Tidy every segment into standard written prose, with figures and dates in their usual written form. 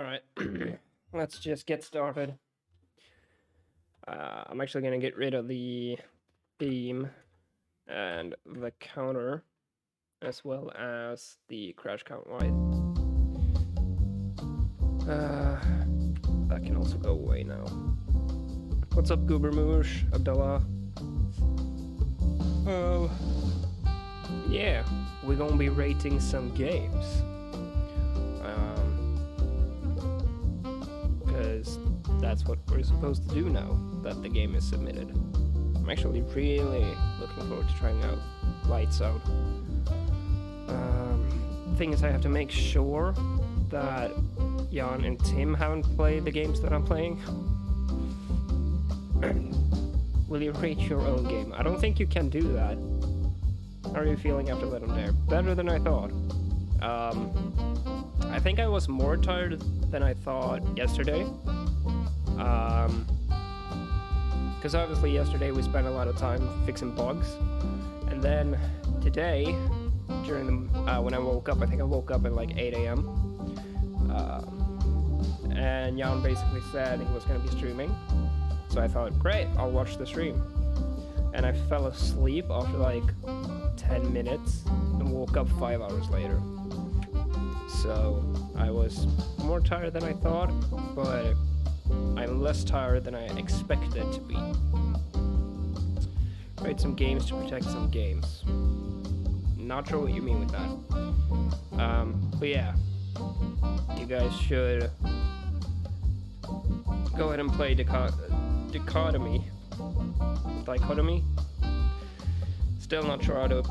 All right, let's just get started. I'm actually going to get rid of the beam and the counter, as well as the crash count light. That can also go away now. What's up, Goobermoosh, Abdullah? Yeah, we're gonna be rating some games. Because that's what we're supposed to do now that the game is submitted. I'm actually really looking forward to trying out Lights Out. Thing is, I have to make sure that Jan and Tim haven't played the games that I'm playing. Will you rate your own game? I don't think you can do that. How are you feeling after Ludum Dare? Better than I thought. I think I was more tired than I thought yesterday. Because obviously yesterday we spent a lot of time fixing bugs. And then today, during the, when I woke up, I think I woke up at like 8 a.m. And Jan basically said he was going to be streaming. So I thought, great, I'll watch the stream. And I fell asleep after like 10 minutes and woke up 5 hours later. So I was more tired than I thought, but I'm less tired than I expected to be. Rate some games to protect some games. Not sure what you mean with that. But yeah, you guys should go ahead and play Dichotomy. Still not sure how to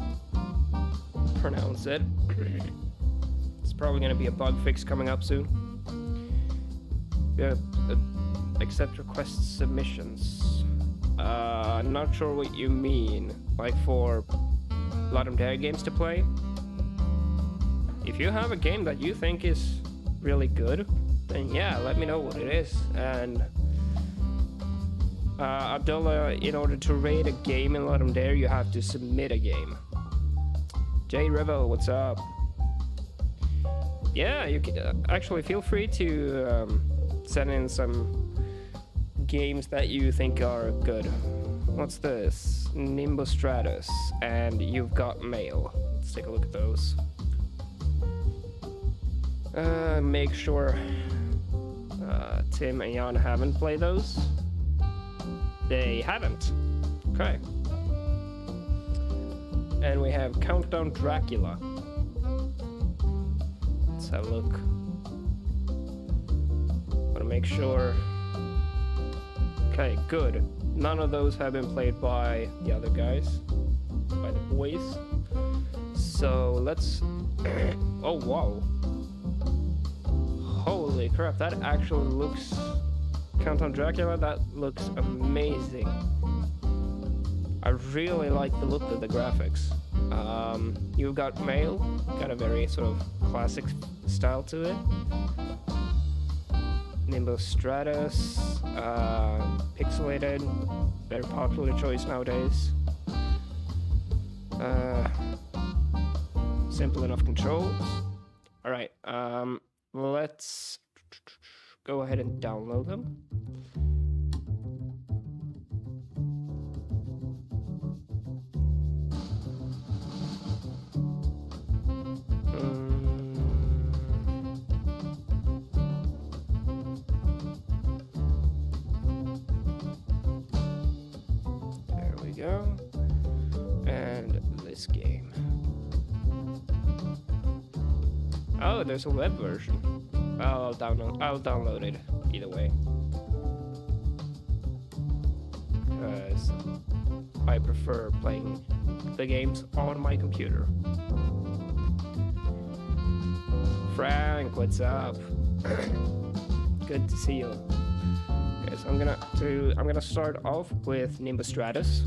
pronounce it. It's probably going to be a bug fix coming up soon. Yeah, accept request submissions. Not sure what you mean. Like for Ludum Dare games to play? If you have a game that you think is really good, then yeah, let me know what it is. And Abdullah, in order to rate a game in Ludum Dare, you have to submit a game. Jay Revel, what's up? Yeah, you can actually feel free to send in some games that you think are good. What's this? Nimbus Stratus and You've Got Mail. Let's take a look at those. Make sure Tim and Jan haven't played those. They haven't. Okay. And we have Countdown Dracula. Let's have a look. Want to make sure. Okay, good. None of those have been played by the other guys, by the boys. So let's. Oh wow! Holy crap! That actually looks. Countdown Dracula. That looks amazing. I really like the look of the graphics. You've Got Mail. Got a very sort of classic style to it. Nimbus Stratus, pixelated, very popular choice nowadays. Simple enough controls. All right, let's go ahead and download them. Go. And this game. Oh, there's a web version. Well, I'll download it either way. Because I prefer playing the games on my computer. Frank, what's up? Good to see you. Okay, so I'm gonna start off with Nimbus Stratus.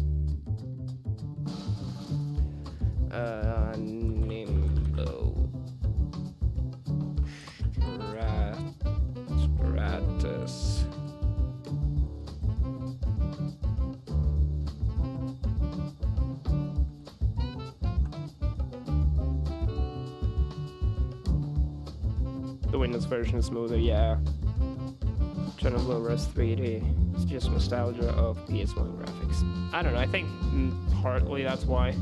Stratus. Windows version is smoother, yeah. Turn of low res 3D. It's just nostalgia of PS1 graphics. I don't know, I think partly that's why.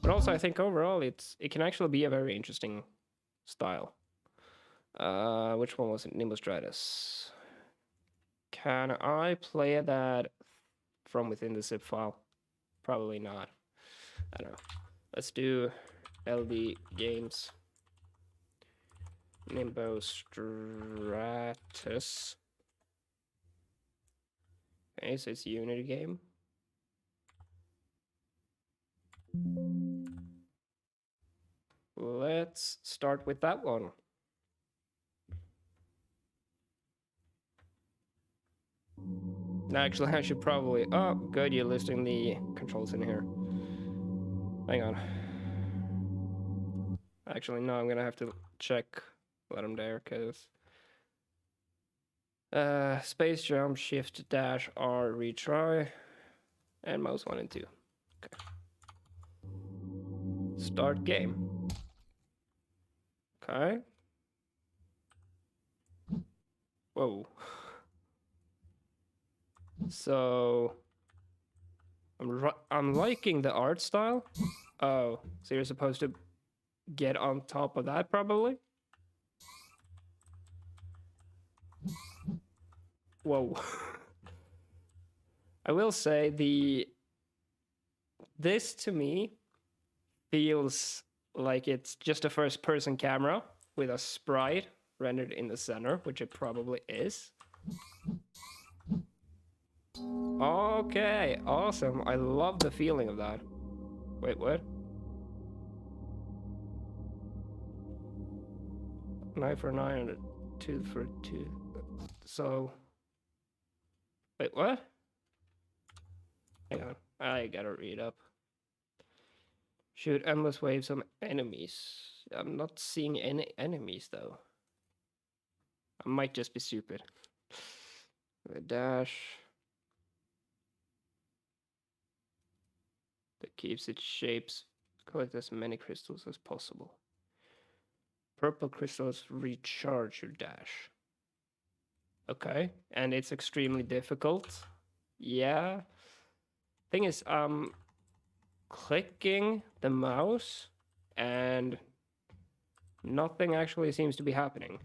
But also I think overall it can actually be a very interesting style. Which one was it? Nimbus Stratus. Can I play that from within the zip file? Probably not. I don't know. Let's do LD games. Nimbus Stratus. Okay, so it's a Unity game. Let's start with that one. Actually, I should probably... Oh, good, you're listing the controls in here. Hang on. Actually, no, I'm gonna have to check Ludum there, because... space jump, shift, dash, R, retry, and mouse 1 and 2. Okay. Start game. Okay. Whoa. So I'm liking the art style. Oh, so you're supposed to get on top of that probably? Whoa. I will say this to me feels like it's just a first person camera with a sprite rendered in the center, which it probably is. Okay, awesome. I love the feeling of that. Wait, what? Nine for 9, 2 for 2. So, wait, what? Hang on, I gotta read up. Shoot endless waves of enemies. I'm not seeing any enemies though. I might just be stupid. The dash. That keeps its shapes. Collect as many crystals as possible. Purple crystals recharge your dash. Okay, and it's extremely difficult. Yeah. Thing is, clicking the mouse and nothing actually seems to be happening.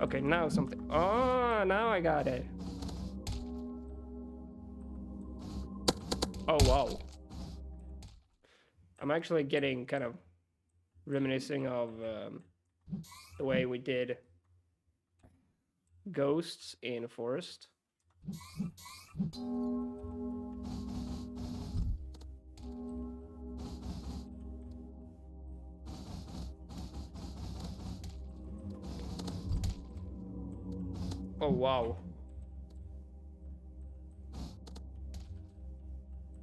Okay, now something. Oh, now I got it. Oh, wow. I'm actually getting kind of reminiscing of the way we did ghosts in a forest. Oh, wow.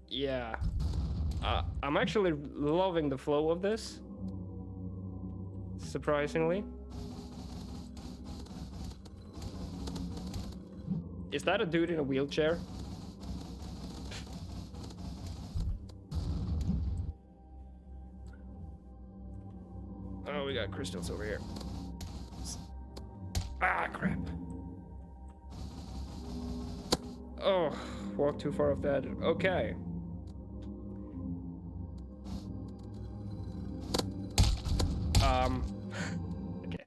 Yeah. I'm actually loving the flow of this. Surprisingly. Is that a dude in a wheelchair? Oh, we got crystals over here. Ah, crap. Oh, walked too far off that. Okay. Okay.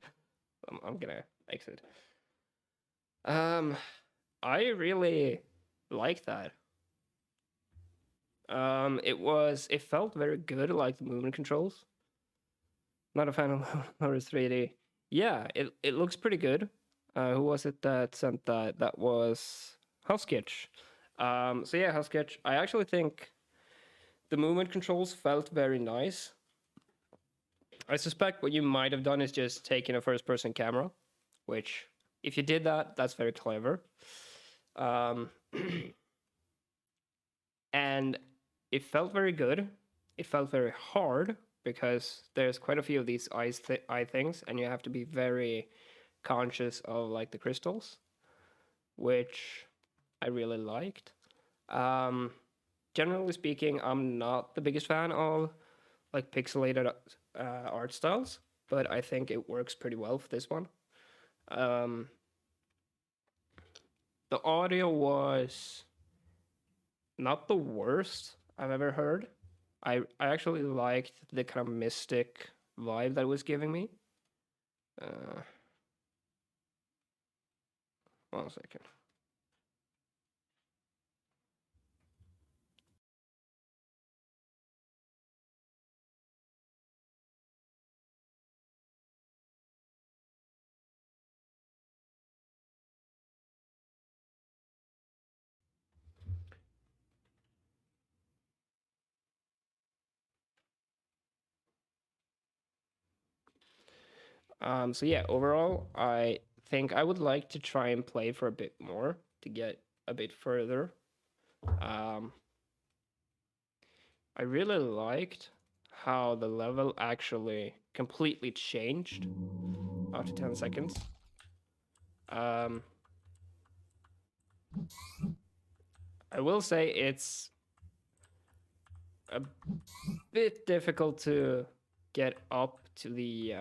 I'm gonna exit. I really like that. It felt very good, like the movement controls. Not a fan of Lotus 3D. Yeah, it looks pretty good. Who was it that sent that? That was Houskitch. So yeah, Houskitch. I actually think the movement controls felt very nice. I suspect what you might have done is just taken a first-person camera, which, if you did that, that's very clever. And it felt very good. It felt very hard because there's quite a few of these eye things, and you have to be very conscious of like the crystals, which I really liked. generally speaking, I'm not the biggest fan of like pixelated art styles, but I think it works pretty well for this one. Um, the audio was not the worst I've ever heard. I actually liked the kind of mystic vibe that it was giving me. Uh, 1 second. So yeah, overall, I think I would like to try and play for a bit more to get a bit further. Um, I really liked how the level actually completely changed after 10 seconds. Um, I will say it's a bit difficult to get up to the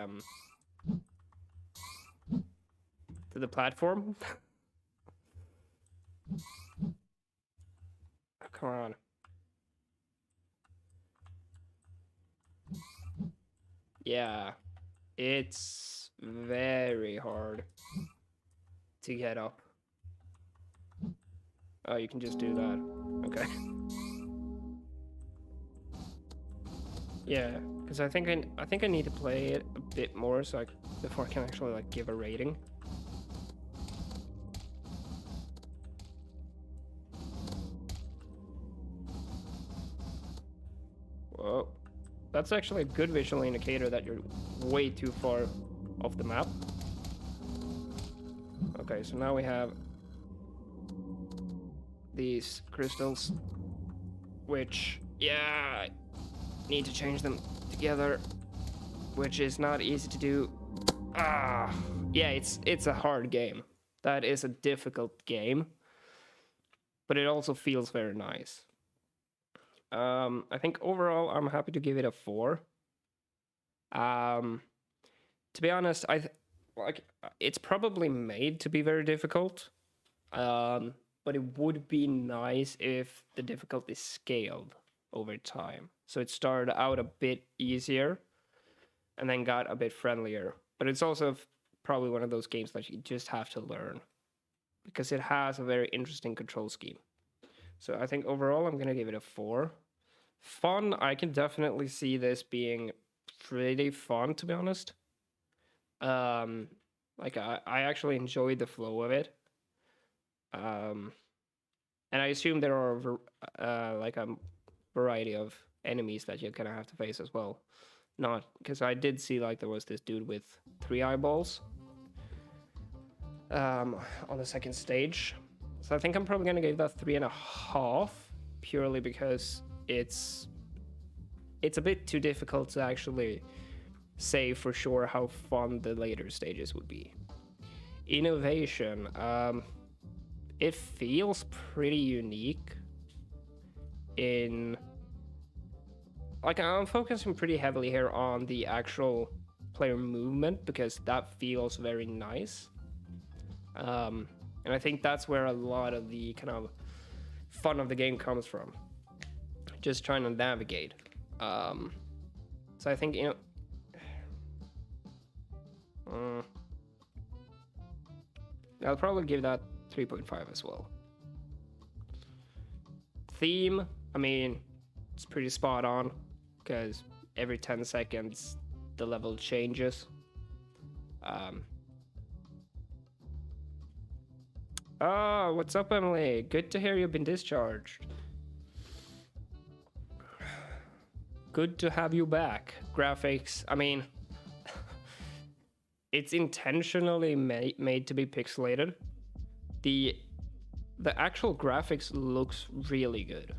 platform. Come on. Yeah, it's very hard to get up. Oh, you can just do that. Okay. Yeah, because I think I need to play it a bit more so before I can actually like give a rating. Whoa, that's actually a good visual indicator that you're way too far off the map. Okay, so now we have these crystals, which yeah, I need to change them together, which is not easy to do. Ah, yeah, it's a hard game. That is a difficult game, but it also feels very nice. I think overall I'm happy to give it a 4. Um, to be honest, like it's probably made to be very difficult. But it would be nice if the difficulty scaled over time. So it started out a bit easier and then got a bit friendlier. But it's also probably one of those games that you just have to learn because it has a very interesting control scheme. So I think overall I'm going to give it a 4. Fun, I can definitely see this being pretty fun, to be honest. Like I actually enjoyed the flow of it. Um, and I assume there are like a variety of enemies that you're gonna have to face as well. Not because I did see like there was this dude with 3 eyeballs on the second stage. So I think I'm probably gonna give that 3.5 purely because it's a bit too difficult to actually say for sure how fun the later stages would be. Innovation, it feels pretty unique in like I'm focusing pretty heavily here on the actual player movement because that feels very nice. And I think that's where a lot of the kind of fun of the game comes from. Just trying to navigate. So I think, I'll probably give that 3.5 as well. Theme, I mean, it's pretty spot on because every 10 seconds the level changes. Oh, what's up, Emily? Good to hear you've been discharged. Good to have you back. Graphics, I mean, it's intentionally made to be pixelated. The actual graphics looks really good.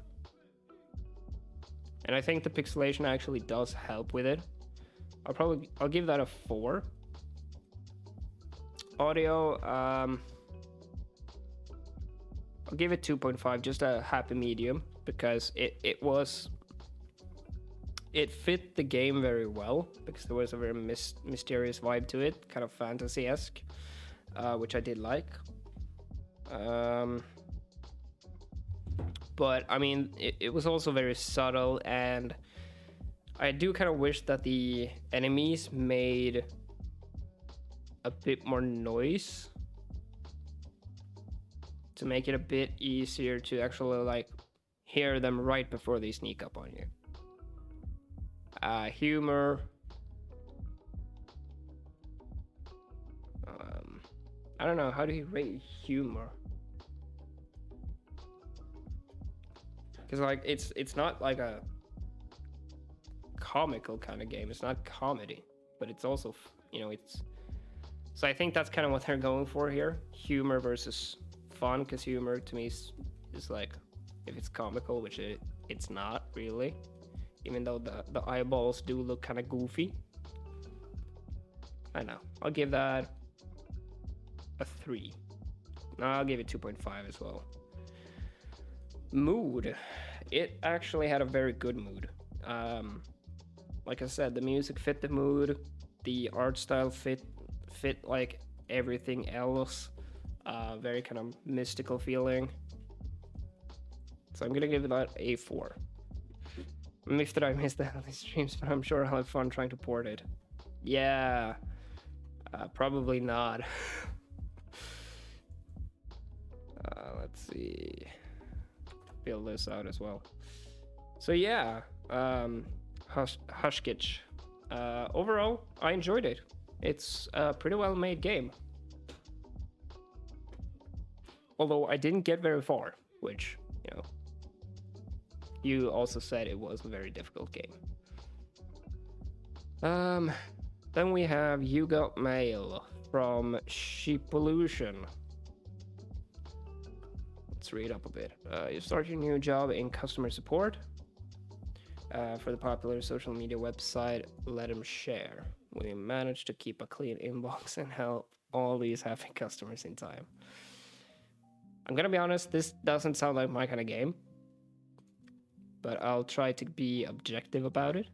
And I think the pixelation actually does help with it. I'll give that a 4. Audio, I'll give it 2.5, just a happy medium, because it fit the game very well because there was a very mysterious vibe to it, kind of fantasy-esque, which I did like. But I mean, it was also very subtle, and I do kind of wish that the enemies made a bit more noise to make it a bit easier to actually like hear them right before they sneak up on you. Humor. I don't know, how do you rate humor? Because like it's not like a comical kind of game. It's not comedy, but it's also it's. So I think that's kind of what they're going for here: humor versus fun. Because humor to me is like if it's comical, which it's not really, even though the eyeballs do look kind of goofy. I know. I'll give that a 3. No, I'll give it 2.5 as well. Mood. It actually had a very good mood. Like I said, the music fit the mood, the art style fit like everything else. Very kind of mystical feeling. So I'm gonna give that a 4. If that I missed the early streams, but I'm sure I'll have fun trying to port it. Yeah, probably not. Let's see. Fill this out as well. So yeah, Hushkitch. Overall, I enjoyed it. It's a pretty well made game. Although I didn't get very far, which, you also said it was a very difficult game. Then we have You Got Mail from Sheepolution. Let's read up a bit. You start your new job in customer support for the popular social media website Ludum Share. We managed to keep a clean inbox and help all these happy customers in time. I'm gonna be honest, this doesn't sound like my kind of game, but I'll try to be objective about it.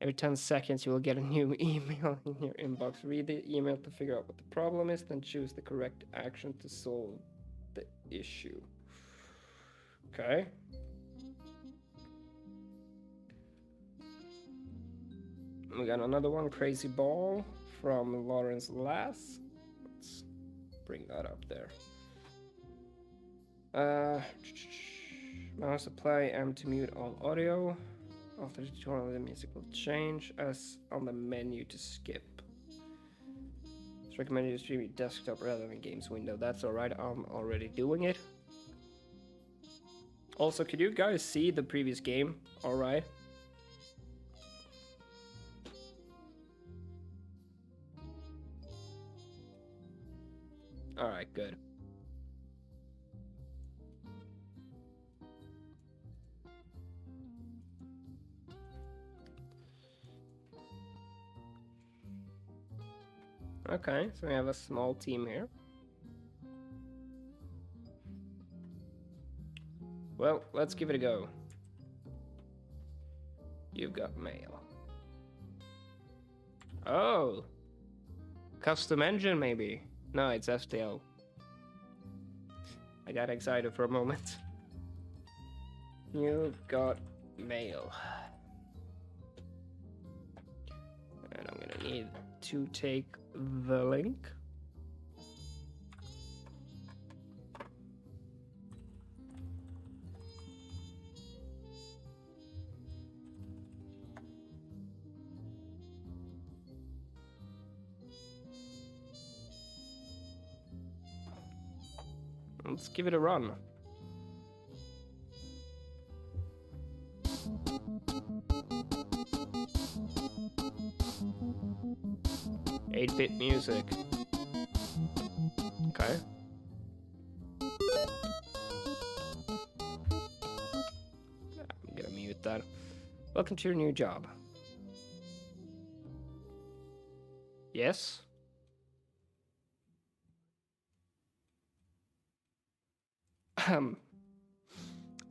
Every 10 seconds, you will get a new email in your inbox. Read the email to figure out what the problem is, then choose the correct action to solve the issue. Okay. We got another one, Crazy Ball from Lawrence Lass. Let's bring that up there. Mouse apply M to mute all audio. After the tutorial, the music will change as on the menu to skip. It's recommended you stream your desktop rather than games window. That's alright, I'm already doing it. Also, could you guys see the previous game? Alright. Alright, good. Okay, so we have a small team here. Well, let's give it a go. You've got mail. Oh! Custom engine, maybe? No, it's STL. I got excited for a moment. You've got mail. And I'm gonna need to take the link. Let's give it a run. Eight-bit music. Okay. I'm gonna mute that. Welcome to your new job. Yes?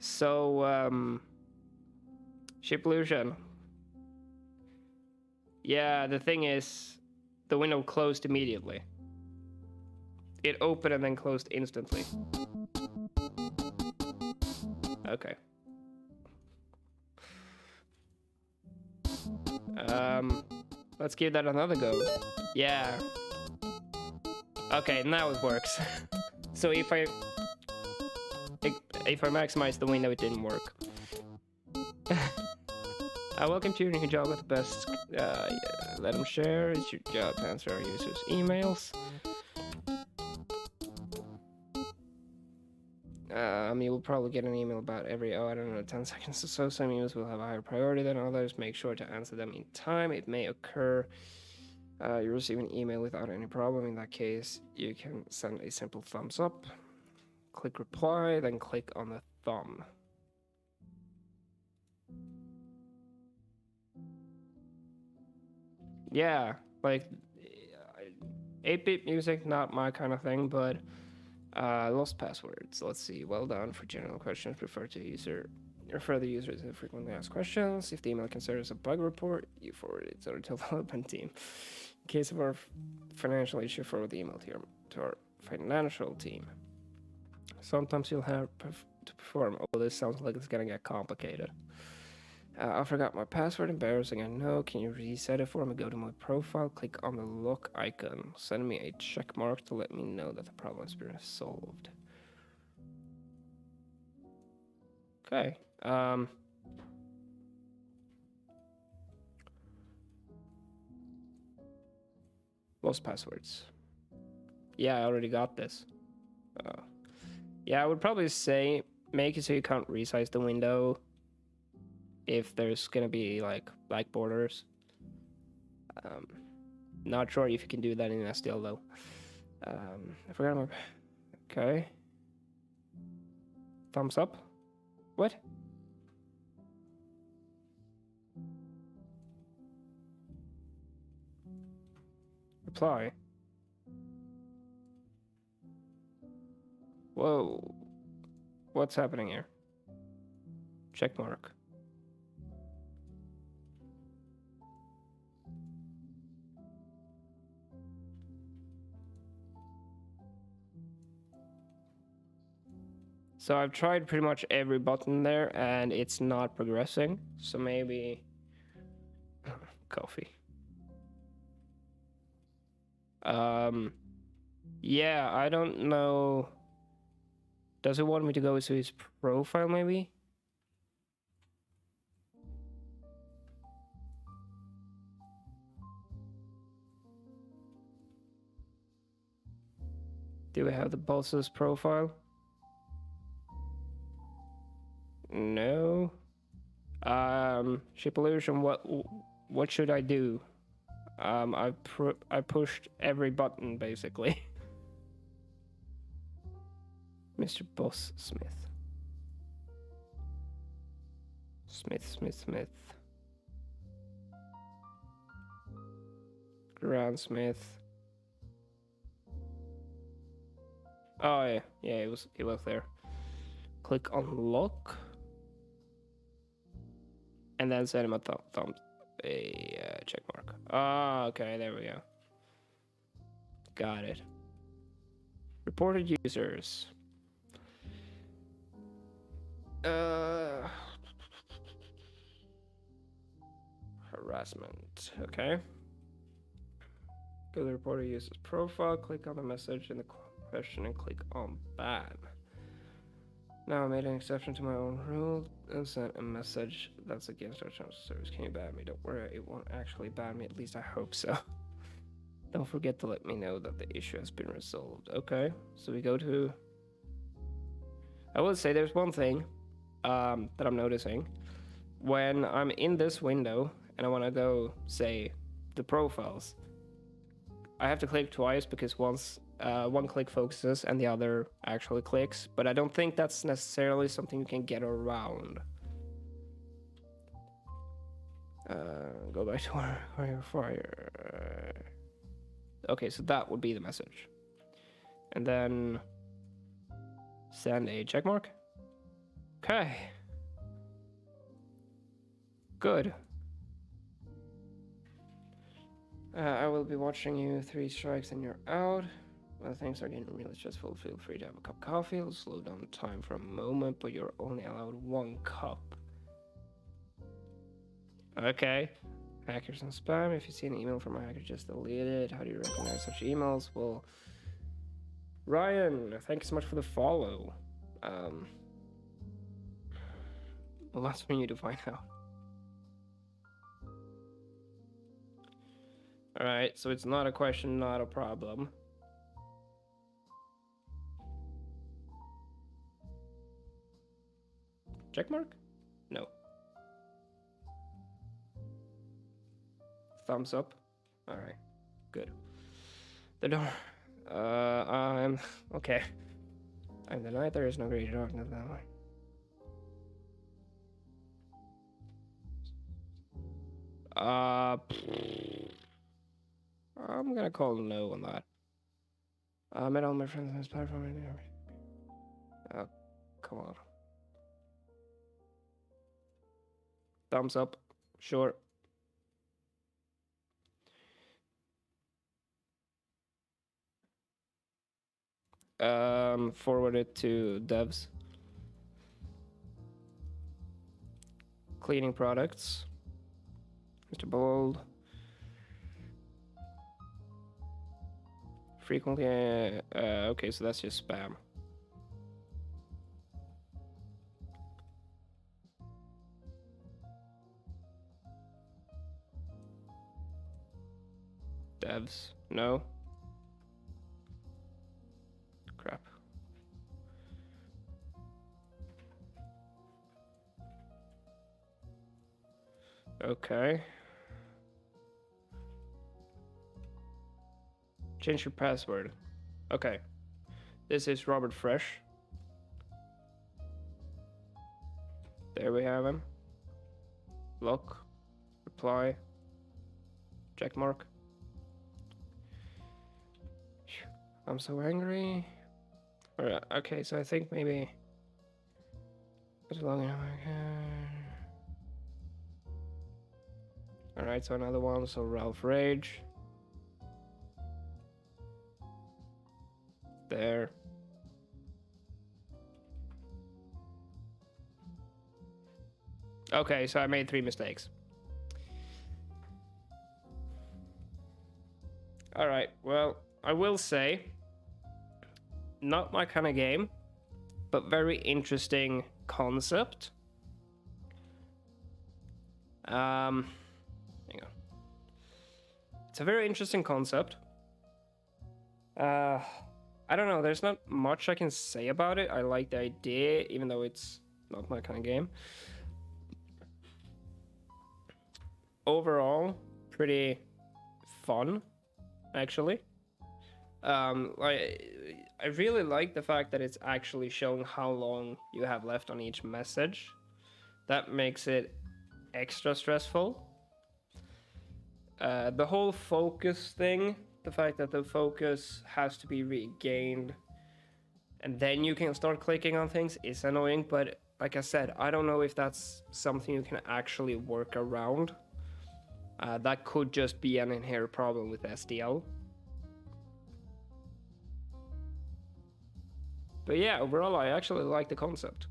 So, ship illusion. Yeah, the thing is, the window closed immediately. It opened and then closed instantly. Okay. Let's give that another go. Yeah. Okay, now it works. So if I maximize the window, it didn't work. Welcome to your new job at the best. Yeah, let them share. It's your job to answer our users' emails. You will probably get an email about every, I don't know, 10 seconds or so. Some emails will have a higher priority than others. Make sure to answer them in time. It may occur you receive an email without any problem. In that case, you can send a simple thumbs up. Click reply, then click on the thumb. Yeah, like 8-bit music, not my kind of thing, but lost passwords. Let's see. Well done. For general questions, refer the user to frequently asked questions. If the email considers a bug report, you forward it to our development team. In case of our financial issue, forward the email to our financial team. Sometimes you'll have to perform. Oh, this sounds like it's gonna get complicated. I forgot my password. Embarrassing, I know. Can you reset it for me? Go to my profile, click on the lock icon. Send me a check mark to let me know that the problem has been solved. Okay. Lost passwords. Yeah, I already got this. Yeah, I would probably say make it so you can't resize the window if there's gonna be like black borders. Not sure if you can do that in STL though. I forgot my. Okay. Thumbs up. What? Reply. Whoa. What's happening here? Check mark. So I've tried pretty much every button there and it's not progressing. So maybe coffee. Yeah, I don't know. Does it want me to go to his profile maybe? Do we have the boss's profile? No. Ship illusion, what should I do? I pushed every button basically. Mr. Boss Smith. Smith. Grand Smith. Oh yeah, he was there. Click on lock. And then send him a check mark. Ah, okay, there we go. Got it. Reported users. Harassment. Okay. Go to the reported user's profile, click on the message in the question, and click on ban. Now I made an exception to my own rule and sent a message that's against our terms of service. Can you ban me? Don't worry, it won't actually ban me. At least I hope so. Don't forget to let me know that the issue has been resolved. Okay, so we go to. I will say there's one thing that I'm noticing. When I'm in this window and I want to go, say, the profiles, I have to click twice because once one click focuses and the other actually clicks, but I don't think that's necessarily something you can get around. Go back to fire. Okay, so that would be the message. And then send a check mark. Okay. Good. I will be watching you. 3 strikes and you're out. Well, things are getting really stressful. Feel free to have a cup of coffee. It'll slow down time for a moment, but you're only allowed 1 cup. Okay. Hackers and spam. If you see an email from a hacker, just delete it. How do you recognize such emails? Well, Ryan, thank you so much for the follow. Well, that's for you to find out. Alright, so it's not a question, not a problem. Check mark? No. Thumbs up? Alright, good. The door. I'm... Okay. I'm the night, there is no greater darkness that way. I'm gonna call no on that. I met all my friends on this platform. Oh, come on. Thumbs up. Sure. Forward it to devs. Cleaning products. Mr. Bold. Frequently, okay, so that's just spam. Devs, no. Crap. Okay. Change your password. Okay. This is Robert Fresh. There we have him. Look. Reply. Check mark. I'm so angry. Alright, okay, so I think maybe... Alright, so another one, so Ralph Rage. There. Okay, so I made 3 mistakes. Alright, well, I will say, not my kind of game, but very interesting concept. Hang on. It's a very interesting concept. I don't know, there's not much I can say about it. I like the idea, even though it's not my kind of game. Overall, pretty fun, actually. I really like the fact that it's actually showing how long you have left on each message. That makes it extra stressful. The whole focus thing, the fact that the focus has to be regained and then you can start clicking on things is annoying, but like I said, I don't know if that's something you can actually work around. That could just be an inherent problem with SDL. But yeah, overall, I actually like the concept.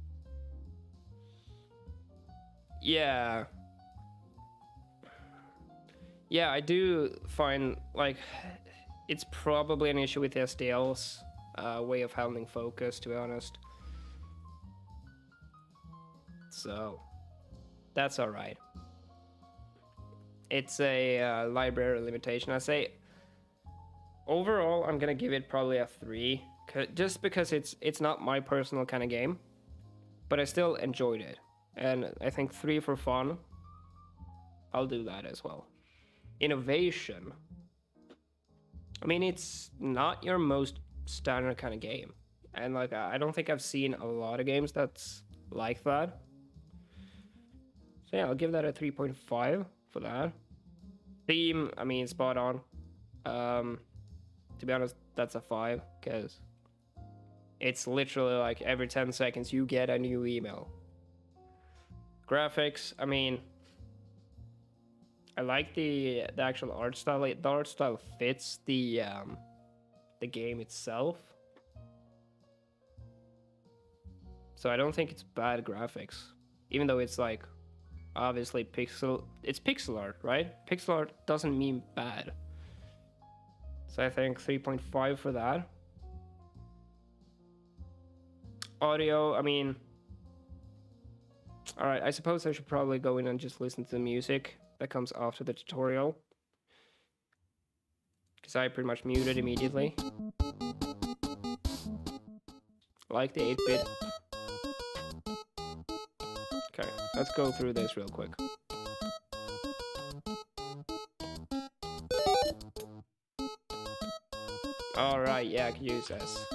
Yeah. Yeah, I do find, like, it's probably an issue with SDL's way of handling focus, to be honest. So, that's alright. It's a library limitation. I say, overall, I'm gonna give it probably a 3. Just because it's not my personal kind of game, but I still enjoyed it, and I think 3 for fun. I'll do that as well. Innovation. I mean, it's not your most standard kind of game, and like I don't think I've seen a lot of games that's like that. So yeah, I'll give that a 3.5 for that. Theme, I mean, spot on. To be honest, that's a 5 because it's literally like every 10 seconds you get a new email. Graphics, I mean, I like the actual art style. The art style fits the game itself. So I don't think it's bad graphics, even though it's like obviously it's pixel art, right? Pixel art doesn't mean bad. So I think 3.5 for that. Audio, I mean, all right, I suppose I should probably go in and just listen to the music that comes after the tutorial, because I pretty much muted immediately. I like the 8-bit. Okay, let's go through this real quick. Alright, yeah, I can use this.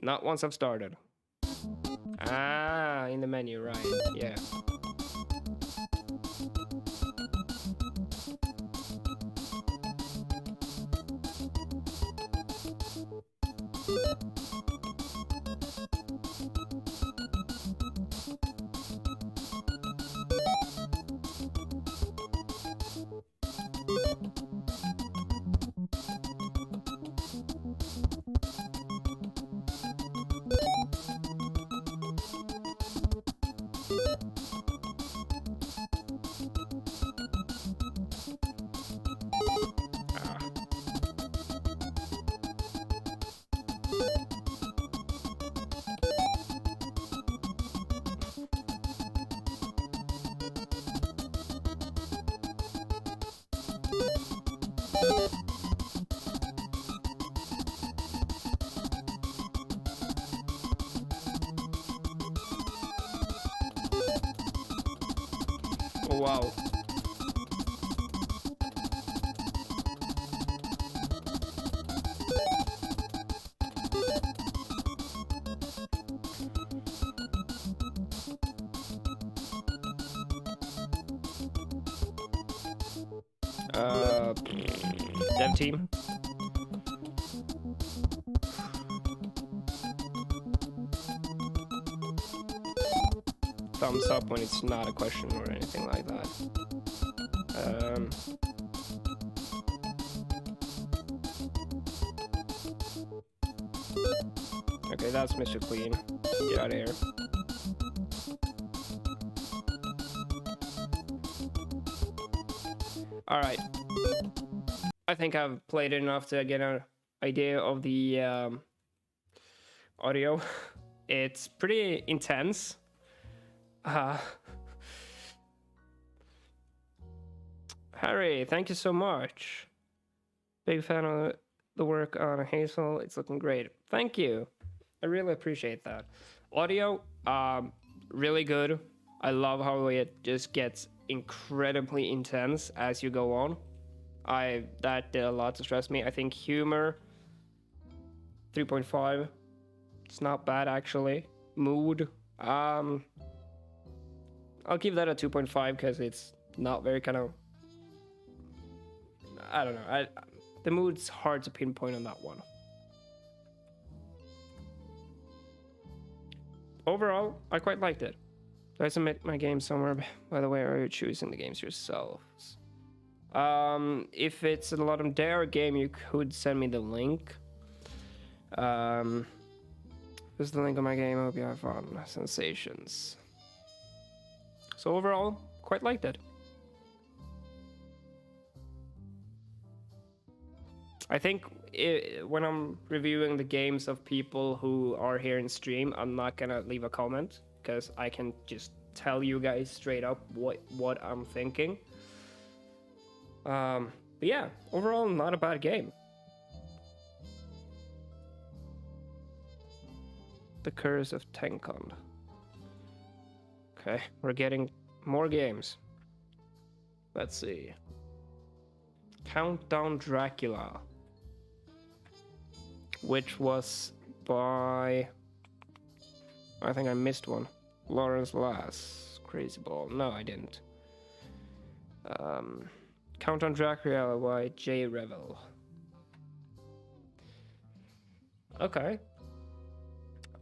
Not once I've started. Ah, in the menu, right, yeah. Oh, wow. Dev team. Thumbs up when it's not a question or anything like that. Okay, that's Mr. Clean. Get out of here. Alright. I think I've played it enough to get an idea of the audio. It's pretty intense. Harry, thank you so much. Big fan of the work on Hazel. It's looking great. Thank you. I really appreciate that. Audio, really good. I love how it just gets incredibly intense as you go on. That did a lot to stress me. I think humor, 3.5. It's not bad actually. Mood, I'll give that a 2.5 because it's not very kind of, I don't know. The mood's hard to pinpoint on that one. Overall, I quite liked it. Do I submit my game somewhere? By the way, are you choosing the games yourselves? If it's a Ludum Dare game, you could send me the link. Here's the link on my game. I hope you have fun. Sensations. So overall, quite liked it. I think when I'm reviewing the games of people who are here in stream, I'm not gonna leave a comment because I can just tell you guys straight up what I'm thinking. But yeah, overall, not a bad game. The Curse of Tenkon. Okay, we're getting more games. Let's see. Countdown Dracula, which was by, I think I missed one. Lawrence Lass. Crazy Ball. No, I didn't. Countdown Dracula by J. Revel. Okay.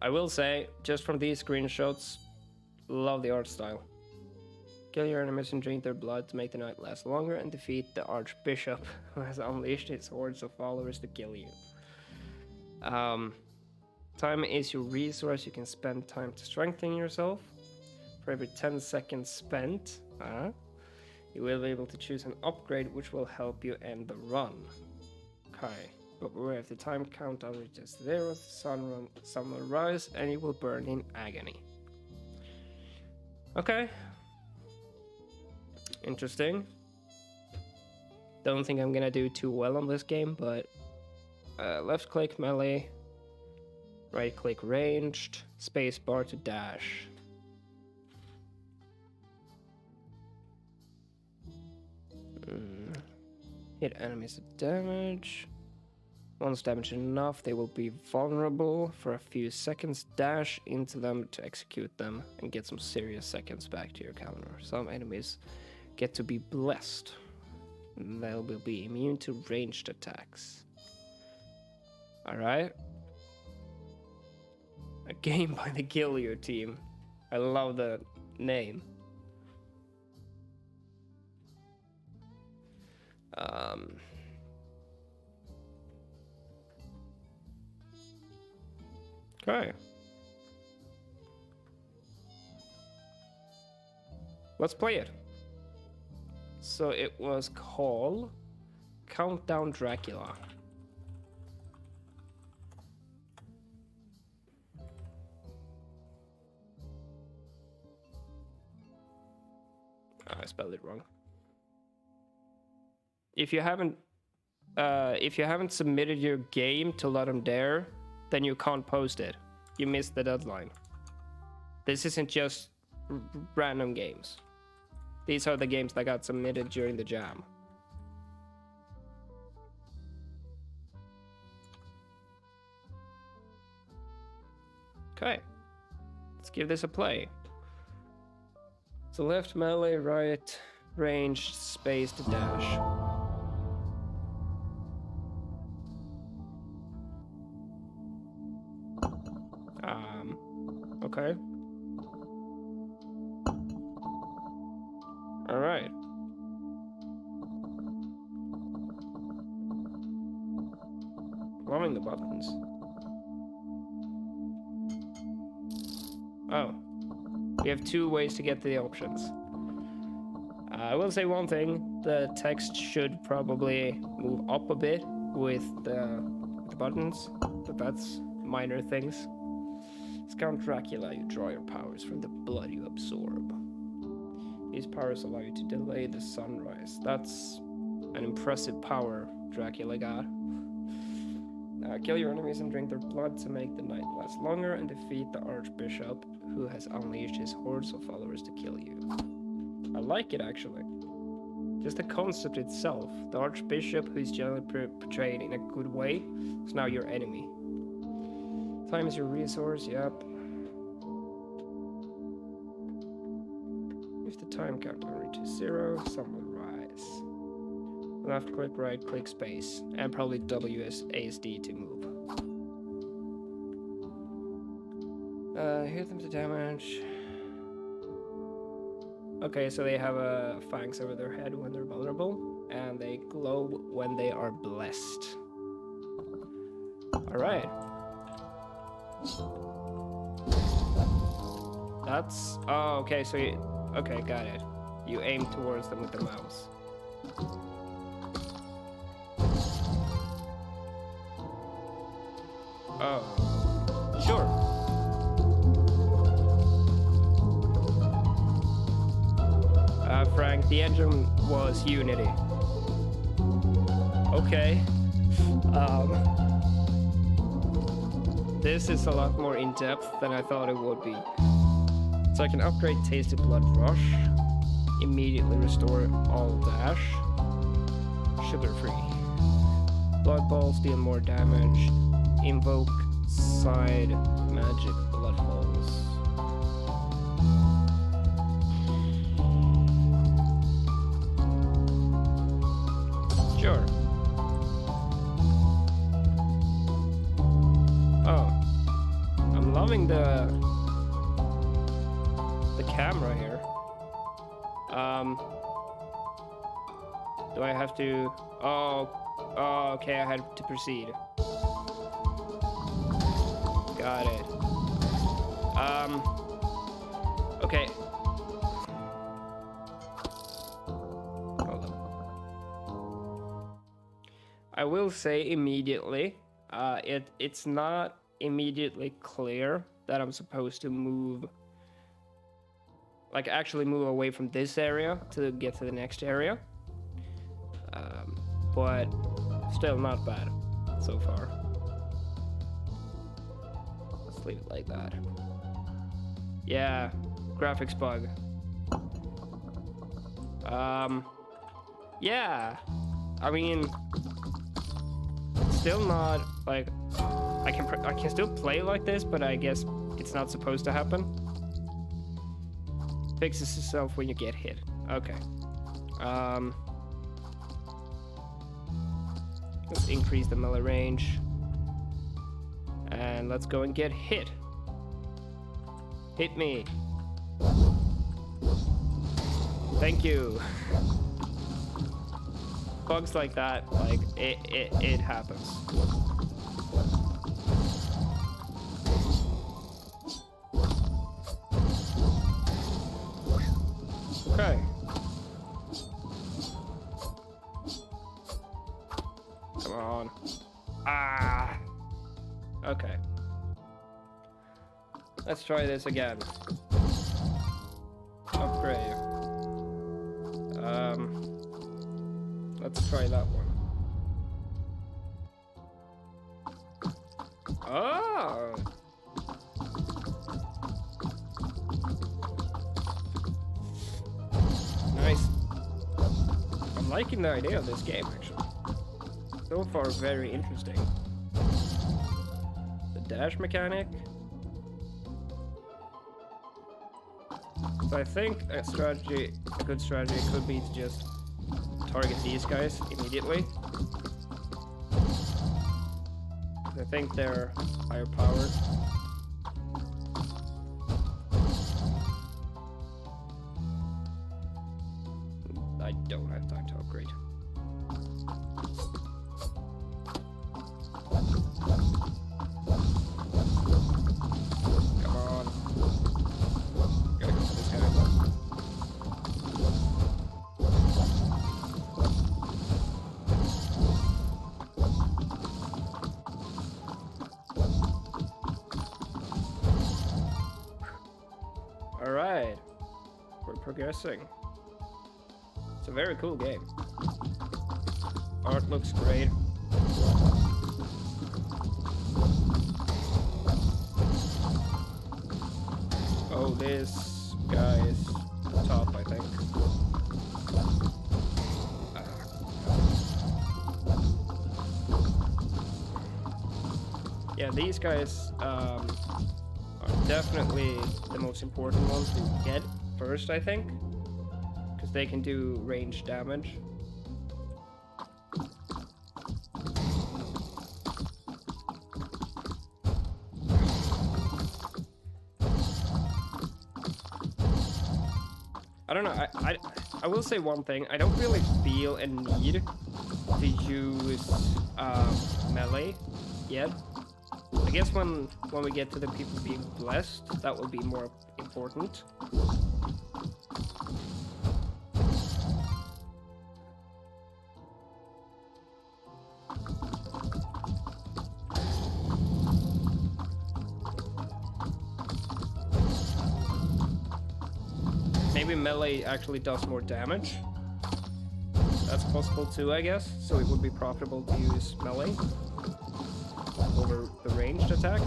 I will say, just from these screenshots, love the art style. Kill your enemies and drink their blood to make the night last longer, and defeat the Archbishop, who has unleashed his hordes of followers to kill you. Time is your resource. You can spend time to strengthen yourself. For every 10 seconds spent, you will be able to choose an upgrade which will help you end the run. Okay, but beware, if the time countdown reaches 0, the sun will rise and you will burn in agony. Okay. Interesting. Don't think I'm gonna do too well on this game, but left click melee, right click ranged, space bar to dash. Hit enemies with damage. Once damaged enough, they will be vulnerable for a few seconds. Dash into them to execute them and get some serious seconds back to your calendar. Some enemies get to be blessed. They will be immune to ranged attacks. Alright. A game by the Kill You team. I love the name. Okay. Let's play it. So it was called Countdown Dracula. I spelled it wrong. If you haven't submitted your game to Ludum Dare, then you can't post it. You missed the deadline. This isn't just random games. These are the games that got submitted during the jam. Okay, let's give this a play. So left melee, right range, space to dash. Okay. All right. Loving the buttons. Oh. We have 2 ways to get to the options. I will say one thing. The text should probably move up a bit with the buttons, but that's minor things. As Count Dracula, you draw your powers from the blood you absorb. These powers allow you to delay the sunrise. That's an impressive power Dracula got. Kill your enemies and drink their blood to make the night last longer, and defeat the Archbishop, who has unleashed his hordes of followers to kill you. I like it, actually. Just the concept itself. The Archbishop, who is generally portrayed in a good way, is now your enemy. Time is your resource, yep. If the time countdown reaches 0, sun will rise. Left click, right click, space, and probably WASD to move. Hit them to damage. Okay, so they have fangs over their head when they're vulnerable, and they glow when they are blessed. Alright. That's... Oh, okay, so you... Okay, got it. You aim towards them with the mouse. Oh. Sure. Frank, the engine was Unity. Okay. This is a lot more in-depth than I thought it would be. So I can upgrade Tasted Blood Rush, immediately restore all dash, sugar-free. Blood Balls deal more damage, invoke side magic blood balls. Sure. Oh. I'm loving the camera here. Do I have to? Oh, okay. I had to proceed. Got it. Okay. Hold on. I will say immediately, it's not immediately clear that I'm supposed to move, like actually move away from this area to get to the next area. But still not bad so far. Let's leave it like that. Yeah, graphics bug. Yeah, I mean, still not like I can still play like this, but I guess it's not supposed to happen. Fixes itself when you get hit. Okay. Let's increase the melee range. And let's go and get hit. Hit me. Thank you. Bugs like that, like, it happens. Okay. Come on. Ah. Okay. Let's try this again. Upgrade. Let's try that one. Oh. Nice. I'm liking the idea of this game, actually. So far, very interesting. The dash mechanic. So I think a good strategy could be to just target these guys immediately. I think they're higher powered. I don't have time to upgrade. Come on. Gotta go for this guy. All right, we're progressing. It's a very cool game. Art looks great. Oh, this guy is top, I think. Yeah, these guys are definitely the most important ones to get first, I think. Because they can do range damage. I don't know, I will say one thing. I don't really feel a need to use melee yet. I guess when we get to the people being blessed, that will be more important. Maybe melee actually does more damage. That's possible too, I guess. So it would be profitable to use melee over the ranged attack.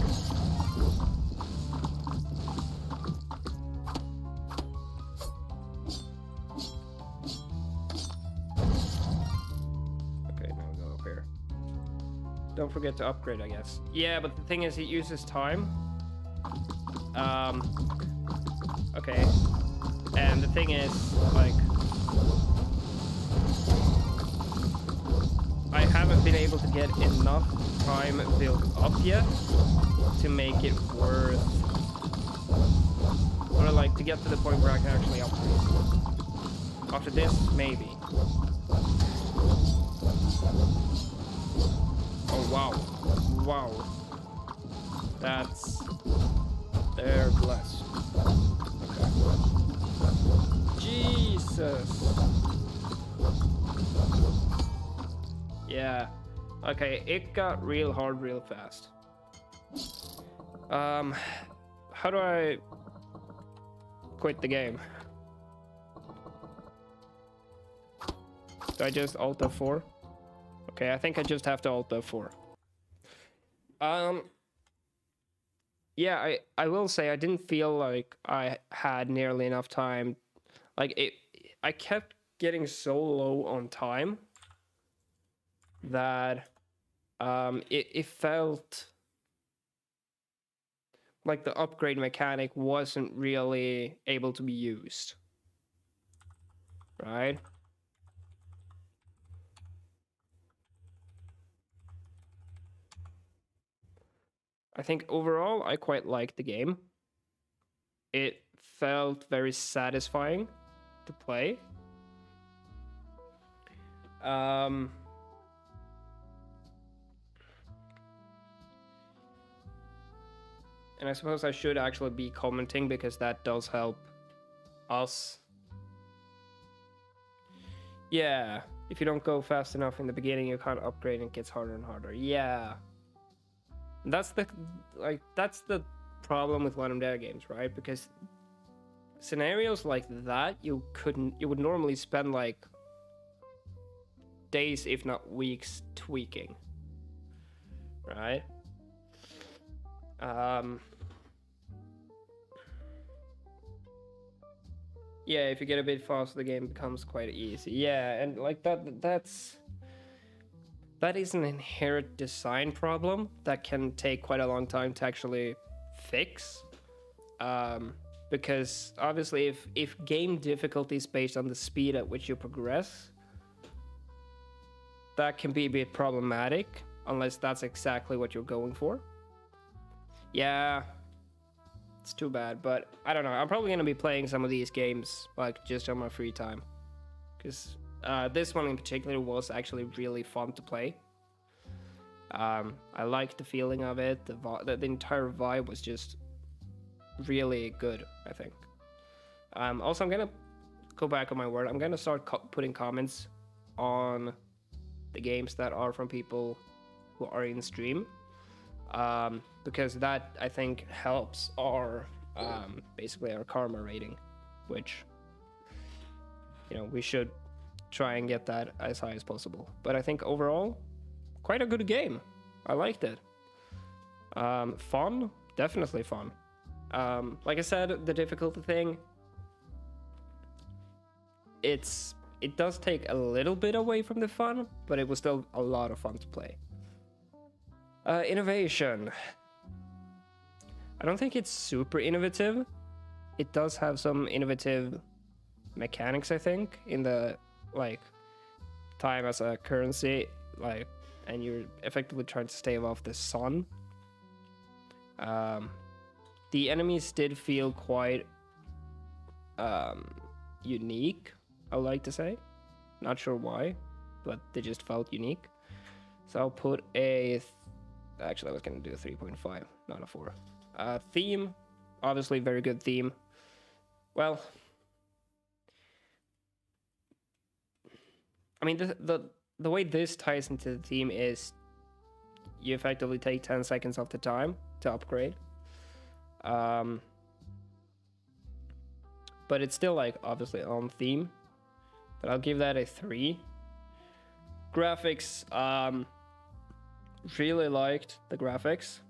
Okay, now we go up here. Don't forget to upgrade, I guess. Yeah, but the thing is, it uses time. Okay. And the thing is, like, I haven't been able to get enough time built up yet to make it worth Or like to get to the point where I can actually upgrade. After this, maybe. Oh wow. Wow. That's... They're blessed. Okay. Jesus. Yeah. Okay, it got real hard real fast. How do I quit the game? Do I just Alt F4? Okay, I think I just have to Alt F4. Yeah, I will say I didn't feel like I had nearly enough time. Like I kept getting so low on time that it felt like the upgrade mechanic wasn't really able to be used. Right? I think overall I quite liked the game. It felt very satisfying to play. And I suppose I should actually be commenting because that does help us. Yeah, if you don't go fast enough in the beginning, you can't upgrade and it gets harder and harder. Yeah. That's the problem with Ludum Dare games, right? Because scenarios like that you would normally spend like days, if not weeks, tweaking. Right? Yeah, if you get a bit faster, the game becomes quite easy. Yeah, and like that is an inherent design problem that can take quite a long time to actually fix. Because obviously if game difficulty is based on the speed at which you progress, that can be a bit problematic unless that's exactly what you're going for. Yeah, it's too bad, but I don't know. I'm probably going to be playing some of these games like just on my free time, because this one in particular was actually really fun to play. I liked the feeling of it. The entire vibe was just really good, I think. Also, I'm gonna go back on my word. I'm gonna start putting comments on the games that are from people who are in stream, because that, I think, helps our basically our karma rating, which, you know, we should try and get that as high as possible. But I think overall, quite a good game. I liked it. Fun, definitely fun. Like I said, the difficulty thing, it does take a little bit away from the fun, but it was still a lot of fun to play. Innovation. I don't think it's super innovative. It does have some innovative mechanics, I think, in the like time as a currency, like, and you're effectively trying to stave off the sun. The enemies did feel quite unique, I would like to say. Not sure why, but they just felt unique. So I'll put a... Actually, I was going to do a 3.5, not a 4. Theme, obviously very good theme. Well, I mean, the way this ties into the theme is you effectively take 10 seconds off the time to upgrade. But it's still like obviously on theme, but I'll give that a 3. Graphics, really liked the graphics.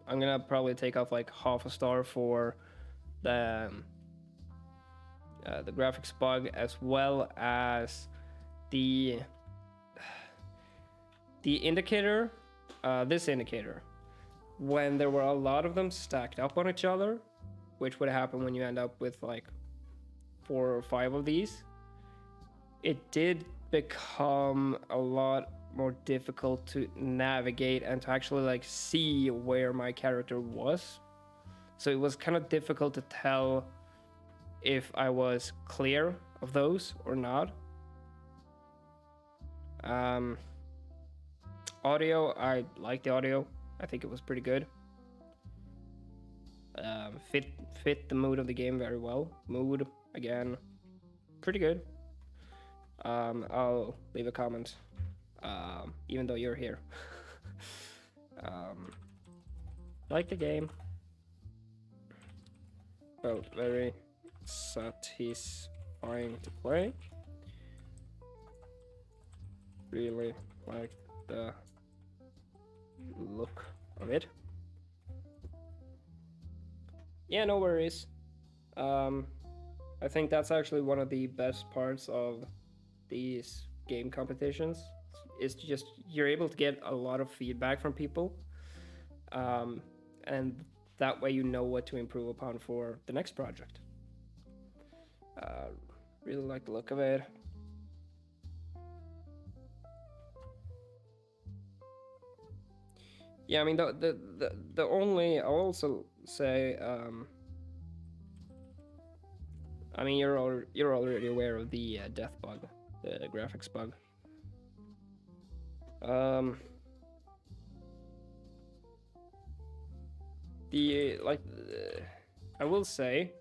I'm gonna probably take off like half a star for the graphics bug, as well as the indicator, this indicator, when there were a lot of them stacked up on each other, which would happen when you end up with like 4 or 5 of these, it did become a lot more difficult to navigate and to actually like see where my character was. So it was kind of difficult to tell if I was clear of those or not. Audio, I like the audio. I think it was pretty good. Fit the mood of the game very well. Mood, again, pretty good. I'll leave a comment, even though you're here. Like the game. Felt very satisfying to play. Really like the look of it. Yeah, no worries. I think that's actually one of the best parts of these game competitions is just you're able to get a lot of feedback from people, and that way you know what to improve upon for the next project. Really like the look of it. Yeah, I mean the only I'll also say I mean you're already aware of the death bug, the graphics bug. I will say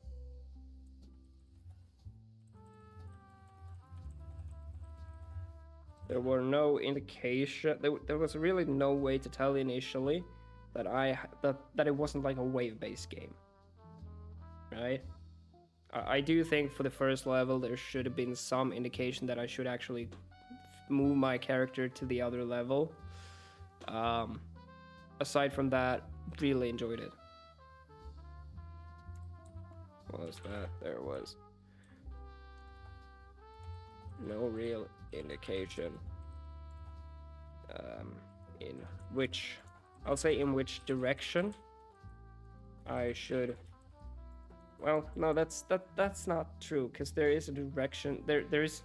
there were no indication. There was really no way to tell initially that that it wasn't like a wave-based game, right? I do think for the first level there should have been some indication that I should actually move my character to the other level. Aside from that, really enjoyed it. What was that? There was no real indication in which in which direction I should. Well, no, that's not true because there is a direction. There is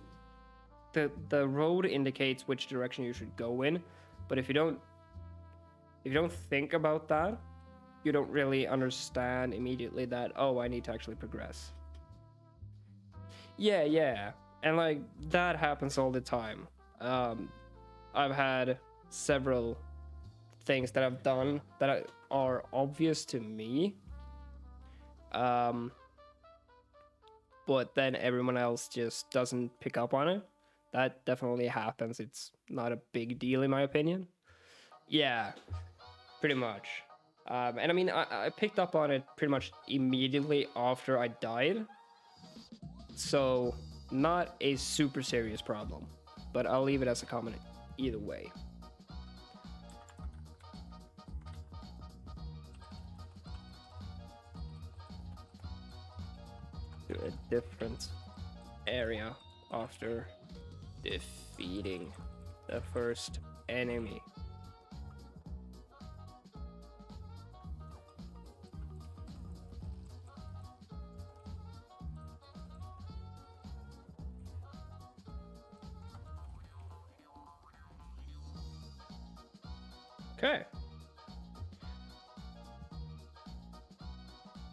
the road indicates which direction you should go in, but if you don't think about that, you don't really understand immediately that, oh, I need to actually progress. Yeah, and like that happens all the time. I've had several things that I've done that are obvious to me, but then everyone else just doesn't pick up on it. That definitely happens. It's not a big deal in my opinion. Yeah, pretty much. And I mean, I picked up on it pretty much immediately after I died. So, not a super serious problem. But I'll leave it as a comment either way. To a different area after defeating the first enemy. Okay.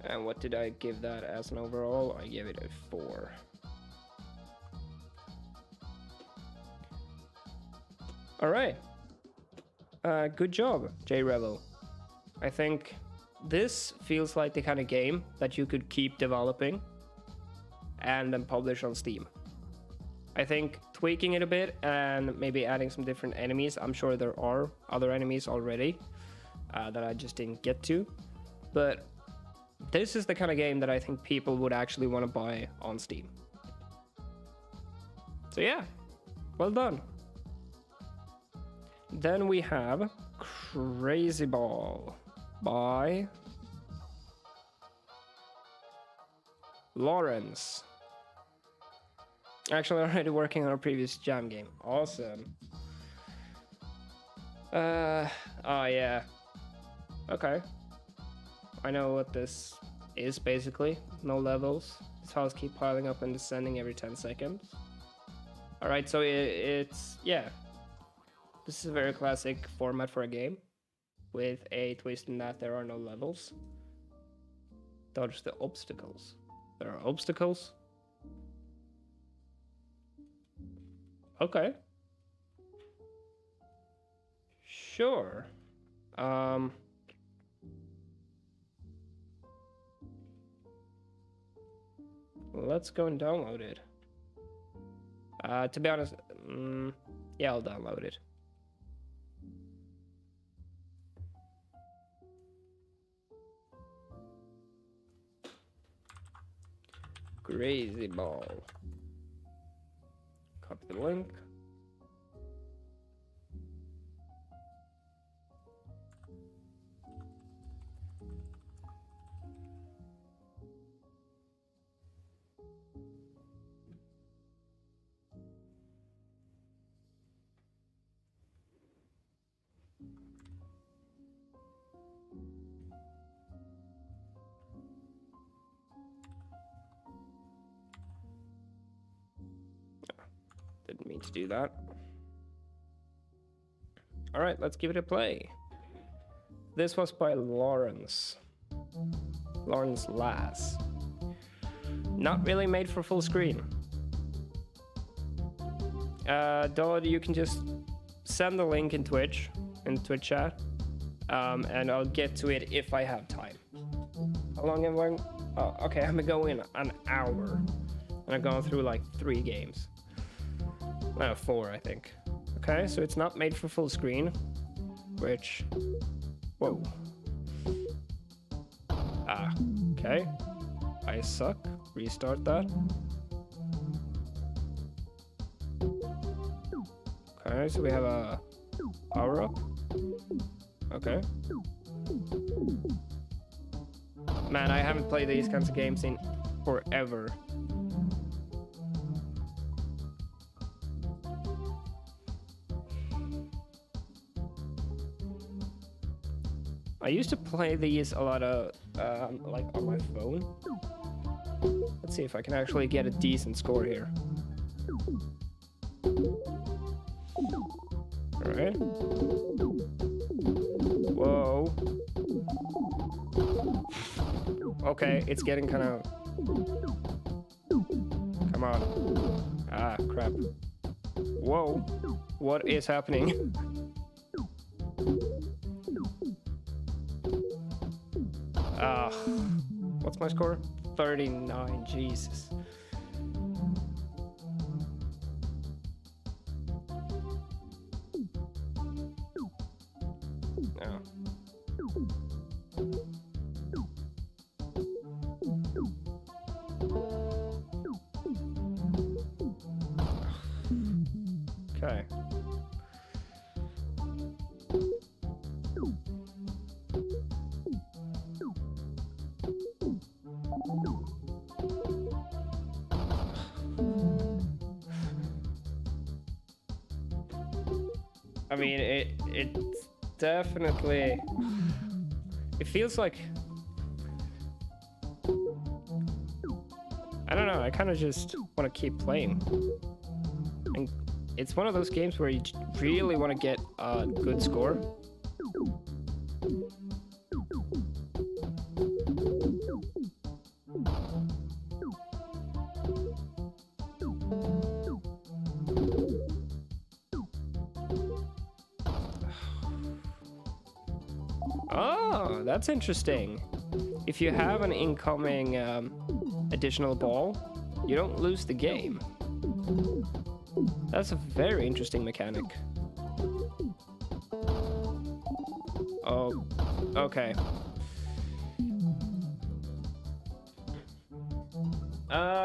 And what did I give that as an overall? I gave it a 4. All right. Good job, J-Revel. I think this feels like the kind of game that you could keep developing and then publish on Steam. I think tweaking it a bit and maybe adding some different enemies. I'm sure there are other enemies already that I just didn't get to. But this is the kind of game that I think people would actually want to buy on Steam. So yeah, well done. Then we have Crazy Ball by Lawrence. Actually, already working on a previous jam game. Awesome. Oh yeah. Okay. I know what this is basically. No levels. Tiles keep piling up and descending every 10 seconds. Alright, so it's... yeah. This is a very classic format for a game, with a twist in that there are no levels. Dodge the obstacles. There are obstacles? Okay. Sure. Let's go and download it. To be honest, yeah, I'll download it. Crazy ball. Copy the link. Didn't mean to do that. All right, let's give it a play. This was by Lawrence Lass. Not really made for full screen. Dodd, you can just send the link in Twitch chat, and I'll get to it if I have time. How long am I going? Oh, okay, I'm gonna go in an hour, and I've gone through like 3 games. 4, I think. Okay, so it's not made for full screen, which... Whoa. Okay. I suck. Restart that. Okay, so we have a power-up. Okay. Man, I haven't played these kinds of games in forever. I used to play these a lot of, like on my phone. Let's see if I can actually get a decent score here. Alright. Whoa. Okay, it's getting kind of... Come on. Ah, crap. Whoa. What is happening? What's my score? 39, Jesus. No. Okay. I mean, it's definitely... It feels like... I don't know, I kind of just want to keep playing. And it's one of those games where you really want to get a good score. Oh, that's interesting. If you have an incoming additional ball, you don't lose the game. That's a very interesting mechanic. Oh, okay.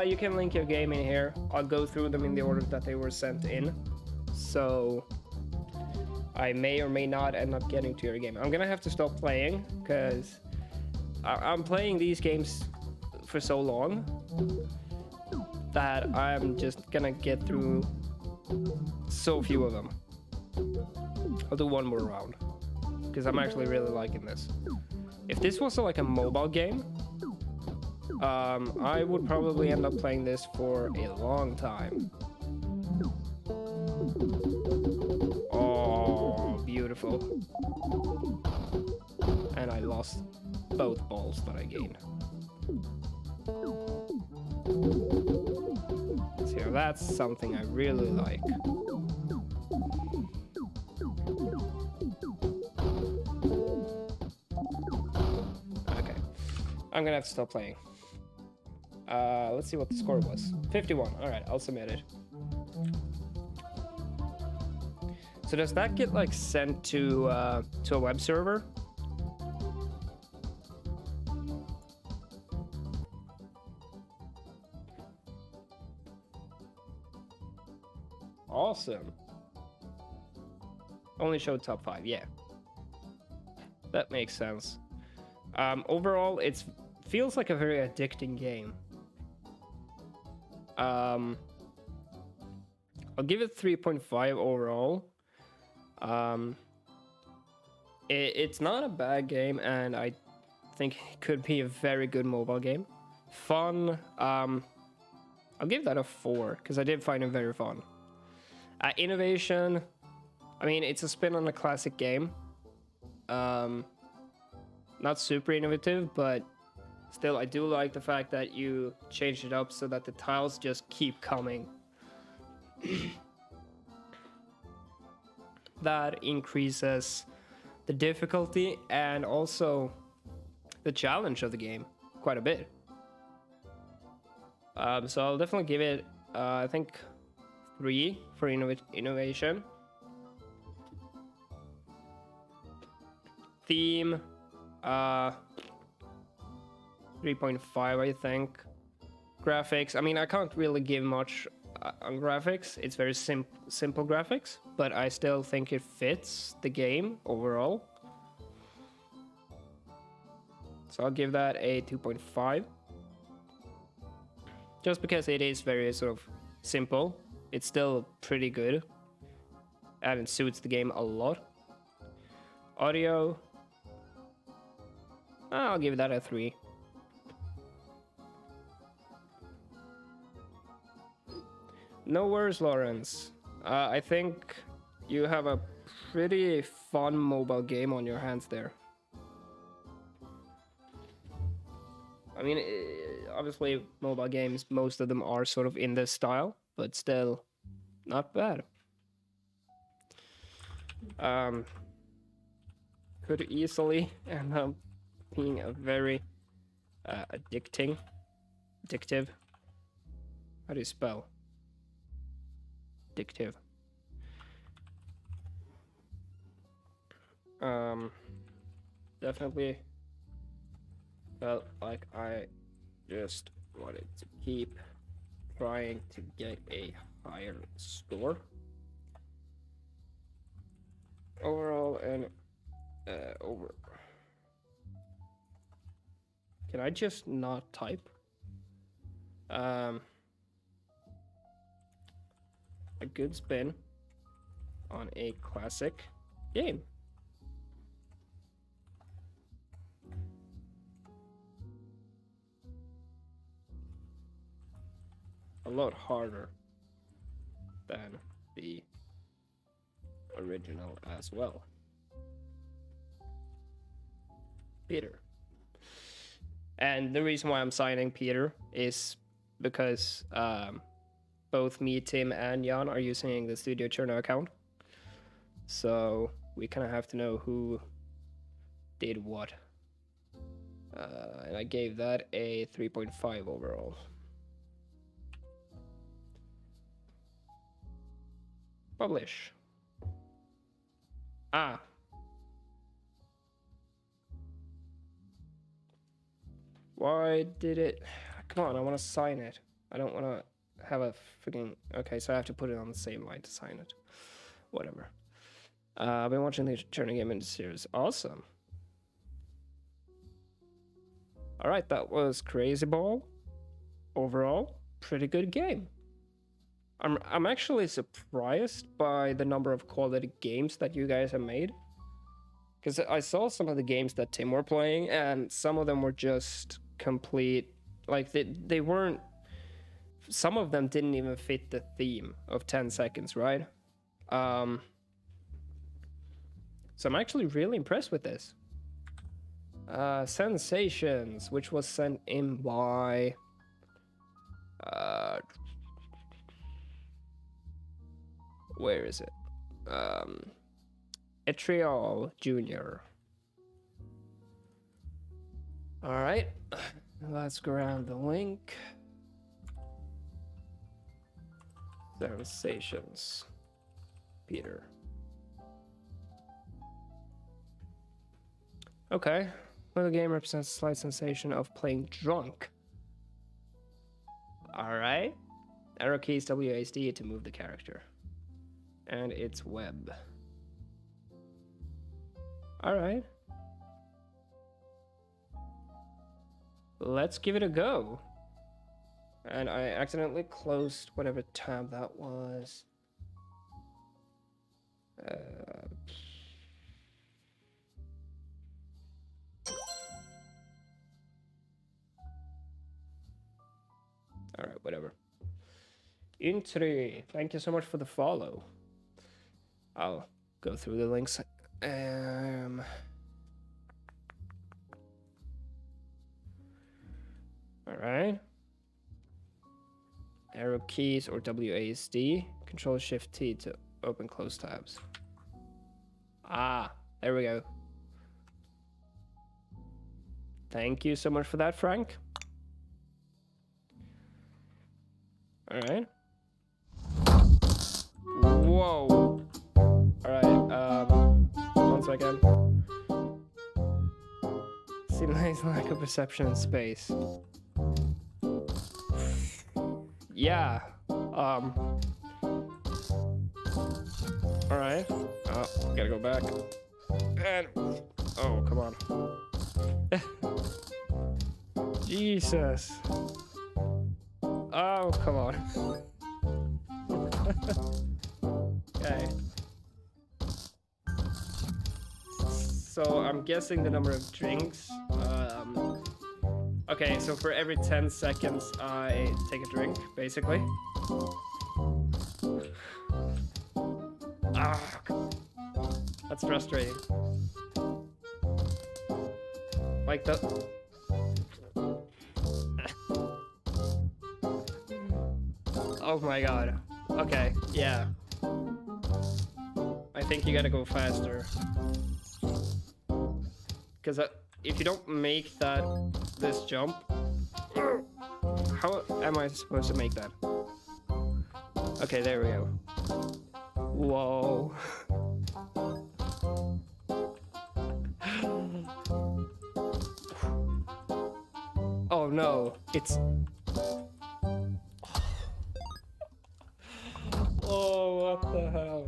You can link your game in here. I'll go through them in the order that they were sent in. So I may or may not end up getting to your game. I'm gonna have to stop playing because I'm playing these games for so long that I'm just gonna get through so few of them. I'll do one more round because I'm actually really liking this. If this was like a mobile game, I would probably end up playing this for a long time. Oh, beautiful. And I lost both balls that I gained. So that's something I really like. Okay, I'm gonna have to stop playing. Let's see what the score was. 51. All right, I'll submit it. So does that get like sent to a web server? Awesome. Only showed top 5. Yeah, that makes sense. Overall, it feels like a very addicting game. I'll give it 3.5 overall. It's not a bad game, and I think it could be a very good mobile game. Fun. I'll give that a 4 because I did find it very fun. Innovation. I mean, it's a spin on a classic game. Not super innovative, but still, I do like the fact that you changed it up so that the tiles just keep coming. That increases the difficulty and also the challenge of the game quite a bit. So I'll definitely give it, I think, 3 for innovation. Theme, 3.5, I think. Graphics, I mean, I can't really give much on graphics. It's very simple graphics, but I still think it fits the game overall. So I'll give that a 2.5. Just because it is very sort of simple. It's still pretty good. And it suits the game a lot. Audio, I'll give that a 3. No worries, Lawrence. I think you have a pretty fun mobile game on your hands there. I mean, obviously, mobile games, most of them are sort of in this style, but still not bad. Could easily end up being a very addictive. How do you spell? Addictive. Definitely felt like I just wanted to keep trying to get a higher score overall and over. Can I just not type? A good spin on a classic game. A lot harder than the original as well. Peter. And the reason why I'm signing Peter is because both me, Tim, and Jan are using the Studio Cherno account. So we kind of have to know who did what. And I gave that a 3.5 overall. Publish. Why did it... Come on, I want to sign it. I don't want to have a freaking... Okay, so I have to put it on the same line to sign it. Whatever. I've been watching the Cherno Gaming series. Awesome. Alright, that was Crazy Ball. Overall, pretty good game. I'm actually surprised by the number of quality games that you guys have made. Because I saw some of the games that Tim were playing, and some of them were just complete... Like, they weren't... Some of them didn't even fit the theme of 10 seconds, right? So I'm actually really impressed with this. Sensations, which was sent in by where is it? Etriol Jr. All right, let's grab the link. Sensations, Peter. Okay, well, the game represents a slight sensation of playing drunk. All right, arrow keys WASD to move the character, and it's web. All right, let's give it a go. And I accidentally closed whatever tab that was. All right, whatever. Intri, thank you so much for the follow. I'll go through the links. All right. Arrow keys or WASD. Control Shift T to open close tabs. Ah, there we go. Thank you so much for that, Frank. All right. Whoa. All right. 1 second. Simulates lack of perception in space. Yeah. All right. Oh, gotta go back. And oh, come on. Jesus. Oh, come on. Okay. So I'm guessing the number of drinks. Okay, so for every 10 seconds I take a drink, basically. Ah, that's frustrating. Like the... Oh my god. Okay, yeah. I think you gotta go faster. Because if you don't make this jump, how am I supposed to make that? Okay, there we go. Whoa. Oh no, it's... Oh, what the hell?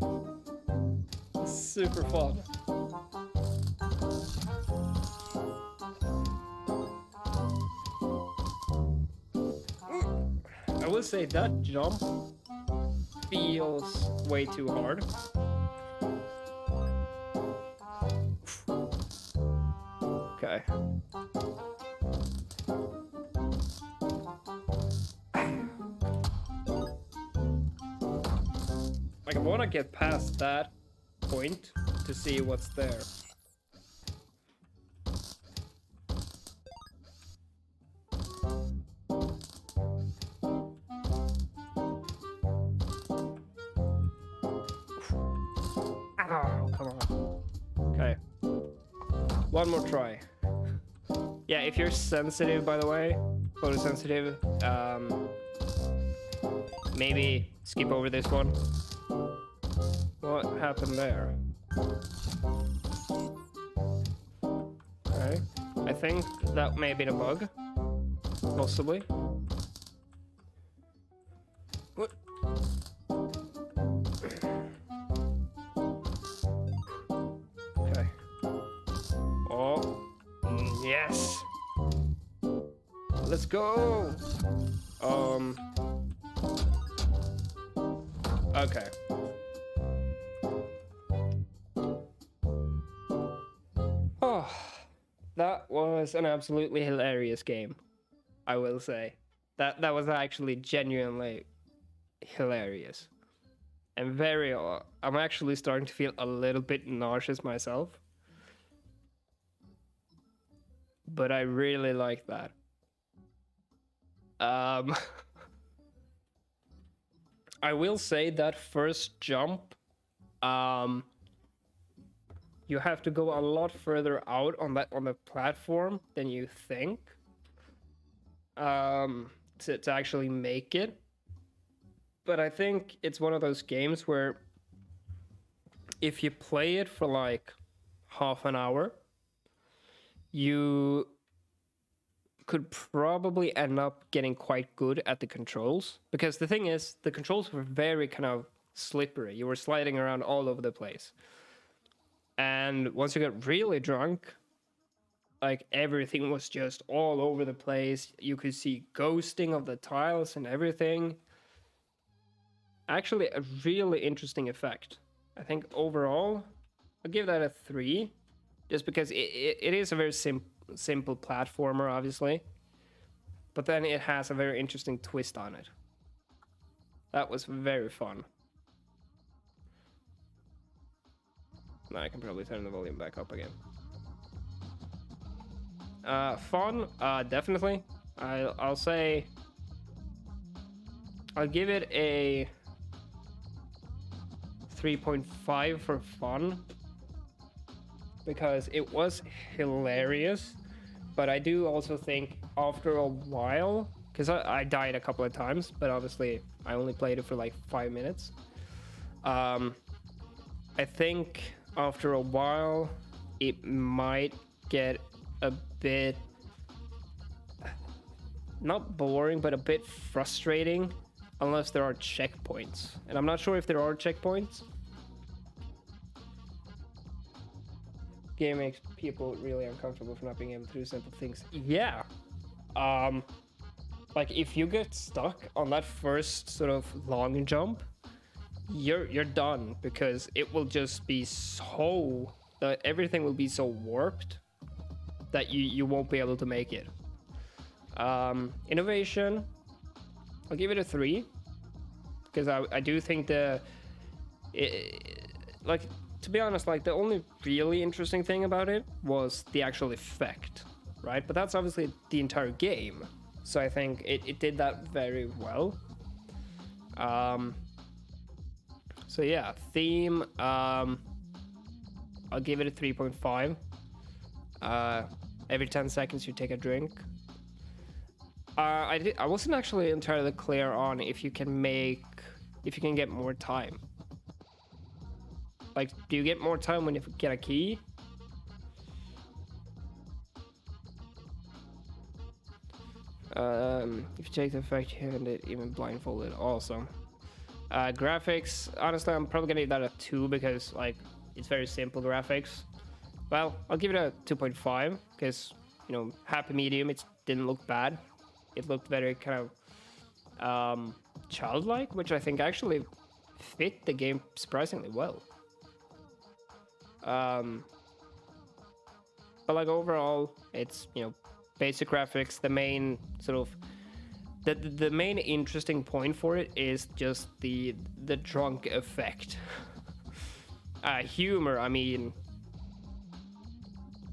It's super fun. I would say that jump feels way too hard. Okay. Like, I want to get past that point to see what's there. Oh, come on. Okay. One more try. Yeah, if you're sensitive, by the way, photosensitive, maybe skip over this one. What happened there? Okay. I think that may have been a bug. Possibly. What? Okay. Oh. Yes. Let's go. Okay. Oh, that was an absolutely hilarious game, I will say. That was actually genuinely hilarious. And very, I'm actually starting to feel a little bit nauseous myself. but I really like that. I will say that first jump, um, you have to go a lot further out on the platform than you think, to actually make it. But I think it's one of those games where if you play it for like half an hour, you could probably end up getting quite good at the controls. Because the thing is, the controls were very kind of slippery. You were sliding around all over the place. And once you got really drunk, like everything was just all over the place. You could see ghosting of the tiles and everything. Actually, a really interesting effect. I think overall, I'll give that a 3, just because it is a very simple platformer, obviously. But then it has a very interesting twist on it. That was very fun. Now I can probably turn the volume back up again. Fun, definitely. I'll say I'll give it a 3.5 for fun, because it was hilarious. But I do also think after a while, because I died a couple of times, but obviously I only played it for like 5 minutes. I think after a while it might get a bit, not boring, but a bit frustrating, unless there are checkpoints. And I'm not sure if there are checkpoints. Game makes people really uncomfortable for not being able to do simple things. Yeah. Like if you get stuck on that first sort of long jump, you're done, because it will just be so everything will be so warped that you won't be able to make it. Innovation, I'll give it a 3, because I do think like, to be honest, like the only really interesting thing about it was the actual effect, right? But that's obviously the entire game, so I think it did that very well. So yeah, theme, I'll give it a 3.5. Every 10 seconds you take a drink. I wasn't actually entirely clear on if you can get more time. Like, do you get more time when you get a key? If you take the effect and it even blindfolded, awesome. Graphics, honestly, I'm probably gonna give that a 2, because like it's very simple graphics. Well, I'll give it a 2.5, because, you know, happy medium. It didn't look bad. It looked very kind of childlike, which I think actually fit the game surprisingly well. But like overall, it's, you know, basic graphics. The main sort of the main interesting point for it is just the drunk effect. Humor, I mean,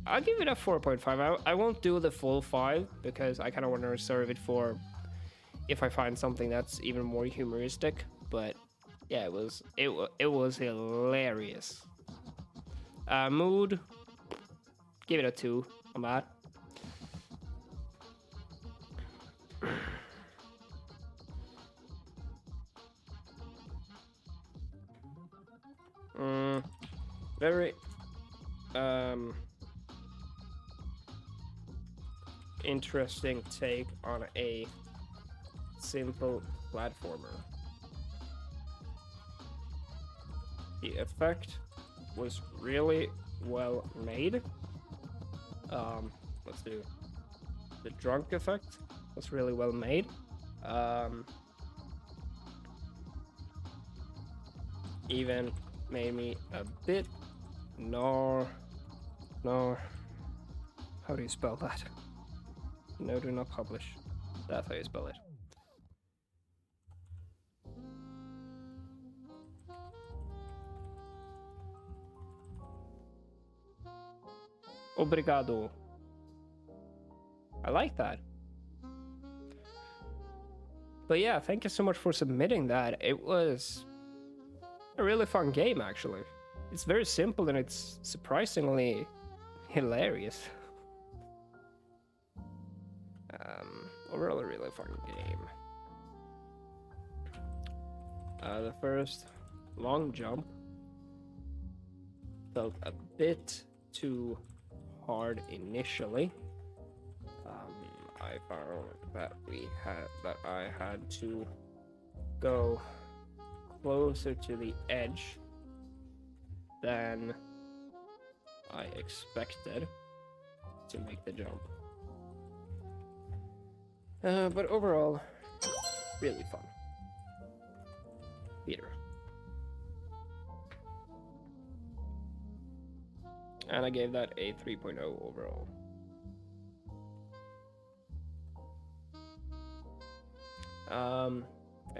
I'll give it a 4.5. I won't do the full 5, because I kind of want to reserve it for if I find something that's even more humoristic. But yeah, it was hilarious. Mood, give it a 2 on that. Very interesting take on a simple platformer. The effect was really well made. Let's do the drunk effect. Was really well made. Even made me a bit how do you spell that? No, do not publish. That's how you spell it. Obrigado. I like that. But yeah, thank you so much for submitting that. It was a really fun game, actually. It's very simple and it's surprisingly hilarious. Overall, a really fun game. The first long jump felt a bit too hard initially. I found that I had to go closer to the edge than I expected to make the jump. But overall, really fun. Peter. And I gave that a 3.0 overall.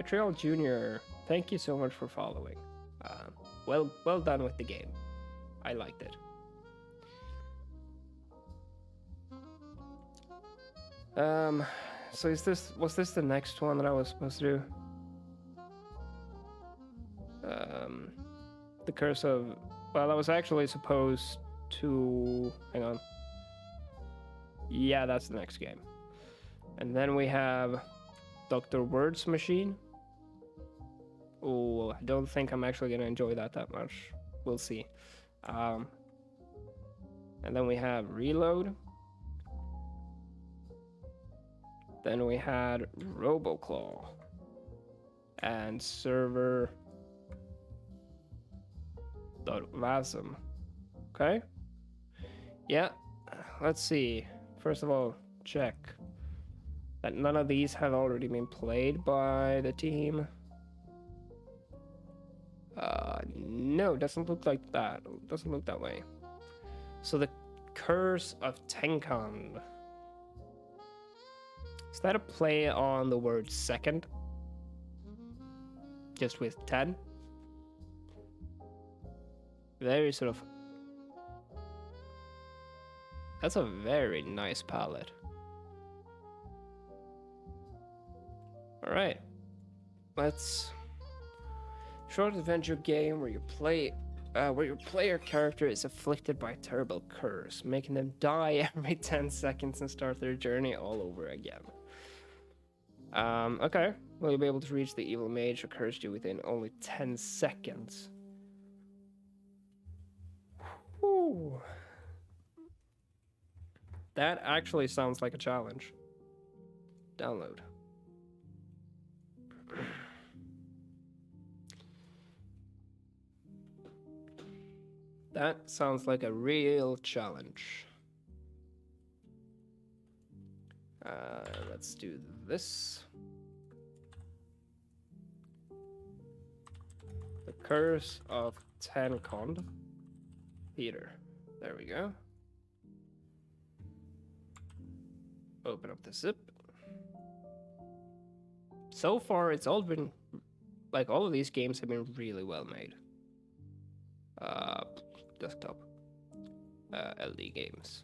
Atrial Jr., thank you so much for following. Well done with the game. I liked it. So was this the next one that I was supposed to do? The Curse of... Well, I was actually supposed to... Hang on. Yeah, that's the next game. And then we have Dr. Word's Machine. Oh, I don't think I'm actually going to enjoy that much. We'll see. And then we have Reload. Then we had Roboclaw. And Server... Vasm. Okay. Yeah. Let's see. First of all, check that none of these have already been played by the team. No, doesn't look like that. Doesn't look that way. So the Curse of Tenkon. Is that a play on the word second? Just with 10? Very sort of... That's a very nice palette. Alright. Let's... Short adventure game where you play... where your player character is afflicted by a terrible curse, making them die every 10 seconds and start their journey all over again. Okay. Will you be able to reach the evil mage who cursed you within only 10 seconds? Whew. That actually sounds like a challenge. Download. That sounds like a real challenge. Let's do this. The Curse of Tenkon. Peter. There we go. Open up the zip. So far, it's all been... Like, all of these games have been really well made. Desktop. LD games.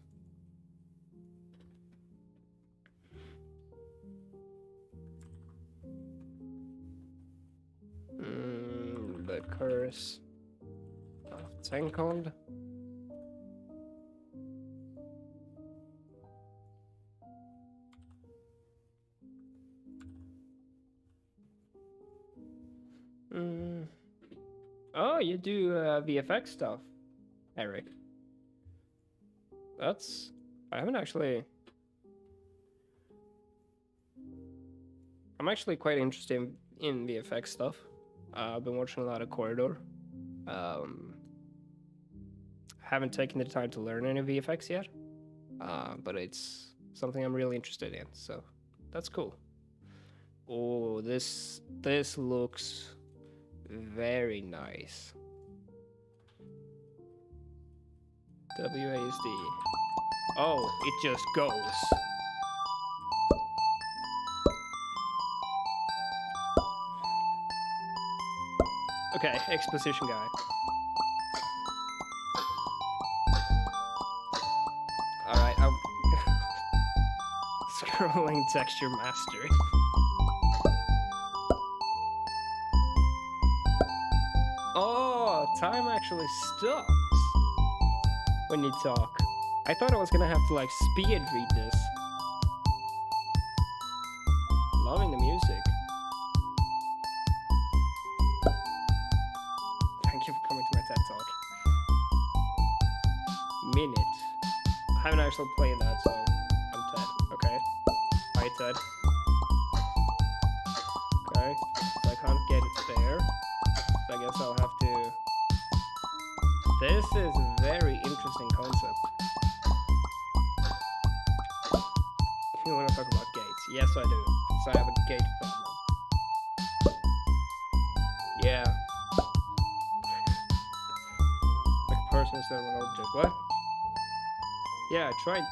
The Curse of Tenkon. Oh, you do VFX stuff, Eric. That's... I haven't actually... I'm actually quite interested in VFX stuff. I've been watching a lot of Corridor. Haven't taken the time to learn any VFX yet. But it's something I'm really interested in, so that's cool. Oh, this looks very nice. WASD. Oh, it just goes. Okay, exposition guy. Alright, Scrolling texture master. Oh, time actually stops when you talk. I thought I was gonna have to like speed read this. Loving the music. Thank you for coming to my TED Talk. Minute. I haven't actually played that, so I'm Ted. Okay. Hi, Ted. Okay. So I can't get it there. So I guess I'll have to... This is a very interesting concept. You want to talk about gates? Yes, I do. So I have a gate problem. Yeah. Like a person instead of an object. What? Yeah, I tried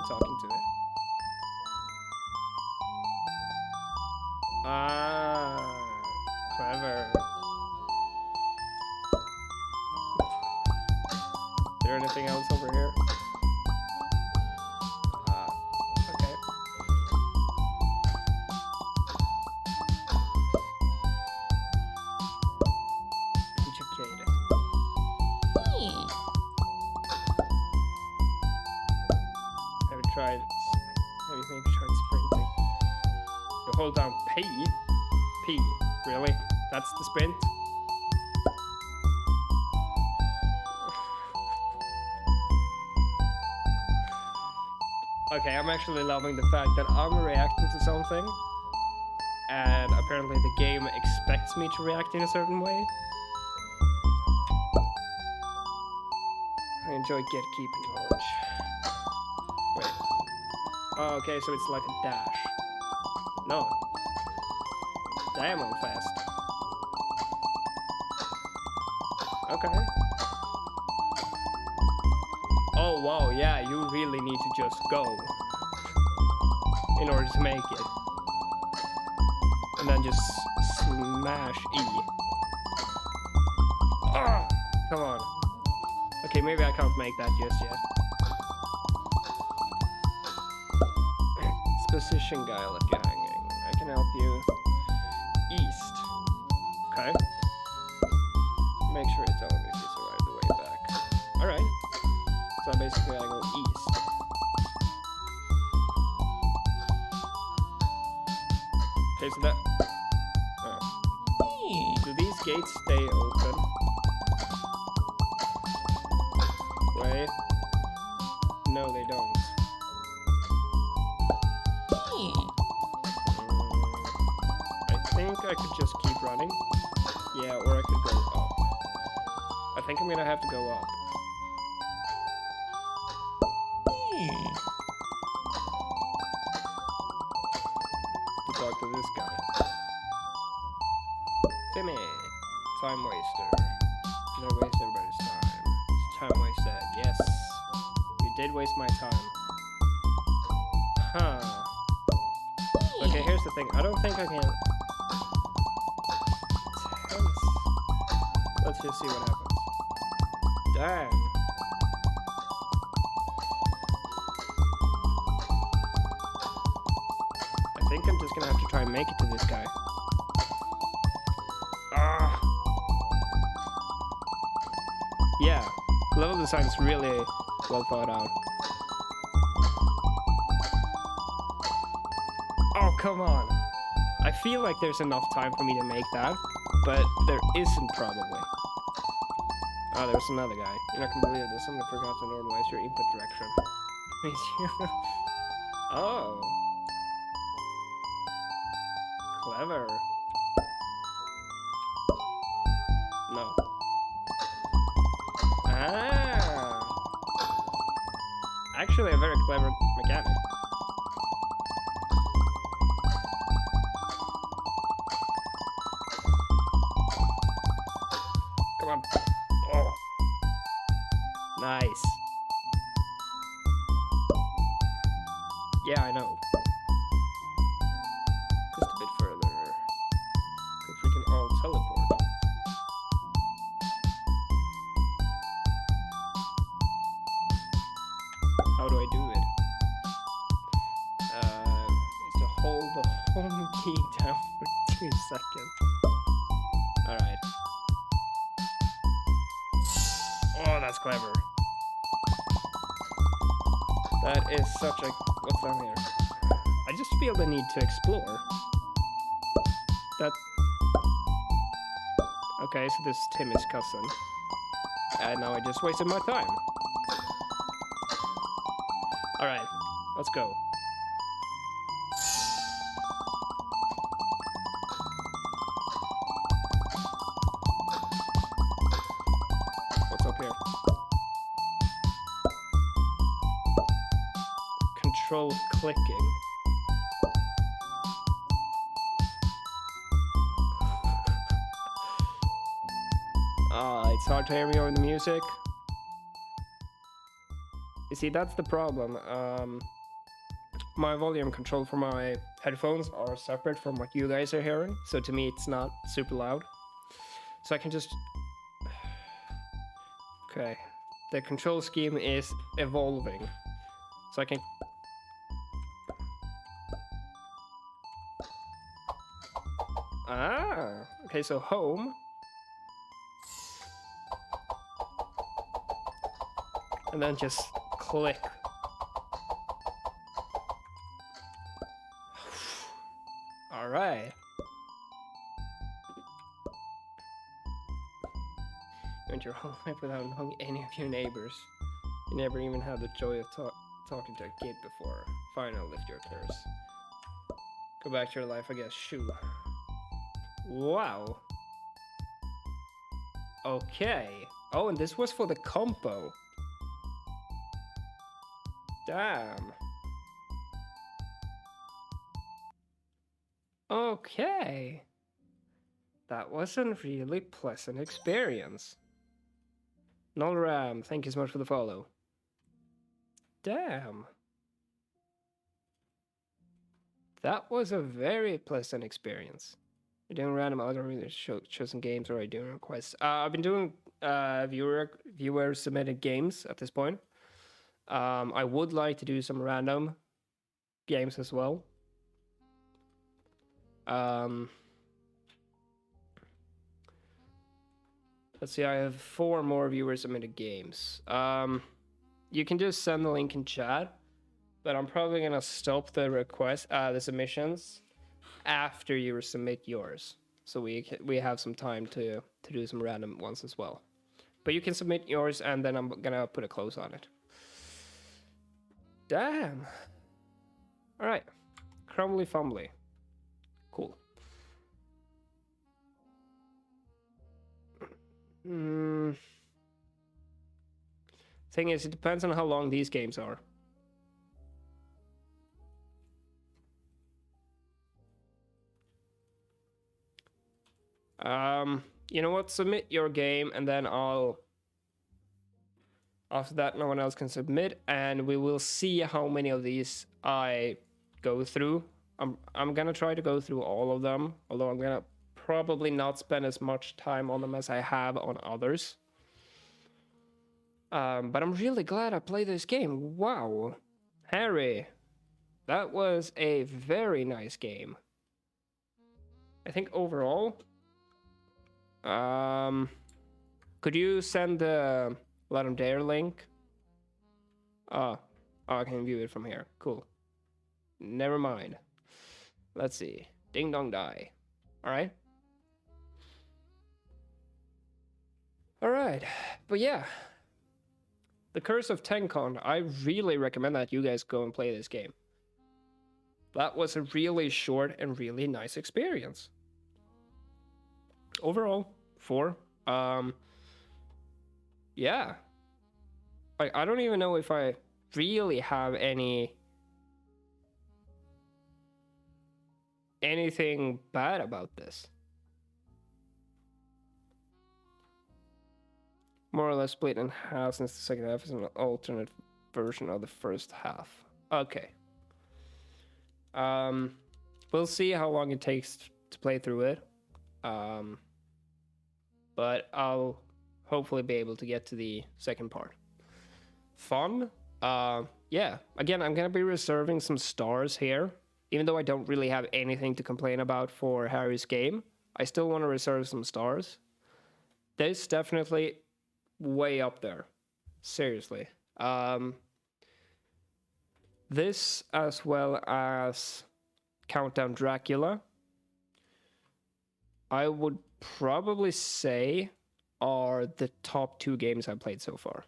talking to it. Ah, clever. Is there anything else over here? Okay. Educated. Have you maybe tried sprinting? You hold down P? P, really? That's the sprint? Okay, I'm actually loving the fact that I'm reacting to something, and apparently the game expects me to react in a certain way. I enjoy gatekeeping knowledge. Wait. Oh, okay, so it's like a dash. No. Damn, I'm fast. Okay. Oh, wow, yeah, you really need to just go in order to make it. And then just smash E. Ah, come on. Okay, maybe I can't make that just yet. Position guy left you hanging. I can help you. East. Okay. Make sure you tell me if he's arrived the way back. Alright. So basically I go east. Okay, so that... Do these gates stay open? Wait. No, they don't. I think I could just keep running. Yeah, or I could go up. I think I'm gonna have to go up. To talk to this guy. Timmy! Time waster. Don't waste everybody's time. It's time wasted. Yes. You did waste my time. Huh. Okay, here's the thing. I don't think I can... Let's just see what happens. Dang. I think I'm just gonna have to try and make it to this guy. Ah. Yeah. Level design is really well thought out. Oh, come on. I feel like there's enough time for me to make that, but there isn't probably. Oh, there's another guy. You're not gonna believe this. Someone forgot to normalize your input direction. Oh. Clever. No. Ah. Actually, a very clever mechanic. Come on. Oh. Nice. Yeah, I know. Just a bit further. If we can all teleport. How do I do it? down for 2 seconds. Alright. Oh, that's clever. That is such a... What's down here? I just feel the need to explore. That... Okay, so this is Timmy's cousin. And now I just wasted my time. Alright, let's go. What's up here? Control clicking. It's hard to hear me over the music. You see, that's the problem. My volume control for my headphones are separate from what you guys are hearing, so to me it's not super loud. So I can just... Okay. The control scheme is evolving. So I can... Ah! Okay, so home. And then just click. Alright. You went your whole life without knowing any of your neighbors. You never even had the joy of talking to a kid before. Fine, I'll lift your curse. Go back to your life, I guess. Shoo. Wow. Okay. Oh, and this was for the compo. Damn. Okay. That was a really pleasant experience. Nolram, thank you so much for the follow. Damn. That was a very pleasant experience. You're doing random algorithm chosen games, or are you doing requests? I've been doing viewer submitted games at this point. I would like to do some random games as well. Let's see, I have 4 more viewer submitted games. You can just send the link in chat, but I'm probably gonna stop the request, the submissions after you submit yours, so we have some time to do some random ones as well. But you can submit yours, and then I'm gonna put a close on it. Damn. All right, Crumbly Fumbly. Cool. Thing is, it depends on how long these games are. You know what? Submit your game, and then I'll... After that, no one else can submit, and we will see how many of these I go through. I'm gonna try to go through all of them, although I'm gonna probably not spend as much time on them as I have on others. But I'm really glad I played this game. Wow. Harry, that was a very nice game. I think overall... could you send the Ludum Dare link? Oh, I can view it from here. Cool. Never mind. Let's see. Ding dong die. Alright. Alright. But yeah. The Curse of Tenkon. I really recommend that you guys go and play this game. That was a really short and really nice experience. Overall, 4. Yeah. I don't even know if I really have anything bad about this. More or less split in half, since the second half is an alternate version of the first half. Okay. We'll see how long it takes to play through it. But I'll hopefully be able to get to the second part. Fun. Yeah. Again, I'm gonna be reserving some stars here even though I don't really have anything to complain about for Harry's game, I still want to reserve some stars. This definitely way up there. Seriously. This as well as Countdown Dracula, I would probably say are the top 2 games I've played so far.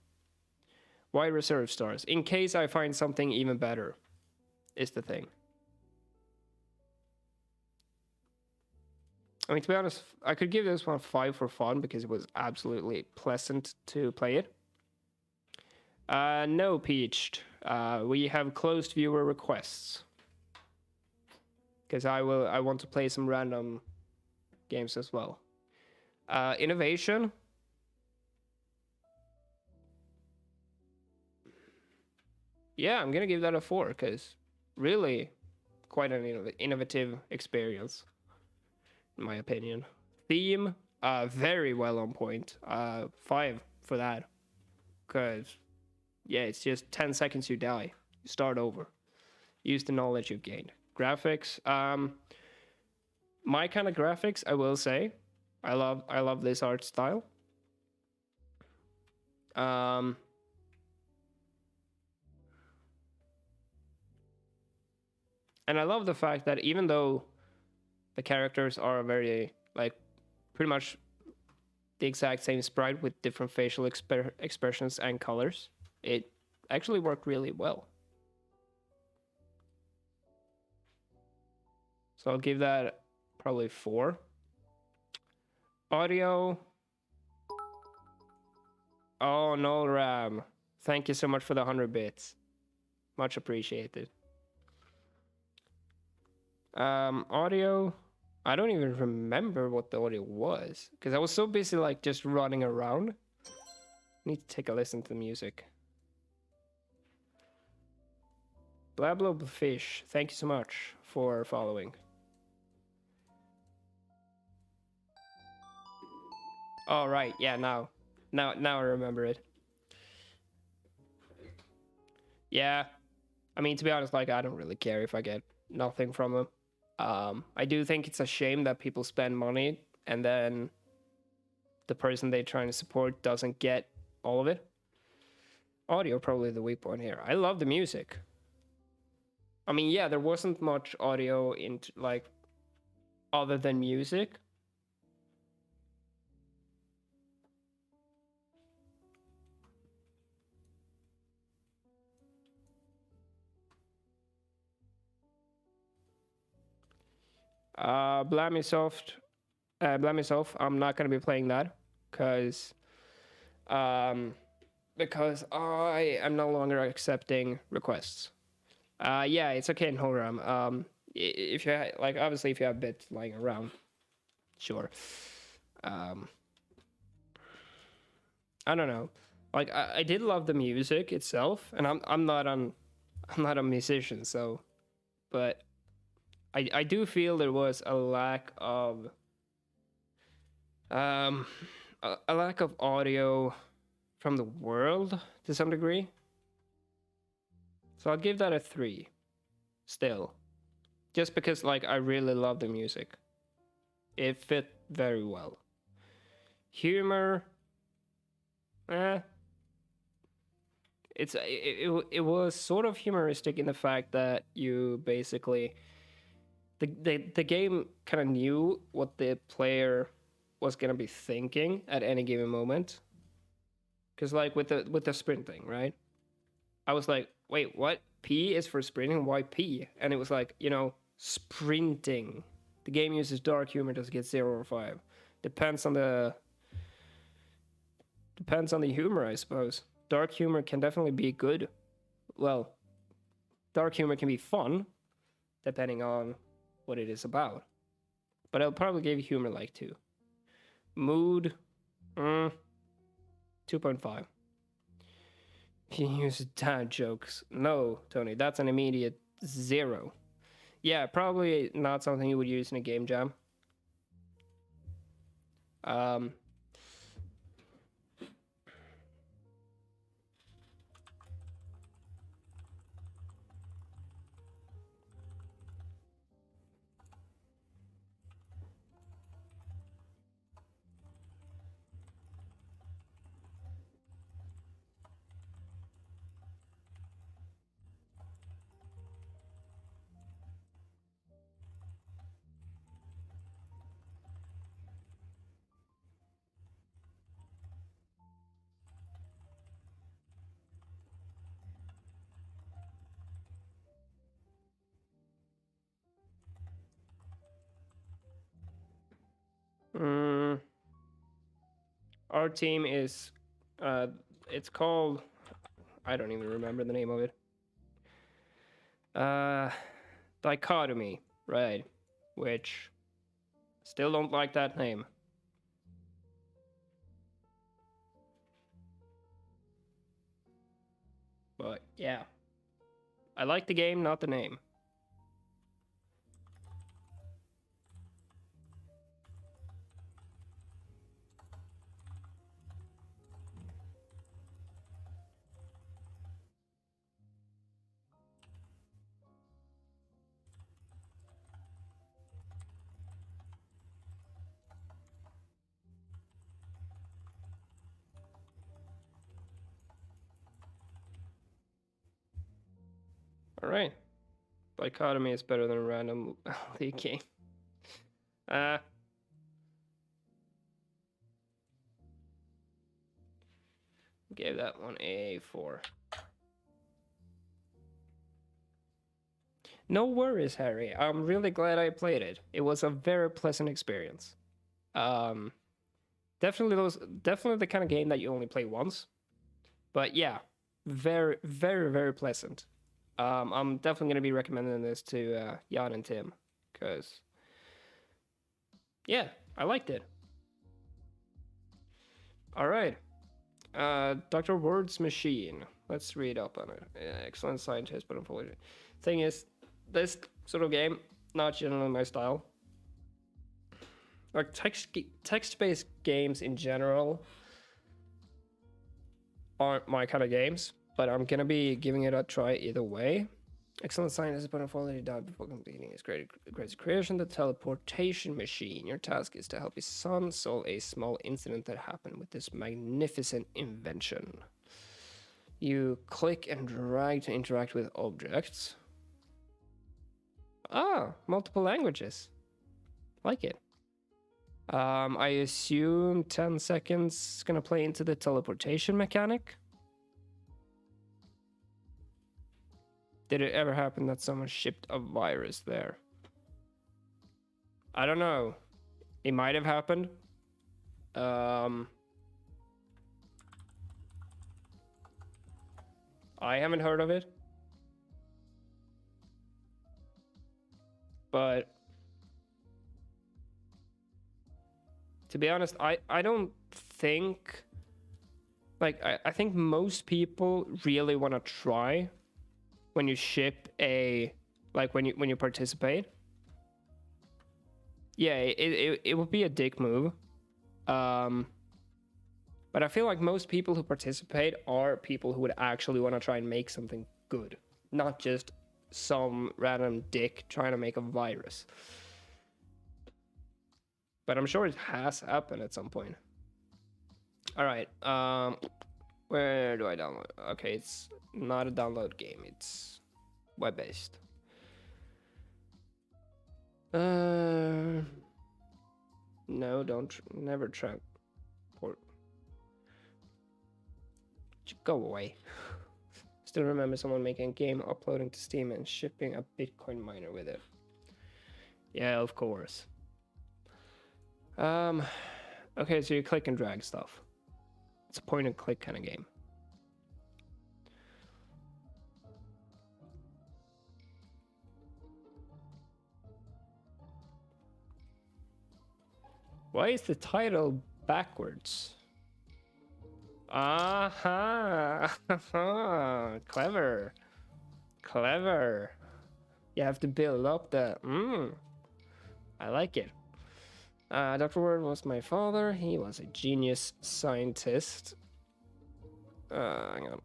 Why reserve stars? In case I find something even better, is the thing. I mean, to be honest, I could give this one 5 for fun because it was absolutely pleasant to play it. No, Peached. We have closed viewer requests. Because I want to play some random games as well. Innovation. Yeah, I'm gonna give that a 4 because really quite an innovative experience, in my opinion. Theme, very well on point. 5 for that. Because, yeah, it's just 10 seconds you die. You start over. Use the knowledge you've gained. Graphics, my kind of graphics, I will say. I love this art style. And I love the fact that even though the characters are very, like, pretty much the exact same sprite with different facial expressions and colors, it actually worked really well. So I'll give that probably 4. Audio. Oh, no, Ram. Thank you so much for the 100 bits. Much appreciated. Audio. I don't even remember what the audio was because I was so busy like just running around. Need to take a listen to the music. Fish, thank you so much for following. All right, yeah, now I remember it. Yeah, I mean, to be honest, like, I don't really care if I get nothing from them. I do think it's a shame that people spend money and then the person they're trying to support doesn't get all of it. Audio probably the weak point here. I love the music. I mean, yeah, there wasn't much audio into like other than music. Blamisoft, I'm not gonna be playing that because I am no longer accepting requests. Yeah, it's okay in Horam. If you like, obviously, if you have bits lying around, sure. I don't know. Like, I did love the music itself, and I'm not a musician, so, but I do feel there was a lack of a lack of audio from the world to some degree. So I'll give that a 3 still. Just because like I really love the music. It fit very well. Humor, it was sort of humoristic in the fact that you basically the game kind of knew what the player was gonna be thinking at any given moment. Because like with the sprint thing, right? I was like, wait, what? P is for sprinting. Why P? And it was like, sprinting. The game uses dark humor to get 0 or 5. Depends on the humor, I suppose. Dark humor can definitely be good. Well, dark humor can be fun, depending on what it is about. But I'll probably give humor like 2. Mood, 2.5. You use dad jokes. No, Tony, that's an immediate 0. Yeah, probably not something you would use in a game jam. Our team is, it's called, I don't even remember the name of it. Dichotomy, right? Which still don't like that name. But yeah, I like the game, not the name. All right, Dichotomy is better than a random league game. Gave that one a 4. No worries, Harry. I'm really glad I played it. It was a very pleasant experience. Um, definitely the kind of game that you only play once. But yeah, very, very, very pleasant. I'm definitely gonna be recommending this to Jan and Tim, because yeah, I liked it. All right, Dr. Word's Machine. Let's read up on it. Excellent scientist, but unfortunately, thing is, this sort of game not generally my style. Like text-based games in general aren't my kind of games, but I'm gonna be giving it a try either way. Excellent scientist, but unfortunately died before completing his great creation, the teleportation machine. Your task is to help his son solve a small incident that happened with this magnificent invention. You click and drag to interact with objects. Ah, multiple languages. Like it. I assume 10 seconds is gonna play into the teleportation mechanic. Did it ever happen that someone shipped a virus there? I don't know. It might have happened. I haven't heard of it. But to be honest, I don't think, like, I think most people really want to try when you ship a, like, when you participate. Yeah, it would be a dick move. But I feel like most people who participate are people who would actually want to try and make something good, not just some random dick trying to make a virus. But I'm sure it has happened at some point. All right. Where do I download? Okay, it's not a download game. It's web-based. No, never transport. Go away. Still remember someone making a game, uploading to Steam, and shipping a Bitcoin miner with it. Yeah, of course. Okay, so you click and drag stuff. It's a point and click kind of game. Why is the title backwards? Aha! Clever. Clever. You have to build up the. I like it. Dr. Word was my father. He was a genius scientist. Hang on.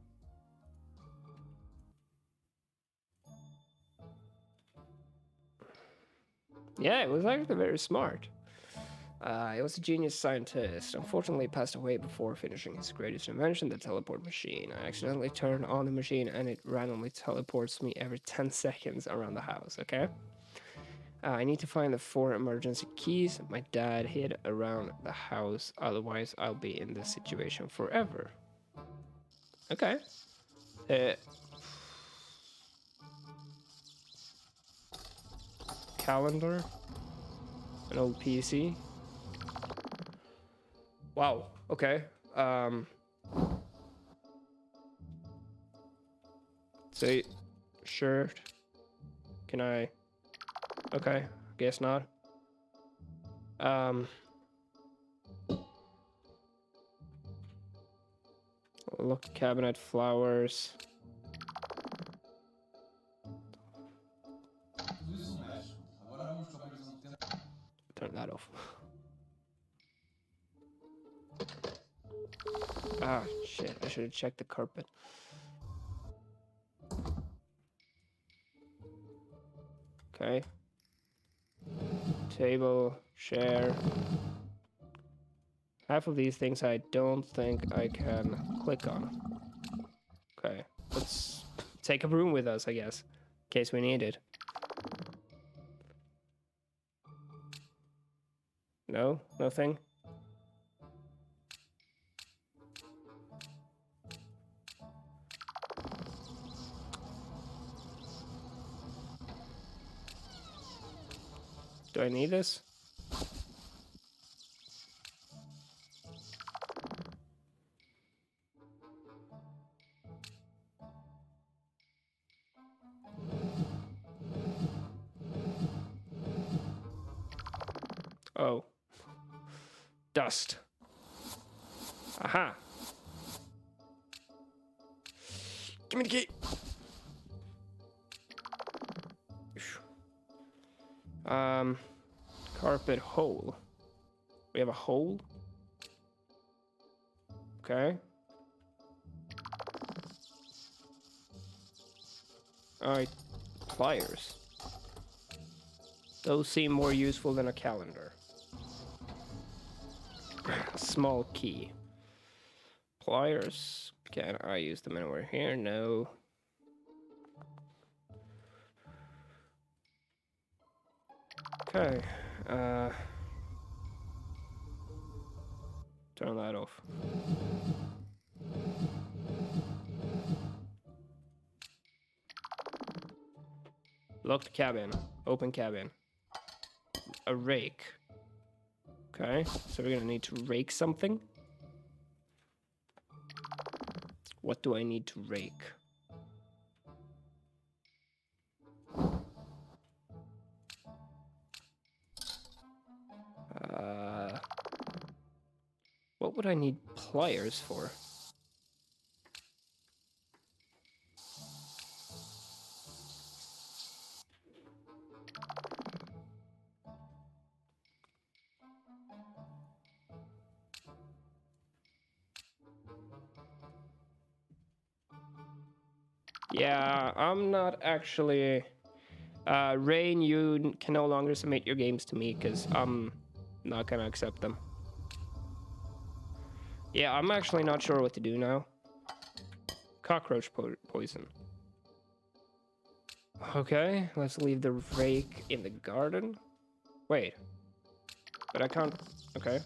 Yeah, it was actually very smart. He was a genius scientist. Unfortunately, passed away before finishing his greatest invention, the teleport machine. I accidentally turned on the machine and it randomly teleports me every 10 seconds around the house, okay? I need to find the 4 emergency keys my dad hid around the house, otherwise I'll be in this situation forever. Okay. Calendar. An old PC. Wow. Okay. Say, sure. Can I? Okay. Guess not. Look, cabinet, flowers. Turn that off. Ah, shit. I should have checked the carpet. Okay. Table, chair. Half of these things I don't think I can click on. Okay. Let's take a broom with us, I guess. In case we need it. No? Nothing? Do I need this? Oh. Dust. Aha. Give me the key. Carpet hole. We have a hole? Okay. Alright. Pliers. Those seem more useful than a calendar. Small key. Pliers. Can I use them anywhere here? No. Okay. Turn that off. Locked cabin. Open cabin. A rake. Okay, so we're gonna need to rake something. What do I need to rake? What would I need pliers for? Yeah, I'm not actually... Rain, you can no longer submit your games to me because I'm not gonna accept them. Yeah, I'm actually not sure what to do now. Cockroach poison. Okay, let's leave the rake in the garden. Wait. But I can't... Okay.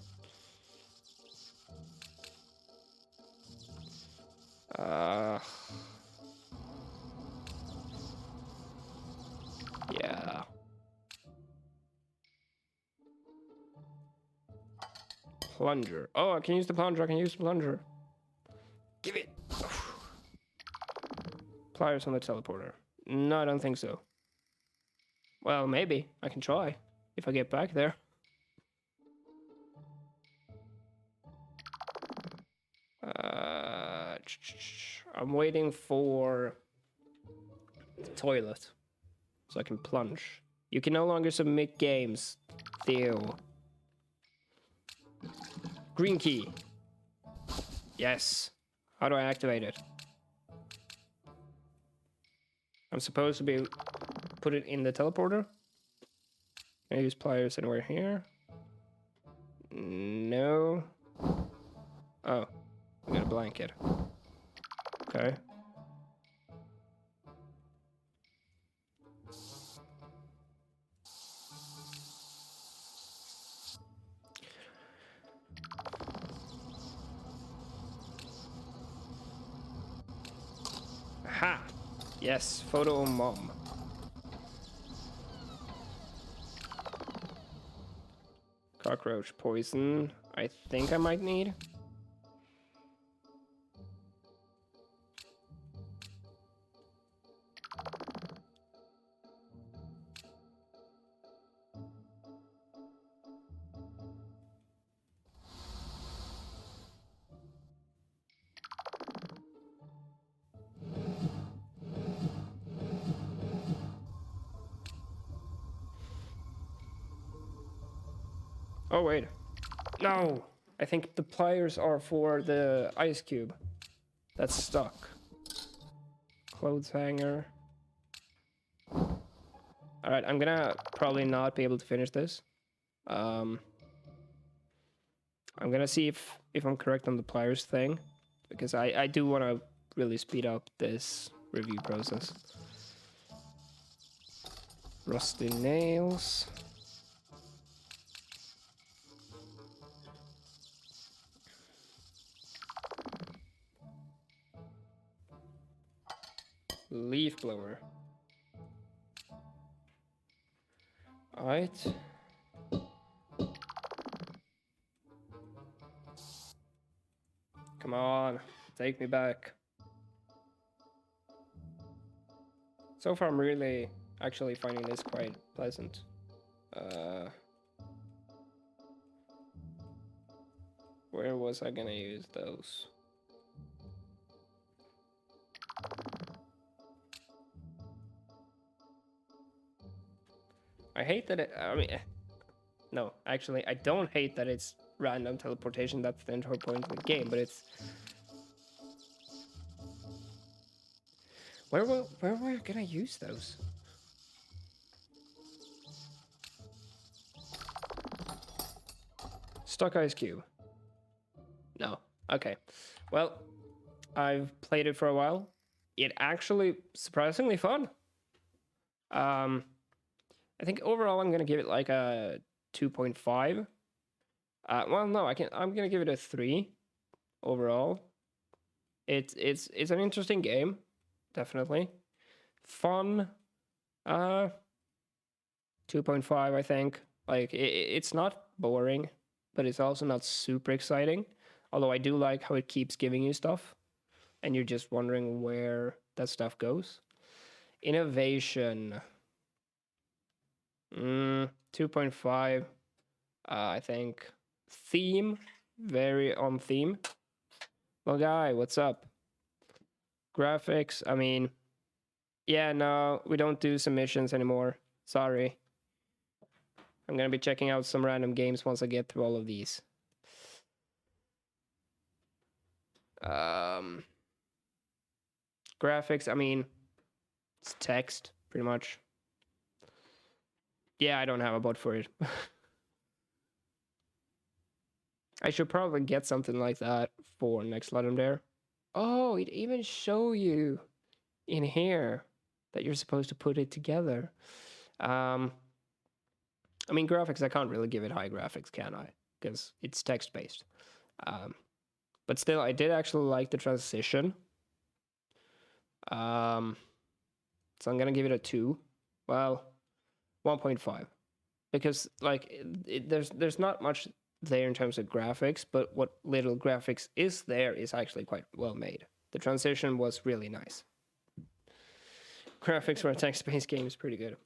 Yeah. Plunger. Oh, I can use the plunger. I can use the plunger. Give it. Pliers on the teleporter. No, I don't think so. Well, maybe. I can try. If I get back there. I'm waiting for the toilet. So I can plunge. You can no longer submit games. Theo. Green key. Yes. How do I activate it? I'm supposed to be put it in the teleporter. Can I use pliers anywhere here? No. Oh, I got a blanket. Okay. Aha! Yes, photo of mom. cockroach poison. I think I might need. Oh, wait. No! I think the pliers are for the ice cube that's stuck. Clothes hanger. Alright, I'm gonna probably not be able to finish this. I'm gonna see if I'm correct on the pliers thing, because I do want to really speed up this review process. Rusty nails. Leaf blower. Alright. Come on, take me back. So far, I'm really actually finding this quite pleasant. Where was I gonna use those? I hate that it, I mean, no, actually, I don't hate that it's random teleportation. That's the entire point of the game, but it's... Where were I gonna use those? Stuck ice cube. No. Okay. Well, I've played it for a while. It actually surprisingly fun. I think overall I'm gonna give it like a 2.5. Well, no, I'm gonna give it a 3 overall. It's an interesting game, definitely. Fun. 2.5, I think. Like it's not boring, but it's also not super exciting. Although I do like how it keeps giving you stuff, and you're just wondering where that stuff goes. Innovation. 2.5. I think. Theme, very on theme. Well, guy, what's up? Graphics, I mean, yeah, no, we don't do submissions anymore. Sorry. I'm gonna be checking out some random games once I get through all of these. Graphics, I mean, it's text, pretty much. Yeah, I don't have a bot for it. I should probably get something like that for next Ludum Dare. Oh, it even show you in here that you're supposed to put it together. I mean, graphics, I can't really give it high graphics, can I? Because it's text-based. But still, I did actually like the transition. So I'm gonna give it a 2. Well, 1.5. Because, like, there's not much there in terms of graphics, but what little graphics is there is actually quite well made. The transition was really nice. Graphics for a text-based game is pretty good.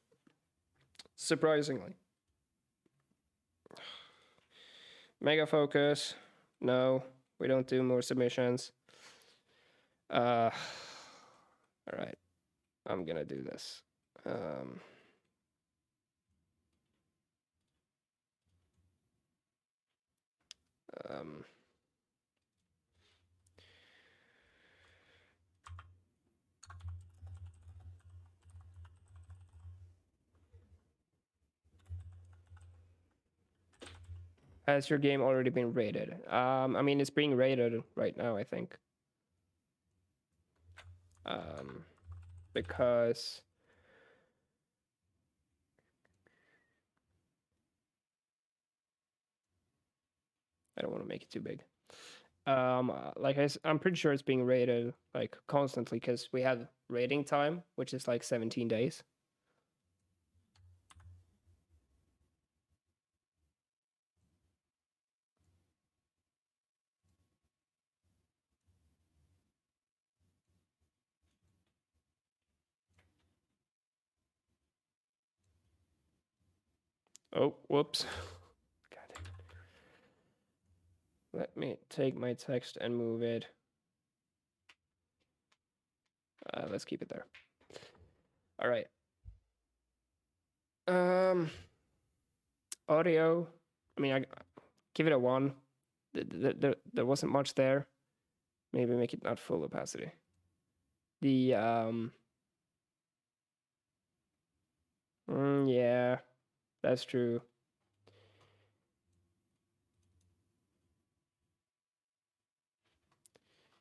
Surprisingly. Mega Focus. No, we don't do more submissions. All right. I'm gonna do this. Has your game already been rated? I mean, it's being rated right now, I think. Because I don't want to make it too big. Like I'm pretty sure it's being rated like constantly because we have rating time, which is like 17 days. Oh, whoops. God damn it. Let me take my text and move it. Let's keep it there. All right. Audio. I mean, I give it a 1. There wasn't much there. Maybe make it not full opacity. The yeah, that's true.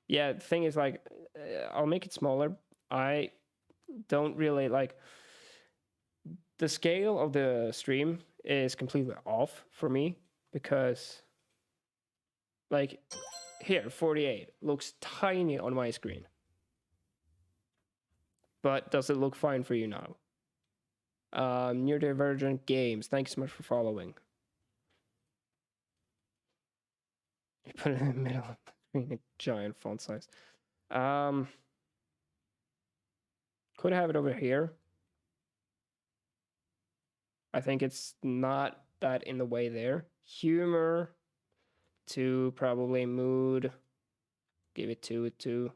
Yeah, the thing is, like, I'll make it smaller. I don't really like the scale of the stream is completely off for me because, like, here 48 looks tiny on my screen, but does it look fine for you now? Neurodivergent Games, thanks so much for following. You put it in the middle of the screen, a giant font size. Could have it over here. I think it's not that in the way there. Humor to probably mood. Give it 2.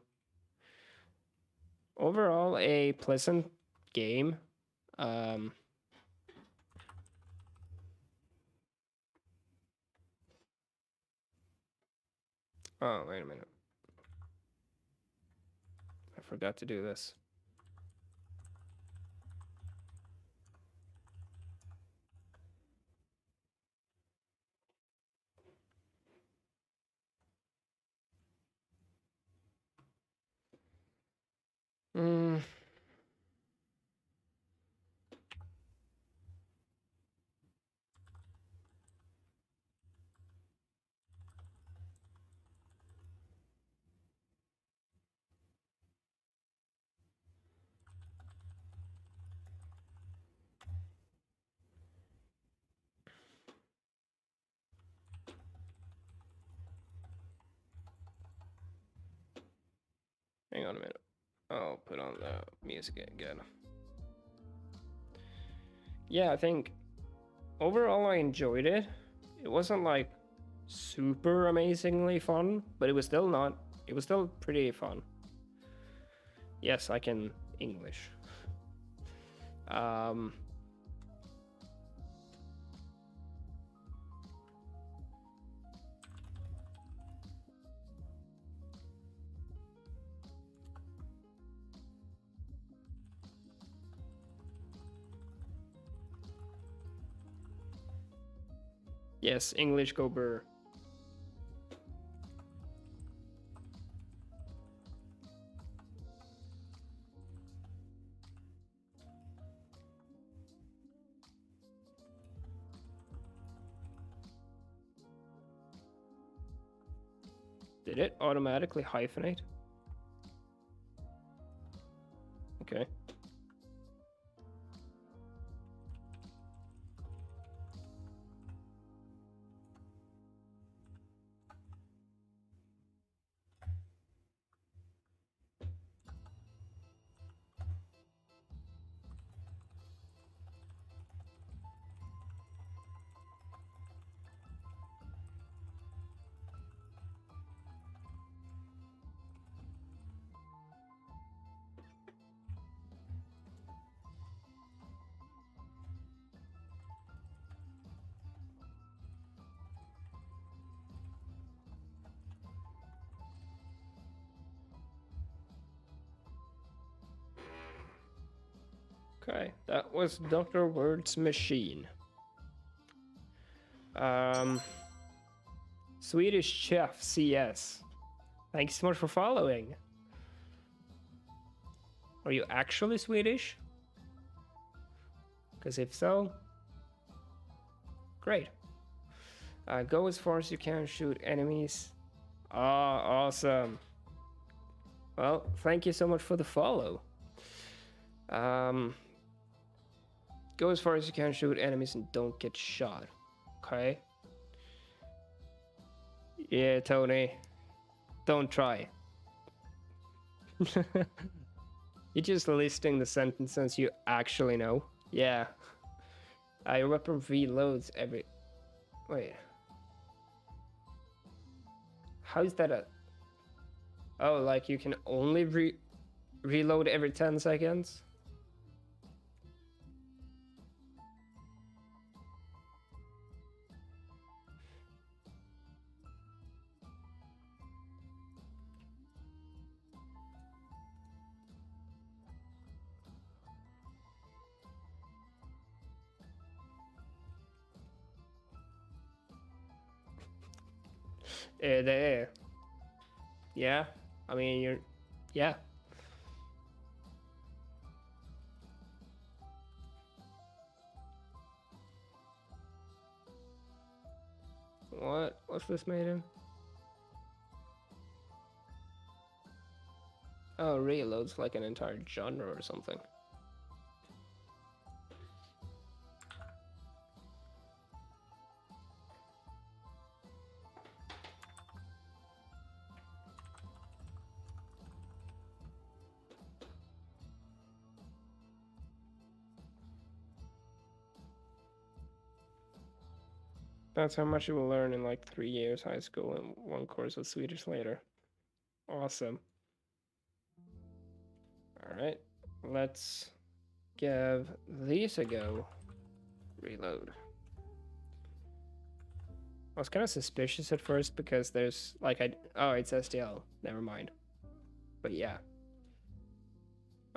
Overall, a pleasant game. Oh, wait a minute. I forgot to do this. Hang on a minute. I'll put on the music again. Yeah, I think overall I enjoyed it. It wasn't like super amazingly fun, but it was still not. It was still pretty fun. Yes, I can English. Yes, English go burr. Did it automatically hyphenate? Okay. Okay, that was Dr. Word's machine. Swedish Chef CS. Thanks so much for following. Are you actually Swedish? Because if so, great. Go as far as you can, shoot enemies. Ah, awesome. Well, thank you so much for the follow. Go as far as you can, shoot enemies, and don't get shot. Okay? Yeah, Tony. Don't try. You're just listing the sentences you actually know. Yeah. Your weapon reloads every... Wait. How is that a... Oh, like you can only reload every 10 seconds? There. Yeah. I mean, you're... Yeah. What? What's this made in? Oh, reloads like an entire genre or something. That's how much you will learn in like 3 years high school and 1 course of Swedish later. Awesome. Alright, let's give these a go. Reload. I was kind of suspicious at first because there's like oh, it's STL. Never mind. But yeah.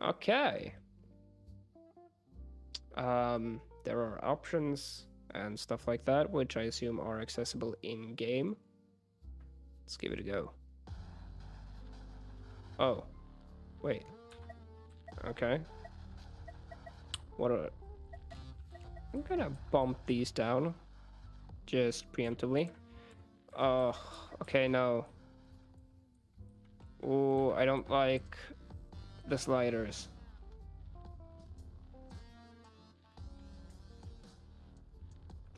Okay. There are options and stuff like that, which I assume are accessible in game. Let's give it a go. Oh, wait. Okay. What are... I'm gonna bump these down. Just preemptively. Oh, okay, no. Oh, I don't like the sliders.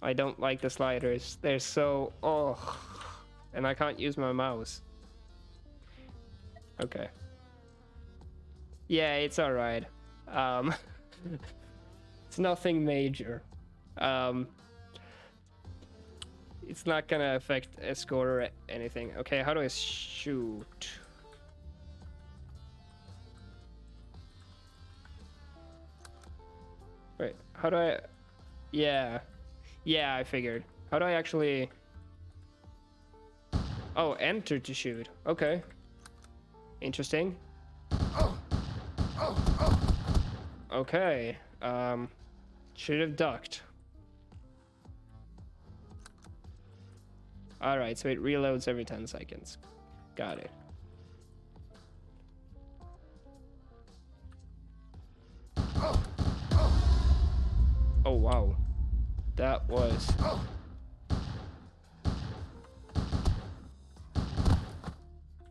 I don't like the sliders. They're so... Oh. And I can't use my mouse. Okay. Yeah, it's alright. It's nothing major. It's not gonna affect a score or anything. Okay, how do I shoot? Wait, how do I... Yeah. Yeah, I figured. How do I actually... Oh, enter to shoot. Okay. Interesting. Okay. Should have ducked. Alright, so it reloads every 10 seconds. Got it. Oh, wow. That was...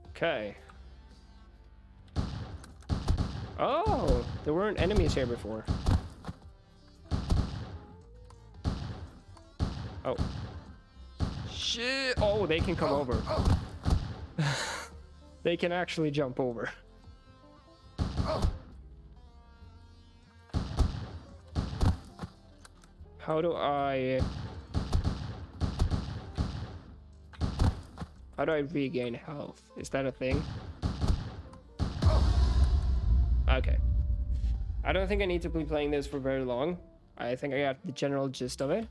Okay. Oh, there weren't enemies here before. Oh. Shit. Oh, they can come over. They can actually jump over. How do I regain health? Is that a thing? Okay. I don't think I need to be playing this for very long. I think I got the general gist of it.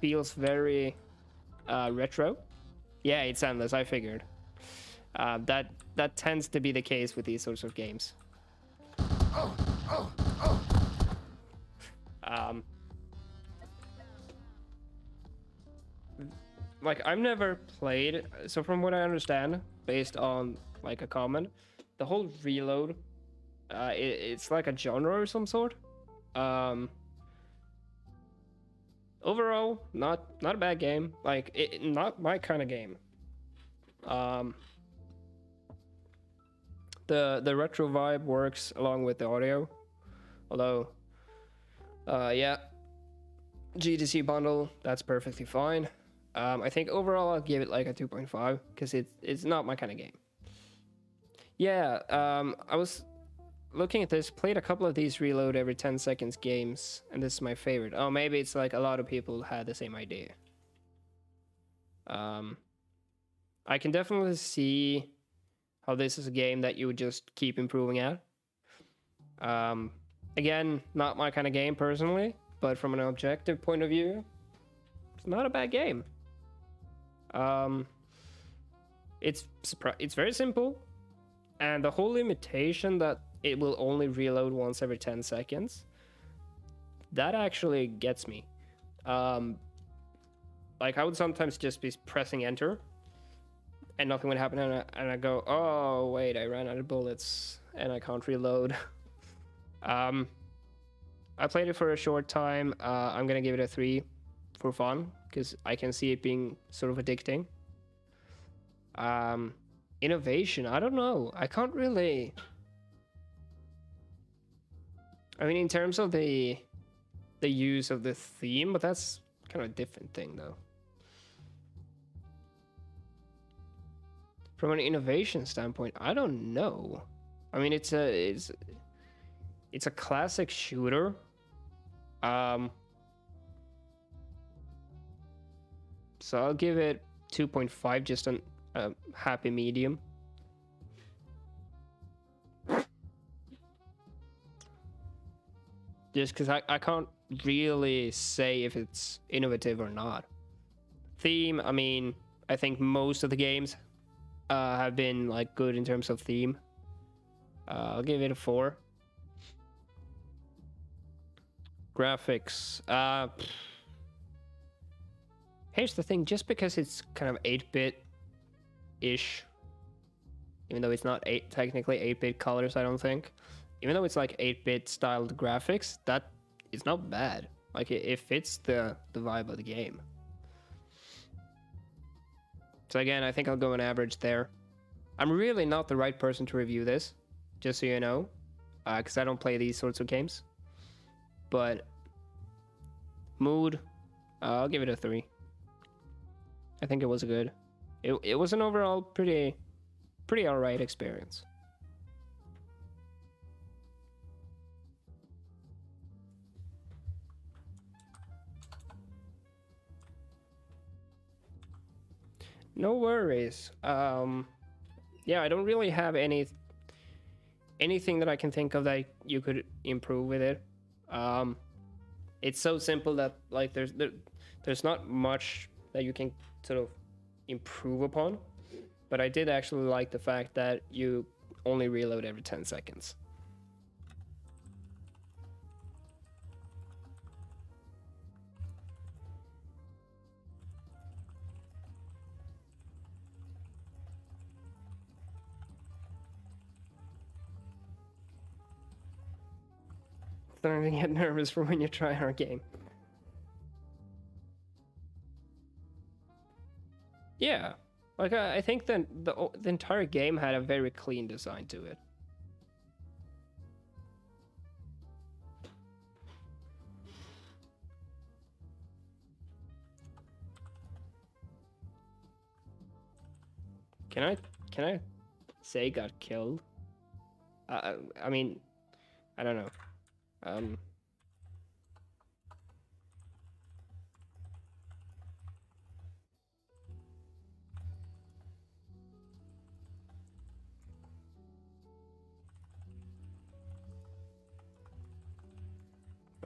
Feels very retro. Yeah, it's endless, I figured. That tends to be the case with these sorts of games. Like, I've never played, so from what I understand, based on like a comment, the whole reload, it's like a genre or some sort. Overall, not a bad game. Like, not my kind of game. The retro vibe works along with the audio, although, yeah, GTC bundle, that's perfectly fine. I think overall I'll give it like a 2.5 because it's not my kind of game. Yeah, I was looking at this, played a couple of these reload every 10 seconds games, and this is my favorite. Oh, maybe it's like a lot of people had the same idea. I can definitely see how this is a game that you would just keep improving at. Again, not my kind of game personally, but from an objective point of view, it's not a bad game. It's very simple, and the whole limitation that it will only reload once every 10 seconds, that actually gets me. Like, I would sometimes just be pressing enter and nothing would happen, and I go, oh wait, I ran out of bullets and I can't reload. I played it for a short time. I'm gonna give it a 3 for fun, because I can see it being sort of addicting. Innovation, I don't know. I can't really... I mean, in terms of the use of the theme, but that's kind of a different thing, though. From an innovation standpoint, I don't know. I mean, it's a classic shooter. So I'll give it 2.5, just a happy medium. Just because I can't really say if it's innovative or not. Theme, I mean, I think most of the games have been like good in terms of theme. I'll give it a 4. Graphics. Here's the thing, just because it's kind of 8-bit-ish, even though it's not technically 8-bit colors, I don't think. Even though it's like 8-bit styled graphics, that is not bad. Like, it fits the vibe of the game. So again, I think I'll go an average there. I'm really not the right person to review this, just so you know, because I don't play these sorts of games. But mood, I'll give it a 3. I think it was good. It was an overall pretty alright experience. No worries. Yeah, I don't really have anything that I can think of that you could improve with it. It's so simple that like there's not much that you can sort of improve upon. But I did actually like the fact that you only reload every 10 seconds. Starting to get nervous for when you try our game. Yeah, like I think that the entire game had a very clean design to it. Can I say got killed? I mean, I don't know.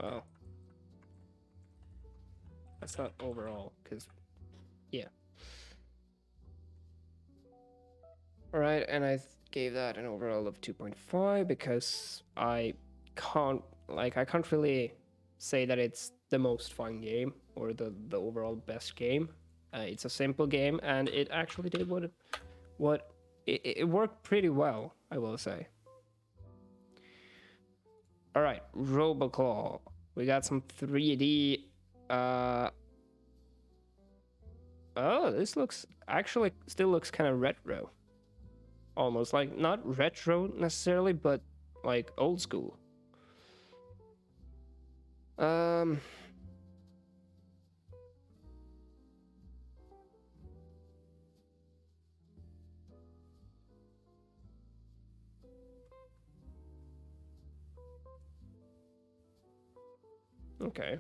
Oh, that's not overall, because yeah. All right, and I gave that an overall of 2.5 because I can't really say that it's the most fun game or the overall best game. It's a simple game, and it actually did what it worked pretty well, I will say. All right, Roboclaw. We got some 3D. Oh, this still looks kind of retro. Almost like not retro necessarily, but like old school. Okay.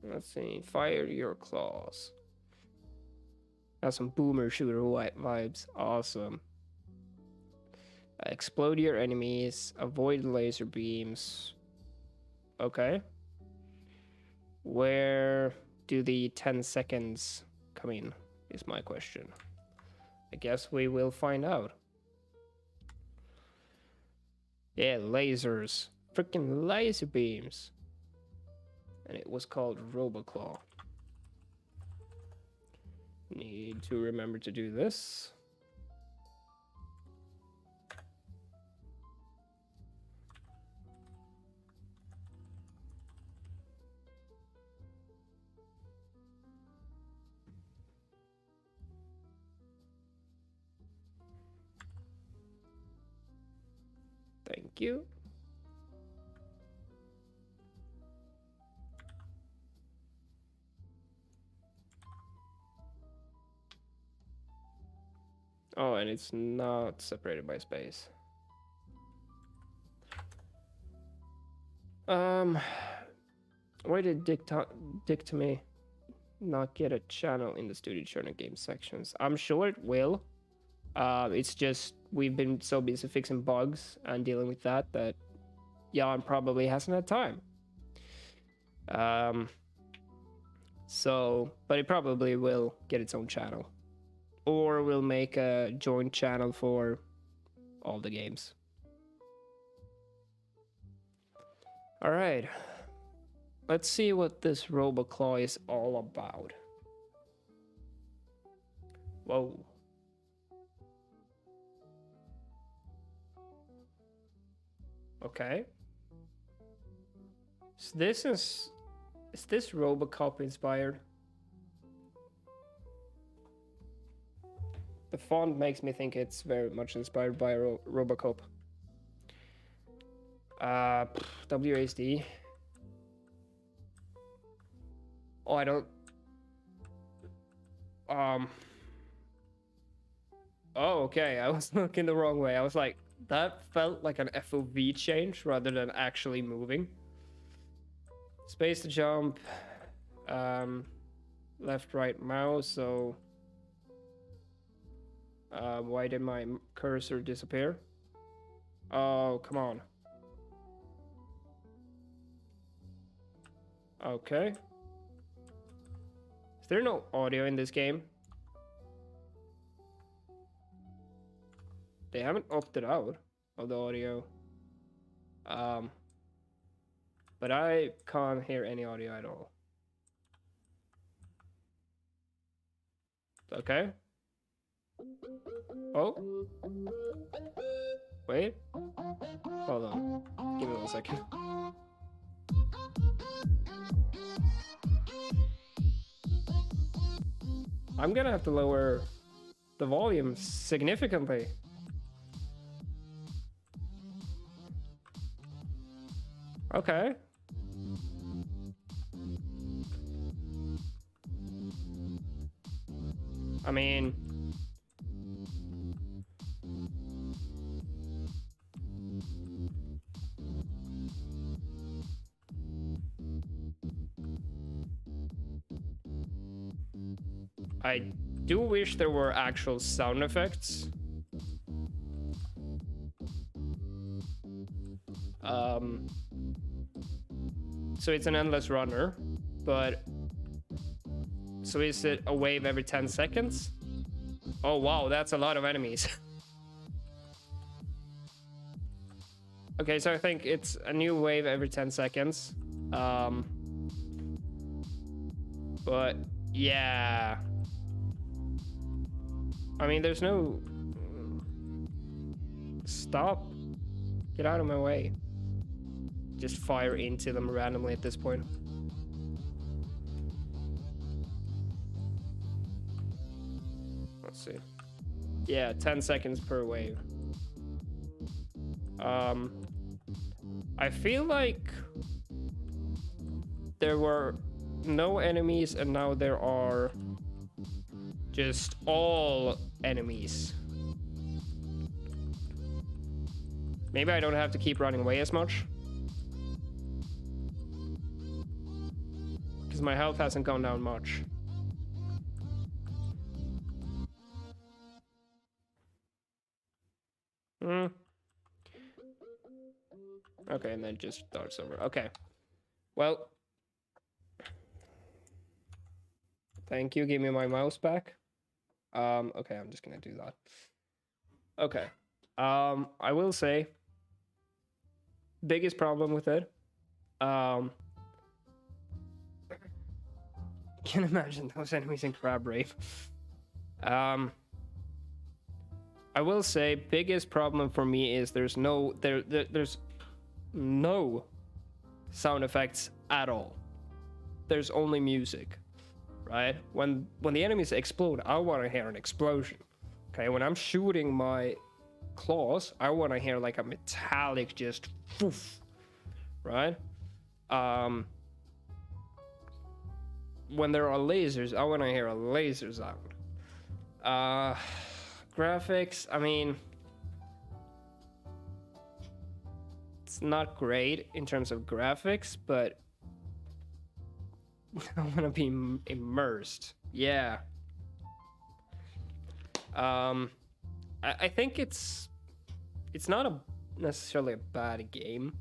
Let's see. Fire your claws. Got some boomer shooter vibes. Awesome. Explode your enemies. Avoid laser beams. Okay. Where do the 10 seconds come in? Is my question. I guess we will find out. Yeah, lasers. Freaking laser beams. And it was called Roboclaw. Need to remember to do this. Thank you. Oh, and it's not separated by space. Why did Dick to me not get a channel in the Studio Journal game sections? I'm sure it will. It's just we've been so busy fixing bugs and dealing with that Jan probably hasn't had time. But it probably will get its own channel. Or we'll make a joint channel for all the games. All right. Let's see what this Roboclaw is all about. Whoa. Okay. So this is this Robocop inspired? The font makes me think it's very much inspired by Robocop. WASD. Oh, I don't. Oh, okay. I was looking the wrong way. I was like, that felt like an FOV change rather than actually moving. Space to jump. Left, right mouse. So, why did my cursor disappear? Oh, come on. Okay. Is there no audio in this game? They haven't opted out of the audio. But I can't hear any audio at all. Okay. Oh. Wait. Hold on. Give me 1 second. I'm gonna have to lower the volume significantly. Okay. I mean, I do wish there were actual sound effects. So it's an endless runner, but so is it a wave every 10 seconds? Oh wow, that's a lot of enemies. Okay, so I think it's a new wave every 10 seconds. But yeah. I mean, there's no... Stop. Get out of my way. Just fire into them randomly at this point. Let's see. Yeah, 10 seconds per wave. I feel like there were no enemies and now there are just all enemies. Maybe I don't have to keep running away as much. because my health hasn't gone down much. Okay, and then just start somewhere. Okay. Well, thank you. Give me my mouse back. Okay, I'm just gonna do that. Okay. I will say biggest problem with it. Can imagine those enemies in Crab Rave. I will say biggest problem for me is there's no sound effects at all. There's only music, right? When the enemies explode, I want to hear an explosion. Okay, when I'm shooting my claws, I want to hear like a metallic just poof, right? When there are lasers, I want to hear a laser sound. Graphics, I mean, it's not great in terms of graphics, but I want to be immersed. Yeah. I think it's not necessarily a bad game.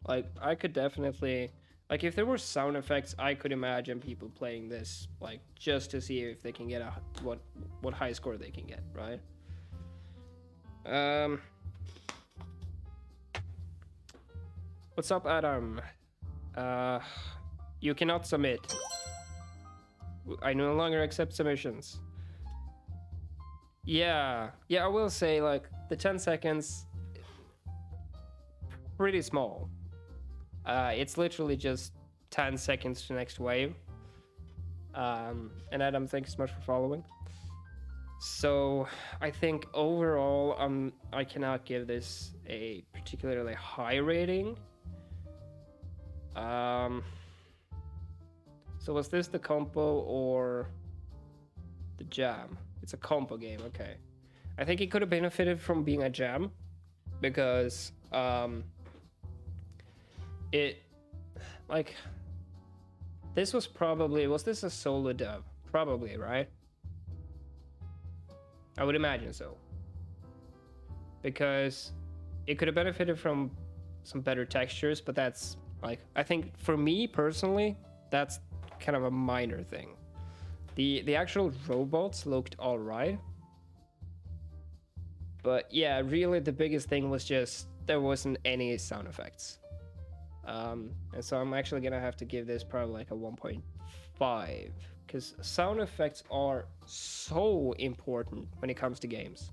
Like, I could definitely, like, if there were sound effects, I could imagine people playing this, like, just to see if they can get what high score they can get, right? What's up, Adam? You cannot submit. I no longer accept submissions. Yeah, I will say, like, the 10 seconds, pretty small. It's literally just 10 seconds to next wave. And Adam, thanks so much for following. So I think overall, I cannot give this a particularly high rating. So was this the compo or the jam? It's a compo game, okay. I think it could have benefited from being a jam because it, like, this was this a solo dub? Probably, right? I would imagine so. Because it could have benefited from some better textures, but that's, like, I think for me personally, that's kind of a minor thing. The actual robots looked alright. But yeah, really the biggest thing was just there wasn't any sound effects. And so I'm actually gonna have to give this probably like a 1.5 because sound effects are so important when it comes to games,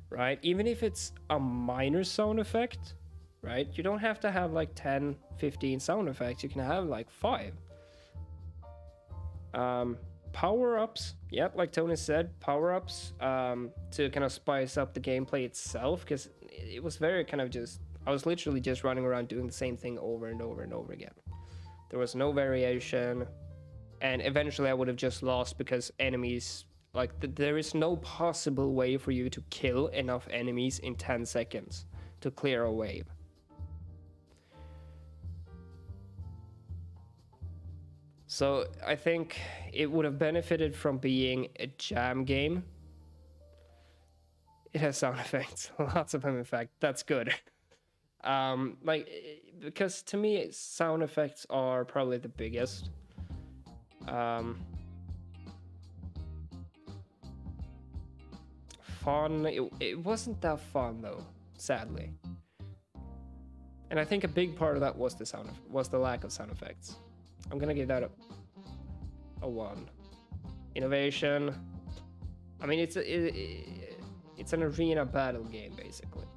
right? Even if it's a minor sound effect, right? You don't have to have like 10, 15 sound effects. You can have like 5. Power-ups, yep, like Tony said, power-ups to kind of spice up the gameplay itself, because it was very kind of just, I was literally just running around doing the same thing over and over and over again. There was no variation, and eventually I would have just lost because enemies, like, there is no possible way for you to kill enough enemies in 10 seconds to clear a wave. So I think it would have benefited from being a jam game. It has sound effects, lots of them in fact. That's good. Like, because to me, sound effects are probably the biggest. Fun, it wasn't that fun though, sadly. And I think a big part of that was the lack of sound effects. I'm gonna give that a 1. Innovation. I mean, it's an arena battle game basically.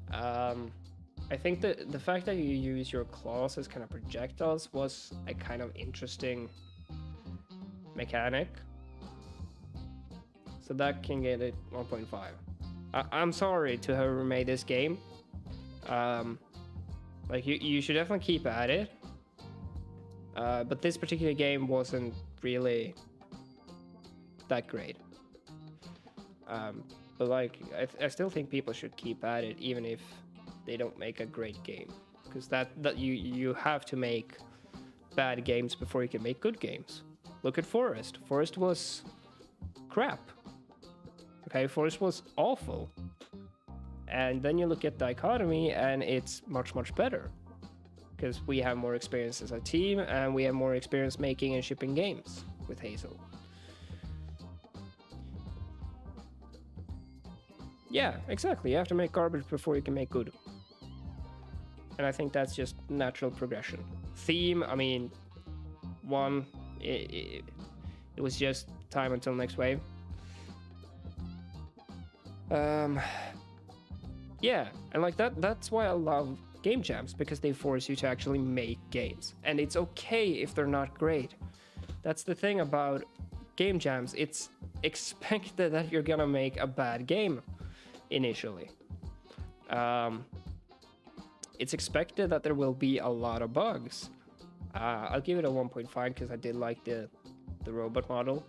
I think that the fact that you use your claws as kind of projectiles was a kind of interesting mechanic. So that can get it 1.5. I'm sorry to whoever made this game. Like, you should definitely keep at it. But this particular game wasn't really that great. But like, I still think people should keep at it, even if they don't make a great game, because that you have to make bad games before you can make good games. Look at Forest. Forest was crap. Okay, Forest was awful. And then you look at Dichotomy and it's much, much better. Because we have more experience as a team and we have more experience making and shipping games with Hazel. Yeah, exactly. You have to make garbage before you can make good. And I think that's just natural progression. Theme, I mean, one, it was just time until next wave. Yeah, and like that's why I love game jams, because they force you to actually make games. And it's okay if they're not great. That's the thing about game jams. It's expected that you're gonna make a bad game initially. It's expected that there will be a lot of bugs. I'll give it a 1.5 because I did like the robot model.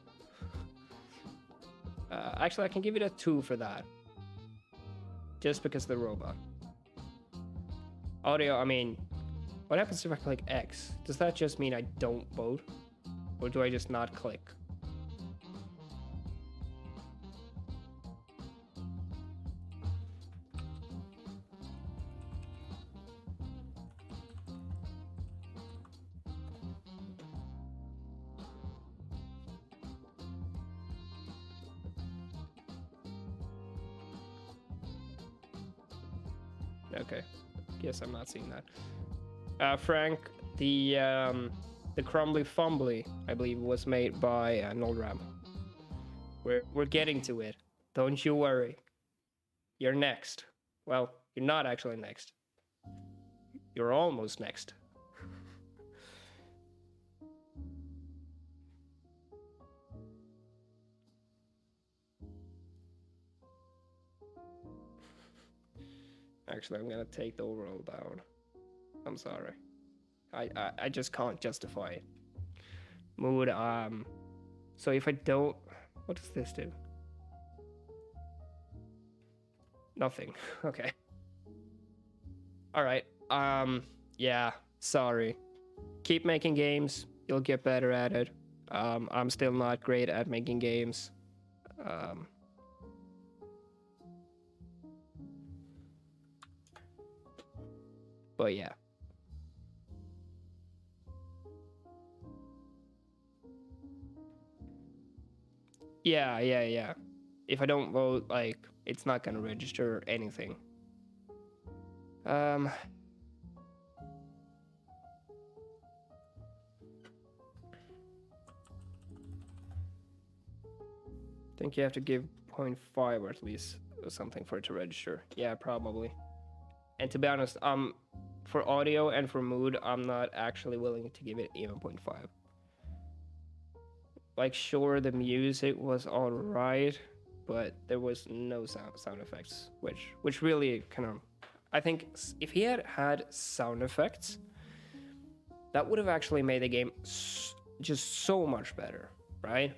Actually, I can give it a 2 for that. Just because of the robot. Audio, I mean, what happens if I click X? Does that just mean I don't vote? Or do I just not click? Okay, guess I'm not seeing that. Frank, the Crumbly Fumbly, I believe, was made by Noldram. We're getting to it. Don't you worry. You're next. Well, you're not actually next. You're almost next. Actually, I'm gonna take the overall down. I'm sorry. I just can't justify it. Mood, so if I don't, what does this do? Nothing. Okay. All right. Yeah, sorry. Keep making games. You'll get better at it. I'm still not great at making games. But yeah. Yeah. If I don't vote, like, it's not gonna register anything. I think you have to give 0.5 or at least or something for it to register. Yeah, probably. And to be honest, for audio and for mood, I'm not actually willing to give it even 0.5. Like, sure, the music was all right, but there was no sound effects, which really kind of, I think if he had sound effects, that would have actually made the game just so much better, right?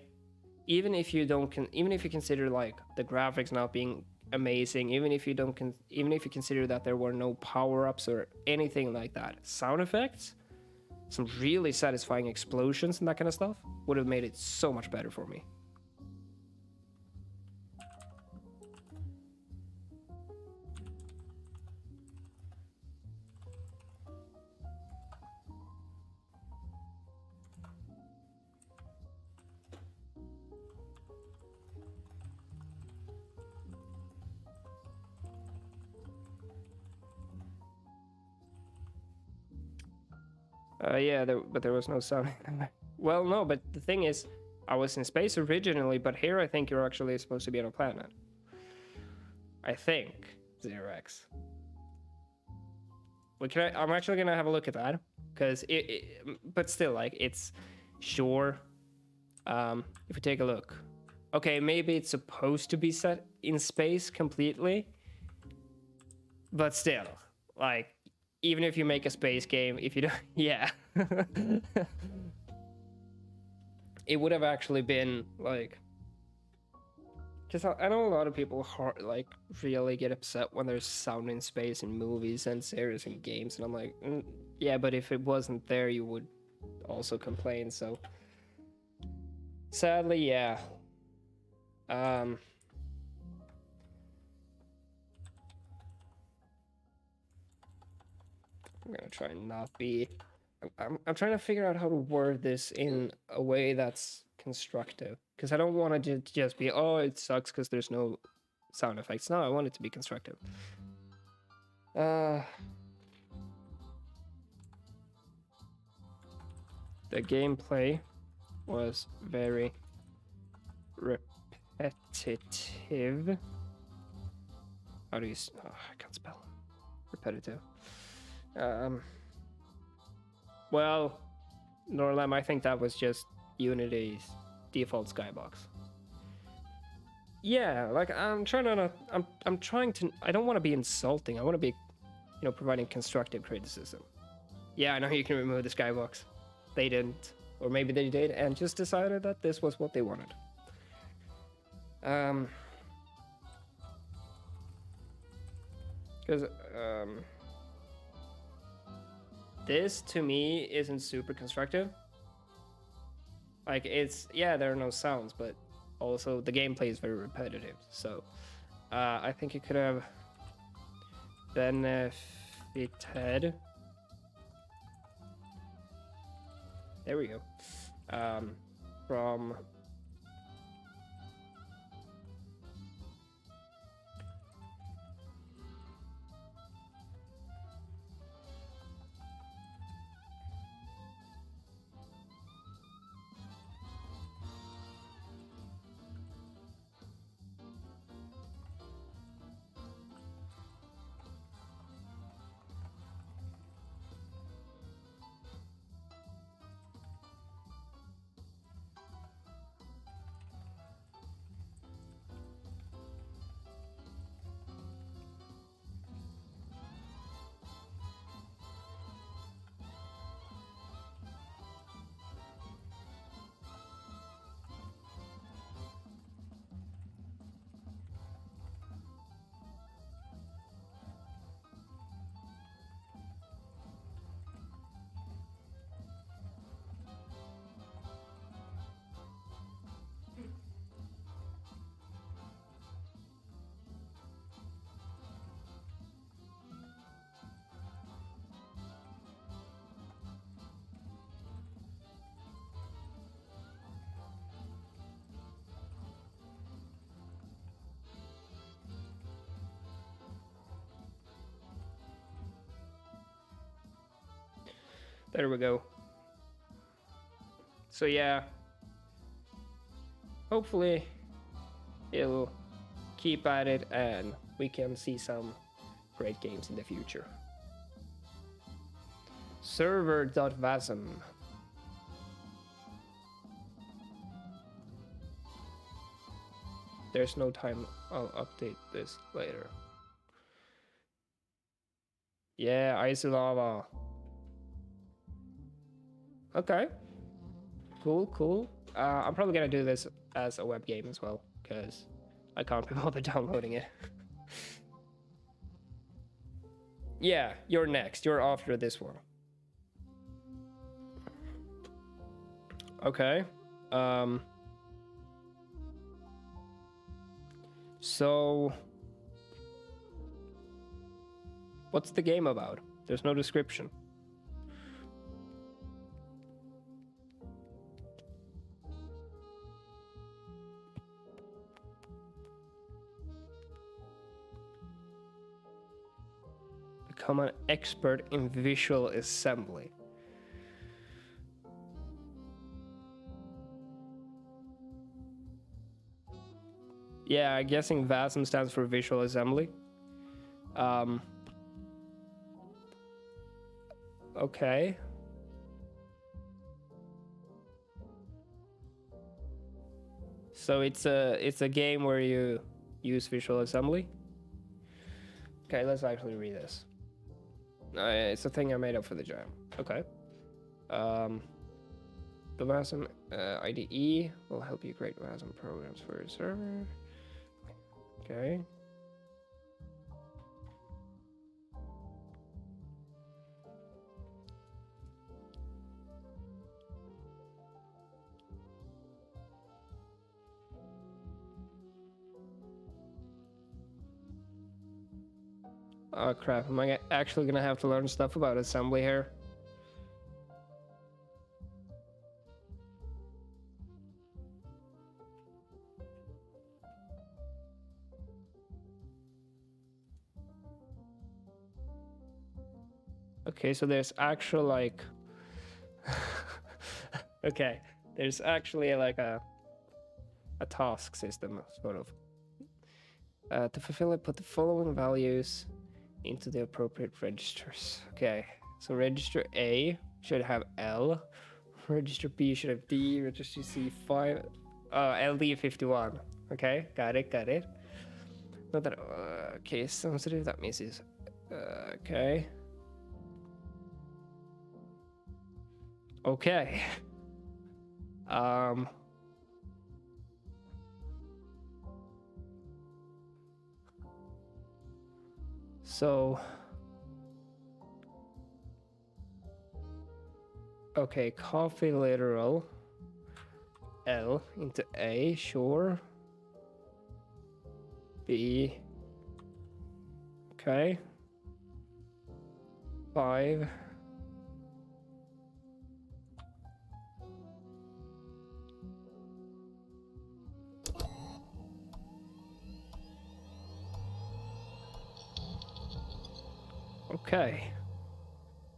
Even if you consider like the graphics not being amazing, even if you consider that there were no power-ups or anything like that, sound effects, some really satisfying explosions and that kind of stuff would have made it so much better for me. Yeah, but there was no sound. Well, no, but the thing is, I was in space originally, but here I think you're actually supposed to be on a planet. I think, 0x. Well, I'm actually gonna have a look at that, because but still, like, it's sure. If we take a look, okay, maybe it's supposed to be set in space completely, but still, like, even if you make a space game, if you don't, yeah. It would have actually been, like, because I know a lot of people like really get upset when there's sound in space in movies and series and games, and I'm like, yeah, but if it wasn't there, you would also complained. So sadly, yeah. I'm gonna try and not be. I'm trying to figure out how to word this in a way that's constructive, because I don't want to just be, oh, it sucks because there's no sound effects. No, I want it to be constructive. The gameplay was very repetitive. How do you? Oh, I can't spell. Repetitive. Well, Norlem, I think that was just Unity's default skybox. Yeah, like I'm trying to not, I'm trying to, I don't want to be insulting. I want to be, providing constructive criticism. Yeah, I know you can remove the skybox. They didn't, or maybe they did and just decided that this was what they wanted. Because this to me isn't super constructive. Like it's, yeah, there are no sounds, but also the gameplay is very repetitive. So I think it could have benefited. There we go. From there we go. So yeah, hopefully it'll keep at it and we can see some great games in the future. Server.vasm. There's no time. I'll update this later. Yeah, Isolava. Okay. Cool. I'm probably gonna do this as a web game as well, because I can't be bothered downloading it. Yeah, you're next. You're after this one. Okay. So what's the game about? There's no description. Become an expert in visual assembly. Yeah, I'm guessing VASM stands for visual assembly. Okay. So it's a game where you use visual assembly. Okay, let's actually read this. It's a thing I made up for the jam. Okay. The VASM IDE will help you create VASM programs for your server. Okay. Oh crap, am I actually gonna have to learn stuff about assembly here? Okay, so there's actual like okay, there's actually like a task system sort of. To fulfill it, put the following values into the appropriate registers. Okay, so register A should have L, register B should have D, register C 5, LD 51. Okay, got it. Not that okay, sensitive. That means it's okay. Okay. So okay, coffee literal L into A, sure. B. Okay. 5. Okay.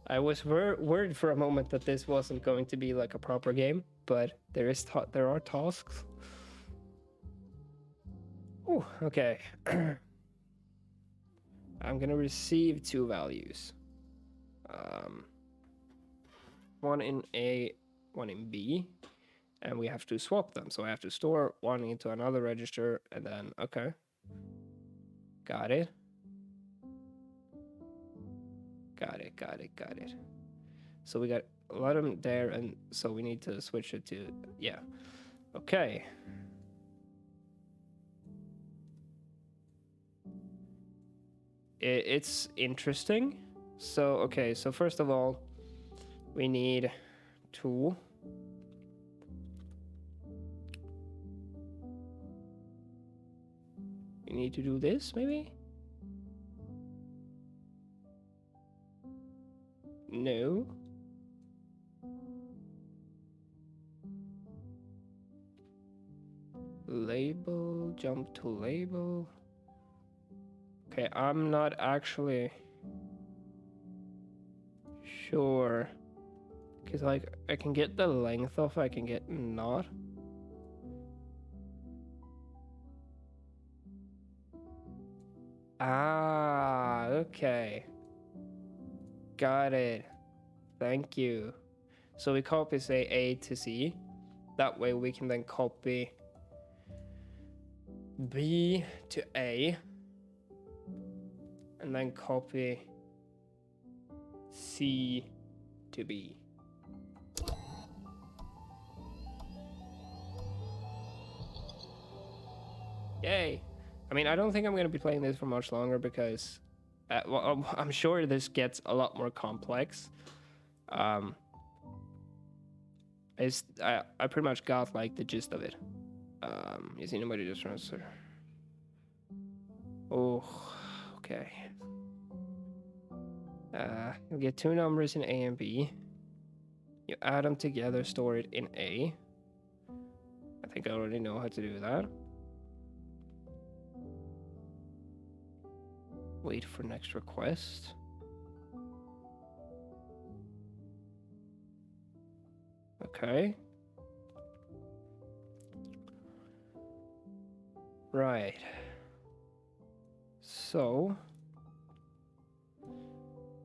I was worried for a moment that this wasn't going to be like a proper game, but there are tasks. Oh, okay. I'm gonna receive 2 values. One in A, one in B, and we have to swap them. So I have to store one into another register, and then okay, got it. So we got a lot of them there, and so we need to switch it to yeah. Okay. It's interesting. So okay, so first of all, we need 2. We need to do this maybe. No. Label, jump to label. Okay, I'm not actually sure. Because like I can get the length off, I can get not. Ah, okay. Got it. Thank you. So we copy say A to C. That way we can then copy B to A. And then copy C to B. Yay. I mean, I don't think I'm going to be playing this for much longer because well, I'm sure this gets a lot more complex. I pretty much got like the gist of it. You see nobody just transfer. Oh, okay. You get 2 numbers in A and B. You add them together, store it in A. I think I already know how to do that. Wait for next request. Okay. Right. So,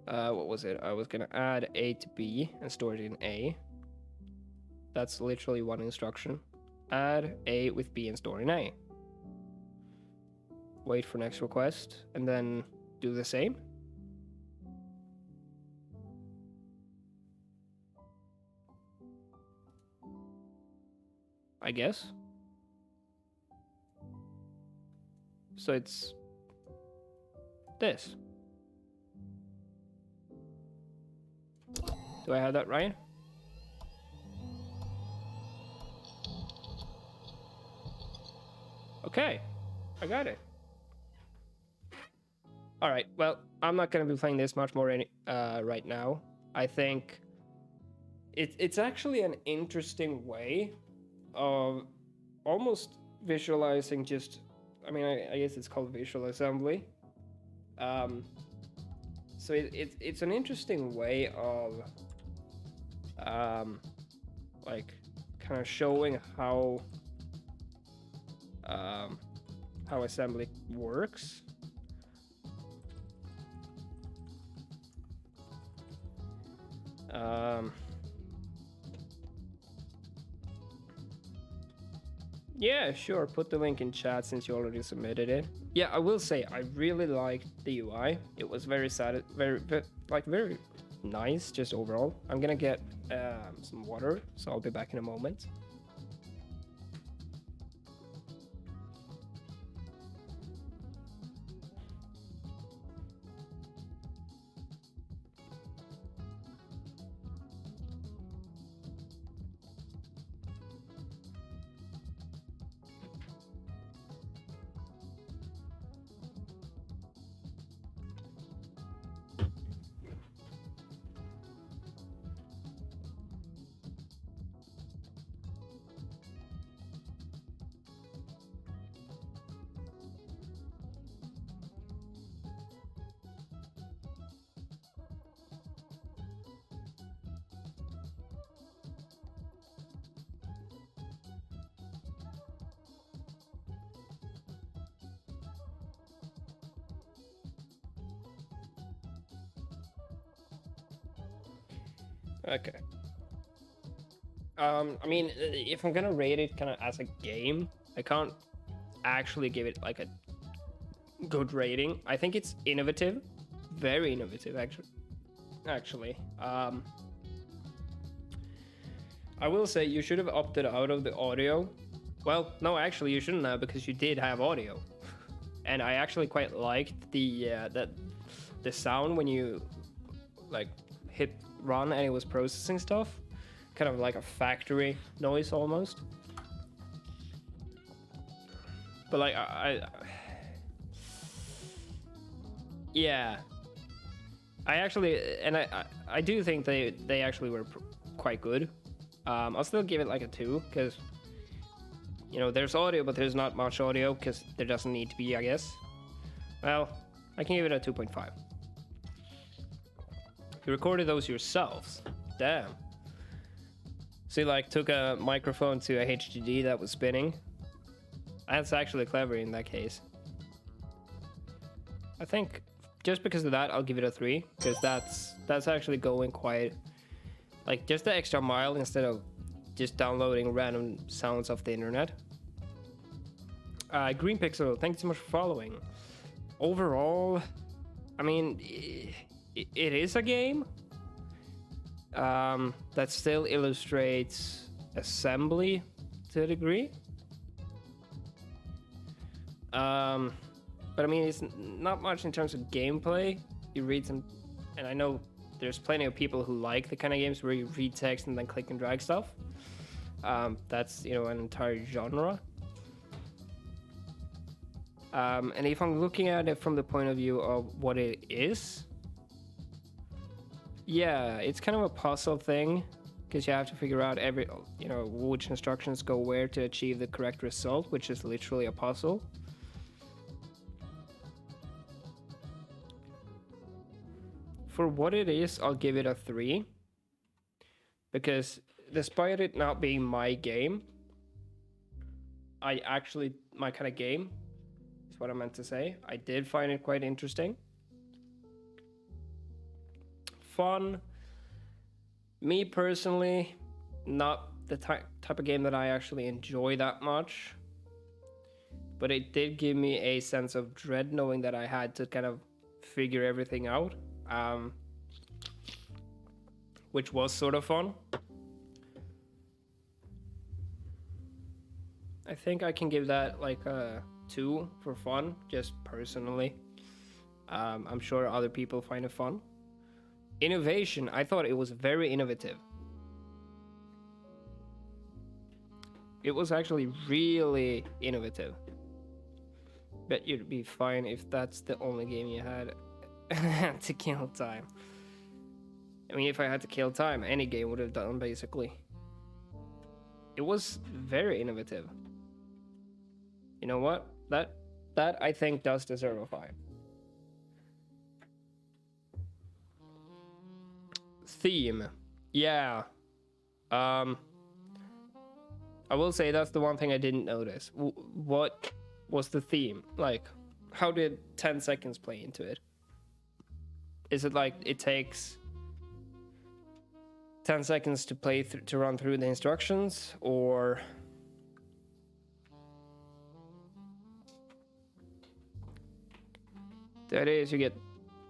what was it? I was gonna add A to B and store it in A. That's literally one instruction. Add A with B and store in A. Wait for next request and then do the same. I guess. So it's this. Do I have that right? Okay, I got it. All right. Well, I'm not going to be playing this much more right now. I think it's actually an interesting way of almost visualizing just. I mean, I guess it's called visual assembly. Um, so it's an interesting way of um, like kind of showing um, how assembly works. Yeah, sure. Put the link in chat since you already submitted it. Yeah, I will say I really liked the UI. It was very very nice just overall. I'm gonna get some water, so I'll be back in a moment. Okay. I mean, if I'm gonna rate it kind of as a game, I can't actually give it like a good rating. I think it's innovative, very innovative actually. I will say you should have opted out of the audio. Well, no, actually you shouldn't have because you did have audio, and I actually quite liked the sound when you like hit run and it was processing stuff, kind of like a factory noise almost. But like yeah, I actually and I do think they actually were quite good. I'll still give it like a 2 because there's audio, but there's not much audio because there doesn't need to be, I guess. Well, I can give it a 2.5. You recorded those yourselves. Damn. So you like took a microphone to a HDD that was spinning. That's actually clever in that case. I think just because of that, I'll give it a 3 because that's actually going quite like just the extra mile instead of just downloading random sounds off the internet. Green Pixel, thank you so much for following. Overall, I mean, it is a game that still illustrates assembly to a degree. But I mean, it's not much in terms of gameplay. You read some, and I know there's plenty of people who like the kind of games where you read text and then click and drag stuff. That's an entire genre. And if I'm looking at it from the point of view of what it is, yeah, it's kind of a puzzle thing because you have to figure out which instructions go where to achieve the correct result, which is literally a puzzle. For what it is, I'll give it a 3 because despite it not being my game, my kind of game is what I meant to say. I did find it quite interesting. Fun. Me personally, not the type of game that I actually enjoy that much. But it did give me a sense of dread knowing that I had to kind of figure everything out. Which was sort of fun. I think I can give that like a 2 for fun, just personally. I'm sure other people find it fun. Innovation, I thought it was very innovative. It was actually really innovative. Bet you'd be fine if that's the only game you had to kill time. I mean, if I had to kill time, any game would have done, basically. It was very innovative. You know what? That I think does deserve a 5. Theme. Yeah. I will say that's the one thing I didn't notice. What was the theme? Like, how did 10 seconds play into it? Is it like it takes 10 seconds to play to run through the instructions, or the idea is you get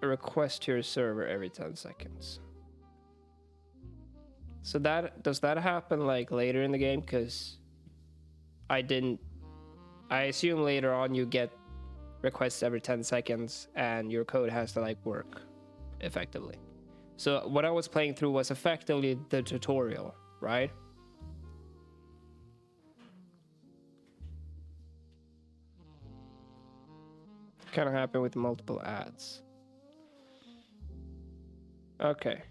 a request to your server every 10 seconds. So does that happen like later in the game? Because I assume later on you get requests every 10 seconds and your code has to like work effectively. So what I was playing through was effectively the tutorial, right? Kind of happen with multiple ads. Okay.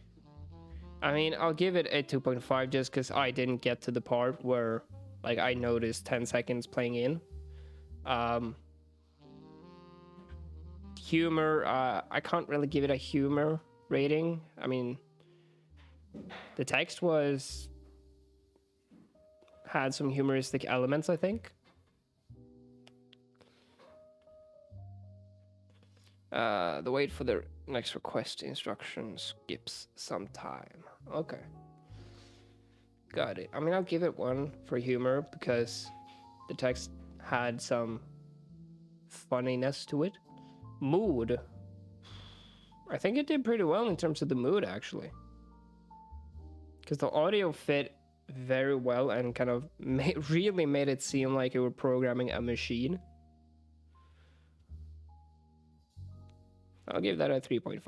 I mean, I'll give it a 2.5 just because I didn't get to the part where like I noticed 10 seconds playing in. Humor, I can't really give it a humor rating. I mean, the text had some humoristic elements, I think. The wait for the next request instruction skips some time. Okay. Got it. I mean, I'll give it 1 for humor because the text had some funniness to it. Mood. I think it did pretty well in terms of the mood, actually. Because the audio fit very well and kind of really made it seem like you were programming a machine. I'll give that a 3.5.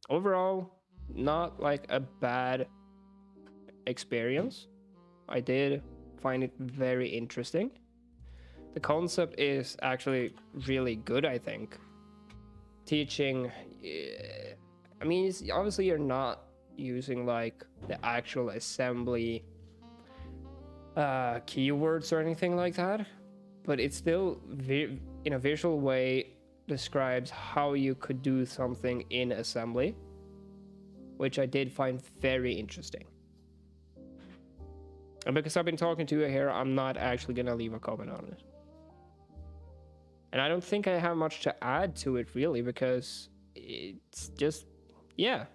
Overall, not like a bad experience. I did find it very interesting. The concept is actually really good, I think. Teaching, I mean, obviously you're not using like the actual assembly keywords or anything like that, but it's still in a visual way describes how you could do something in assembly, which I did find very interesting. And because I've been talking to you here, I'm not actually gonna leave a comment on it. And I don't think I have much to add to it really, because it's just, yeah,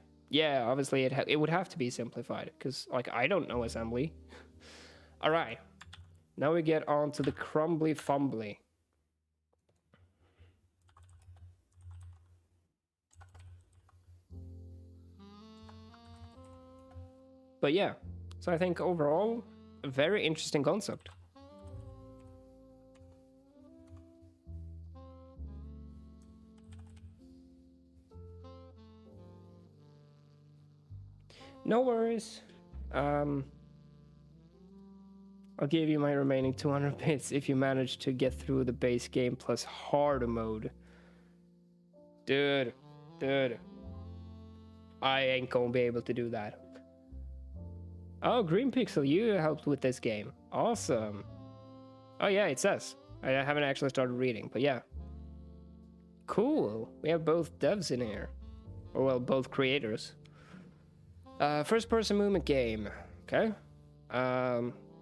obviously it would have to be simplified because like I don't know assembly. All right, now we get on to the crumbly fumbly. But yeah, so I think overall, a very interesting concept. No worries. I'll give you my remaining 200 bits if you manage to get through the base game plus hard mode. Dude. I ain't gonna be able to do that. Oh, Green Pixel, you helped with this game. Awesome. Oh yeah, it says. I haven't actually started reading, but yeah. Cool. We have both devs in here. Or well, both creators. First person movement game. Okay.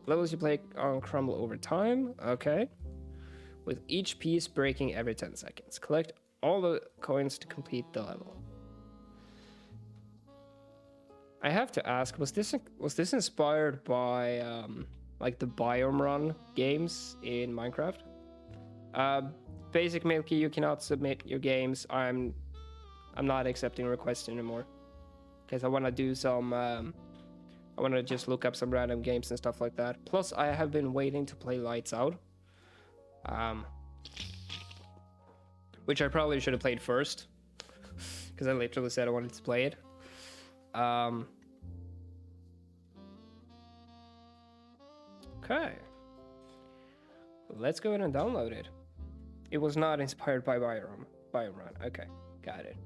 Levels you play on crumble over time. Okay. With each piece breaking every 10 seconds. Collect all the coins to complete the level. I have to ask, was this inspired by like the Biome Run games in Minecraft? Basic Milky, you cannot submit your games. I'm not accepting requests anymore because I want to do some. I want to just look up some random games and stuff like that. Plus, I have been waiting to play Lights Out, which I probably should have played first because I literally said I wanted to play it. Okay. Let's go ahead and download it. It was not inspired by Biome Run. Okay, got it.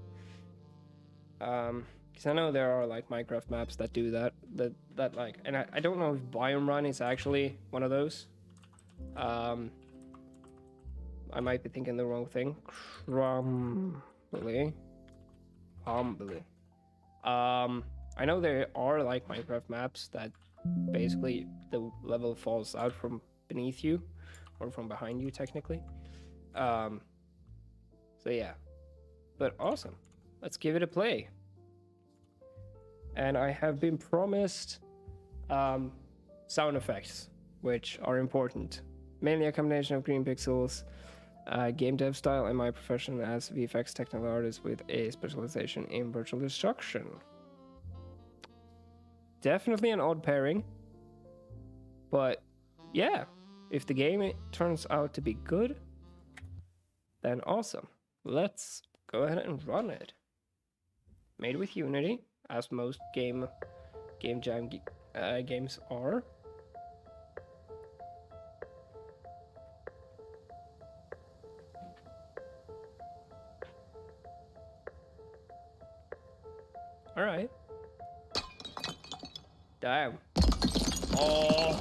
Because I know there are like Minecraft maps that do that like, and I don't know if Biome Run is actually one of those. I might be thinking the wrong thing. Crumbly. I know there are like Minecraft maps that basically the level falls out from beneath you, or from behind you technically. So yeah, but awesome. Let's give it a play. And I have been promised sound effects, which are important. Mainly a combination of green pixels, game dev style, and my profession as VFX technical artist with a specialization in virtual destruction. Definitely an odd pairing, but yeah, if the game turns out to be good, then awesome. Let's go ahead and run it. Made with Unity, as most game jam games are. All right. Damn. Oh.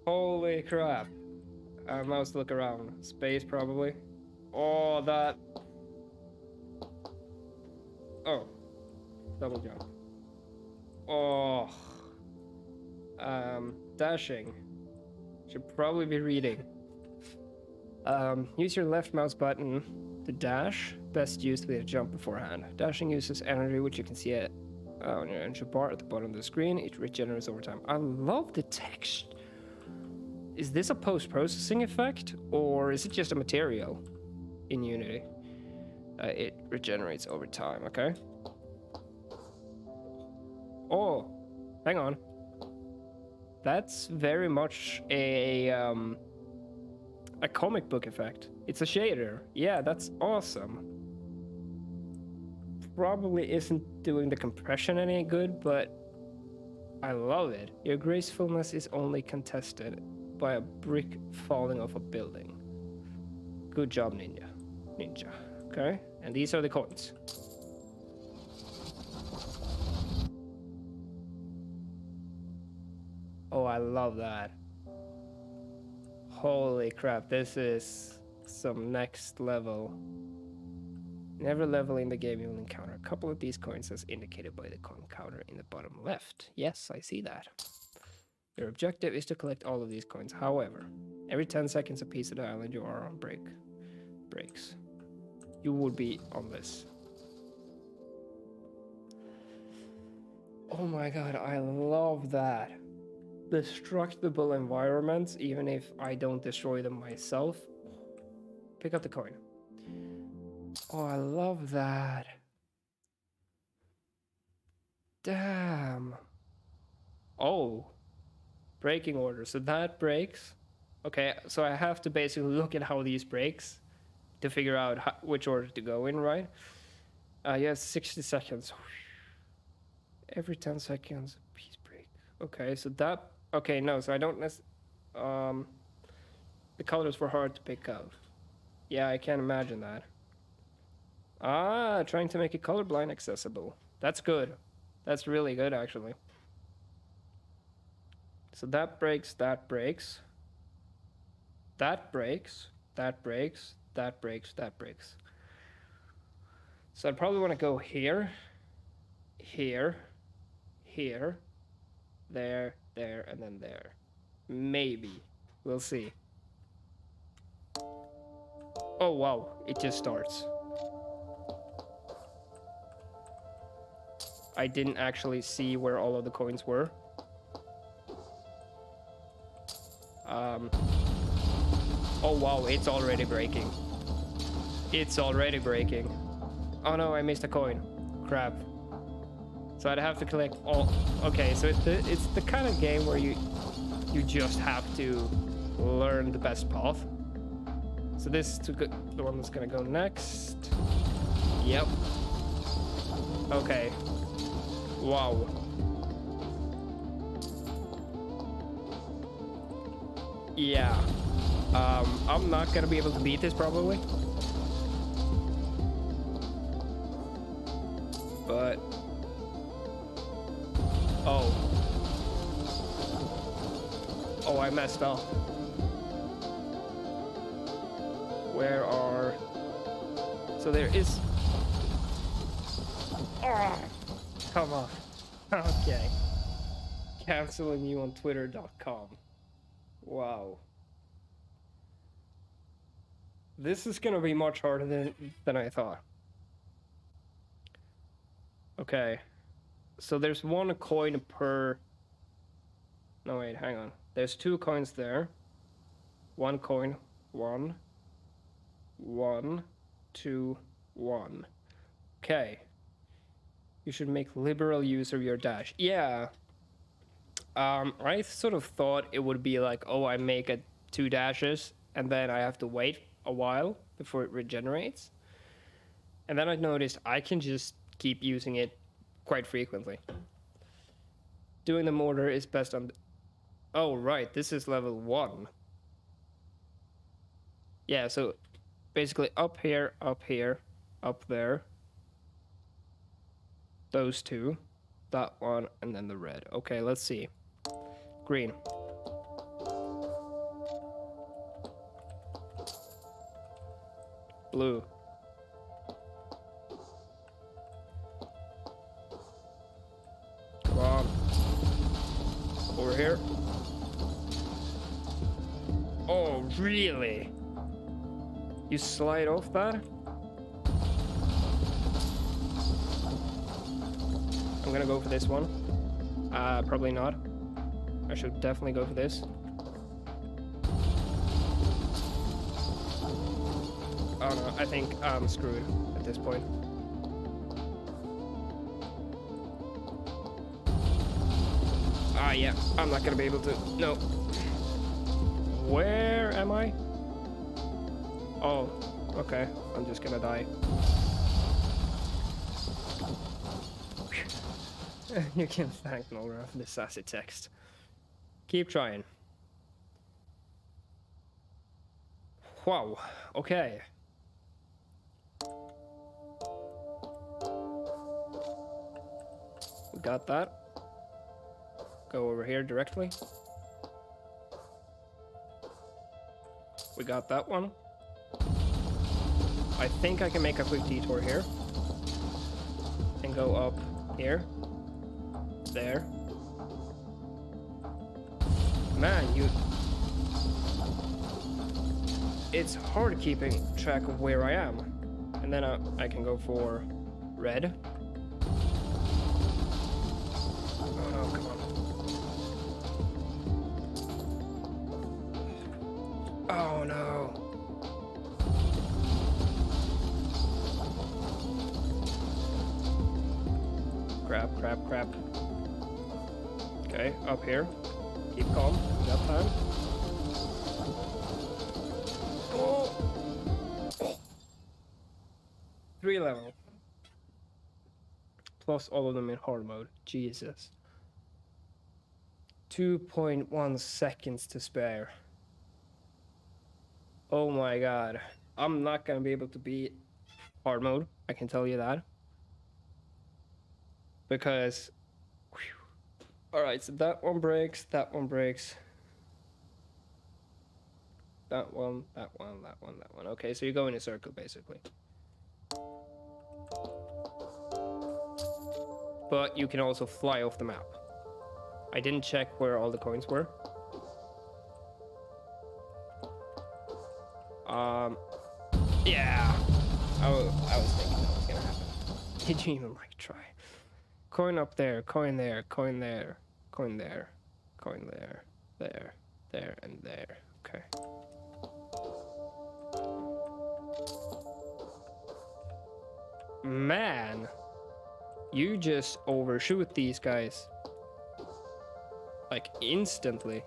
Holy crap. Mouse look around. Space probably. Oh, that. Oh. Double jump. Oh. Dashing. Should probably be reading. Use your left mouse button to dash. Best used with a jump beforehand. Dashing uses energy, which you can see on your entry bar at the bottom of the screen. It regenerates over time. I love the text. Is this a post-processing effect, or is it just a material in Unity? It regenerates over time, okay? Oh, hang on. That's very much a comic book effect. It's a shader. Yeah, that's awesome. Probably isn't doing the compression any good, but I love it. Your gracefulness is only contested by a brick falling off a building. Good job, Ninja. Okay, and these are the coins. Oh, I love that. Holy crap, this is some next level. In every level in the game, you will encounter a couple of these coins as indicated by the coin counter in the bottom left. Yes, I see that. Your objective is to collect all of these coins. However, every 10 seconds a piece of the island you are on breaks. You would be on this. Oh my god, I love that. Destructible environments, even if I don't destroy them myself. Pick up the coin. Oh, I love that. Damn. Oh. Breaking order. So that breaks. Okay, so I have to basically look at how these breaks to figure out which order to go in, right? Yes, 60 seconds. Every 10 seconds, a piece break. Okay, so that... Okay, no, so I don't the colors were hard to pick out. Yeah, I can't imagine that. Trying to make it colorblind accessible. That's good. That's really good, actually. So that breaks, that breaks. That breaks, that breaks, that breaks, that breaks. So I'd probably want to go here, here, here, there, there, and then there. Maybe. We'll see. Oh, wow. It just starts. I didn't actually see where all of the coins were. Oh, wow. It's already breaking. It's already breaking. Oh, no. I missed a coin. Crap. So I'd have to collect all... Okay, so it's the kind of game where you just have to learn the best path. So this is the one that's gonna go next. Yep. Okay. Wow. Yeah. I'm not gonna be able to beat this probably. But... Oh. Oh, I messed up. Where are... So there is... Oh, come on. Okay. Canceling you on Twitter.com. Wow. This is gonna be much harder than I thought. Okay. So there's one coin per... No, wait, hang on. There's 2 coins there. 1 coin. 1. 1. 2. 1. Okay. You should make liberal use of your dash. Yeah. I sort of thought it would be like, oh, I make 2 dashes, and then I have to wait a while before it regenerates. And then I noticed I can just keep using it quite frequently. Doing the mortar is best on... Oh, right, this is level 1. Yeah, so basically up here, up there. Those 2. That one, and then the red. Okay, let's see. Green. Blue. Come on. Over here. Oh, really? You slide off that? I'm gonna go for this one. Probably not. I should definitely go for this. Oh no, I think I'm screwed at this point. Ah, yeah, I'm not gonna be able to. No. Where am I? Oh, okay. I'm just gonna die. You can thank Nora for the sassy text. Keep trying. Wow, okay. We got that. Go over here directly. We got that one. I think I can make a quick detour here. And go up here. There. Man, it's hard keeping track of where I am. And then I can go for red. Oh no, come on. Oh no. Crap, crap, crap. Okay, up here. Keep calm. We got time. Oh! 3 level. Plus all of them in hard mode. Jesus. 2.1 seconds to spare. Oh my god. I'm not gonna be able to beat hard mode. I can tell you that. Because... Alright, so that one breaks, that one breaks. That one, that one, that one, that one. Okay, so you go in a circle, basically. But you can also fly off the map. I didn't check where all the coins were. Yeah. I was thinking that was gonna happen. Did you even like try? Coin up there, coin there, coin there, coin there, coin there, there, there, and there. Okay. Man, you just overshoot these guys. Like instantly.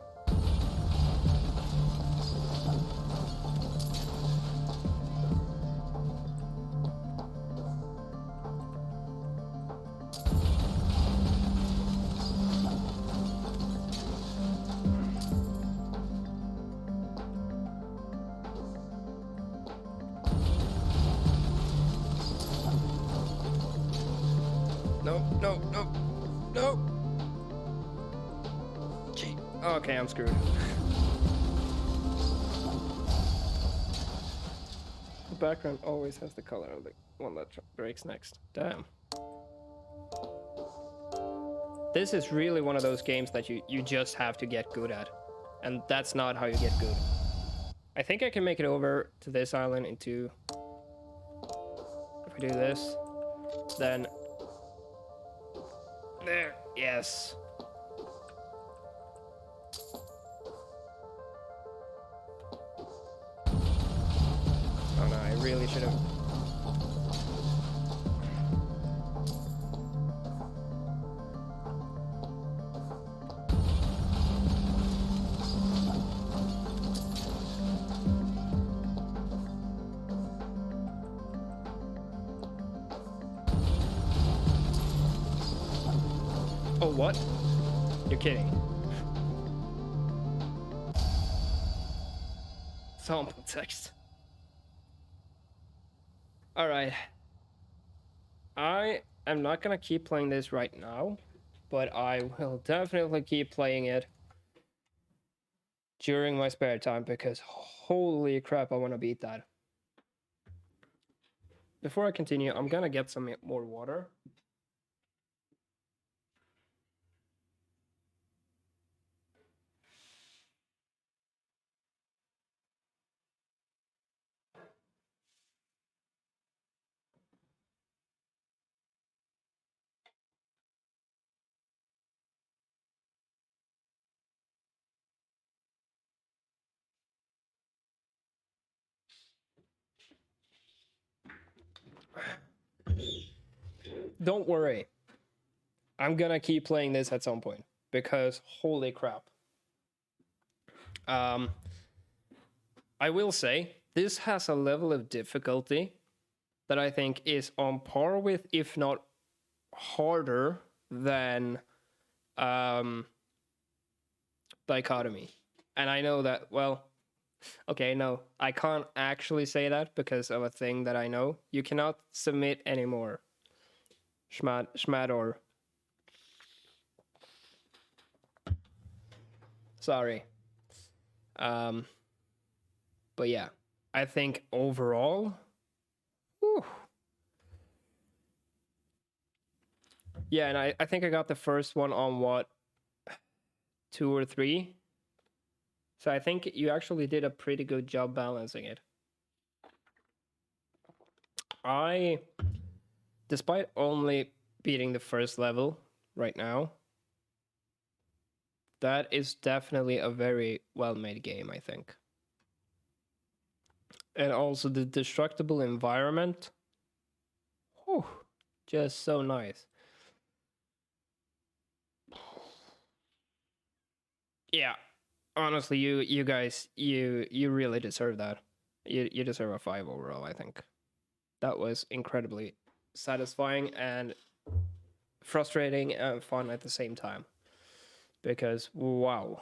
no, no, no, no. Gee. Okay, I'm screwed. The background always has the color of the one that breaks next. Damn. This is really one of those games that you just have to get good at. And that's not how you get good. I think I can make it over to this island in 2. If we do this, then... There, yes. Oh no, I really should have... Oh, what? You're kidding. Sample text. Alright. I am not gonna keep playing this right now, but I will definitely keep playing it during my spare time because holy crap, I want to beat that. Before I continue, I'm gonna get some more water. Don't worry. I'm gonna keep playing this at some point because holy crap. I will say this has a level of difficulty that I think is on par with, if not harder than Dichotomy. And I know that, well, okay, no, I can't actually say that because of a thing that I know. You cannot submit anymore. Schmador. Sorry. But yeah, I think overall, whew. Yeah, and I think I got the first one on what, 2 or 3. So I think you actually did a pretty good job balancing it. Despite only beating the first level right now, that is definitely a very well-made game, I think. And also the destructible environment, whew, just so nice. Yeah, honestly, you guys, you really deserve that. You deserve a 5 overall, I think. That was incredibly satisfying and frustrating and fun at the same time. Because wow,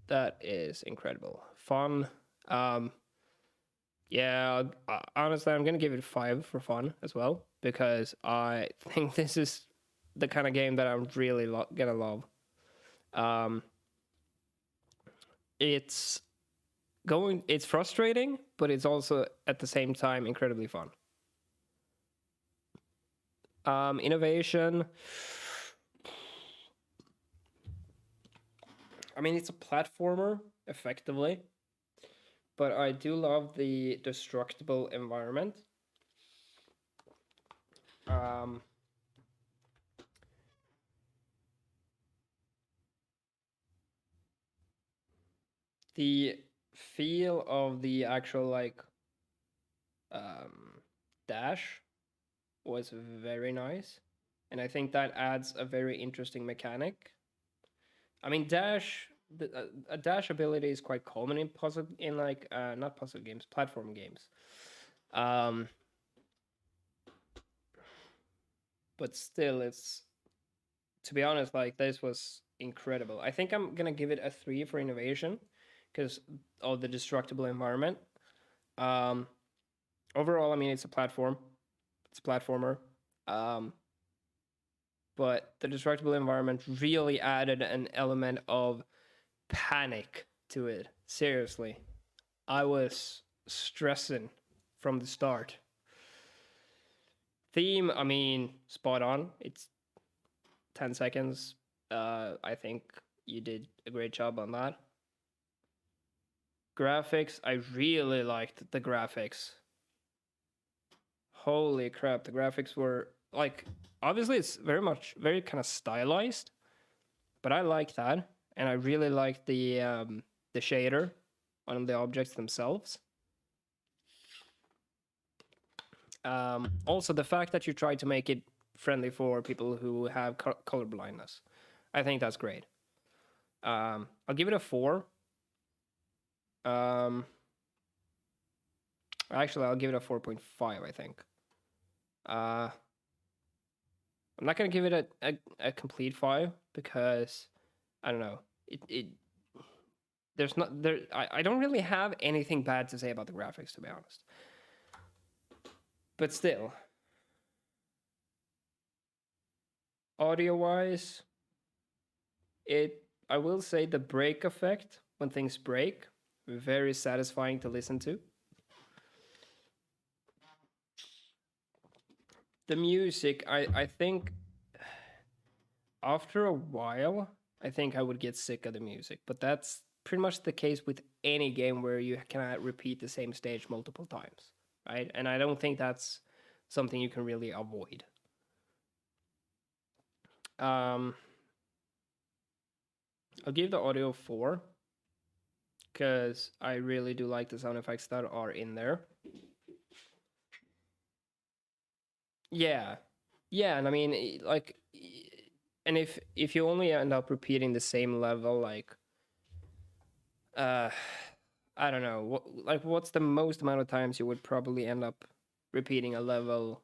that is incredible. Fun. Yeah, honestly, I'm gonna give it 5 for fun as well because I think this is the kind of game that I'm really gonna love. It's frustrating, but it's also at the same time incredibly fun. Innovation. I mean, it's a platformer, effectively, but I do love the destructible environment. The feel of the actual like dash was very nice, and I think that adds a very interesting mechanic. I mean, a dash ability is quite common in not puzzle games, platform games. But still, it's, to be honest, like this was incredible. I think I'm gonna give it a 3 for innovation because of the destructible environment. Overall, I mean, it's a platformer. but the destructible environment really added an element of panic to it. Seriously, I was stressing from the start. Theme, I mean, spot on. It's 10 seconds. I think you did a great job on that. Graphics, I really liked the graphics. Holy crap, the graphics were like, obviously it's very kind of stylized, but I like that, and I really like the shader on the objects themselves. Also, the fact that you try to make it friendly for people who have color blindness, I think that's great. I'll give it a 4. Um, Actually, I'll give it a 4.5. I think. I'm not gonna give it a complete 5 because I don't know. It there's not there. I don't really have anything bad to say about the graphics, to be honest. But still, audio wise, I will say the break effect when things break, very satisfying to listen to. The music, I think after a while, I think I would get sick of the music, but that's pretty much the case with any game where you cannot repeat the same stage multiple times, right? And I don't think that's something you can really avoid. Um, I'll give the audio 4 because I really do like the sound effects that are in there. Yeah, yeah, and I mean, like, and if you only end up repeating the same level, like, uh, I don't know, what's the most amount of times you would probably end up repeating a level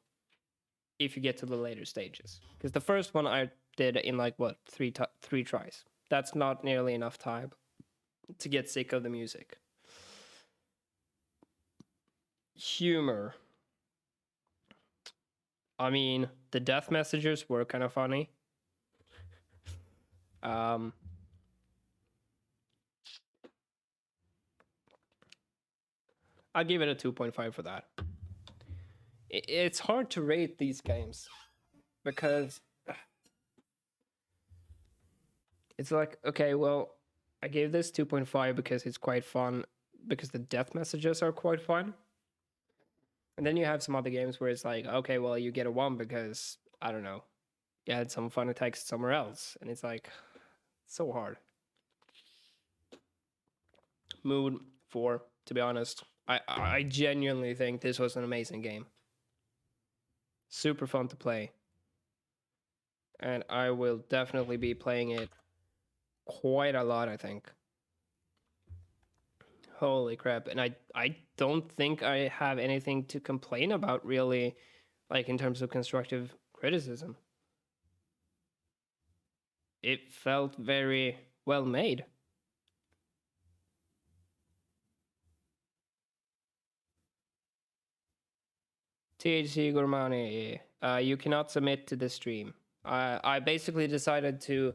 if you get to the later stages? Because the first one I did in like what three tries. That's not nearly enough time to get sick of the music. Humor. I mean, the death messages were kind of funny. Um, I'll give it a 2.5 for that. It's hard to rate these games because it's like, okay, well, I gave this 2.5 because it's quite fun, because the death messages are quite fun. And then you have some other games where it's like, okay, well, you get a 1 because, I don't know, you had some fun text somewhere else. And it's like, so hard. Mood 4, to be honest. I genuinely think this was an amazing game. Super fun to play. And I will definitely be playing it quite a lot, I think. Holy crap. And I don't think I have anything to complain about, really, like in terms of constructive criticism. It felt very well made. THC Gourmani, you cannot submit to this stream. I basically decided to.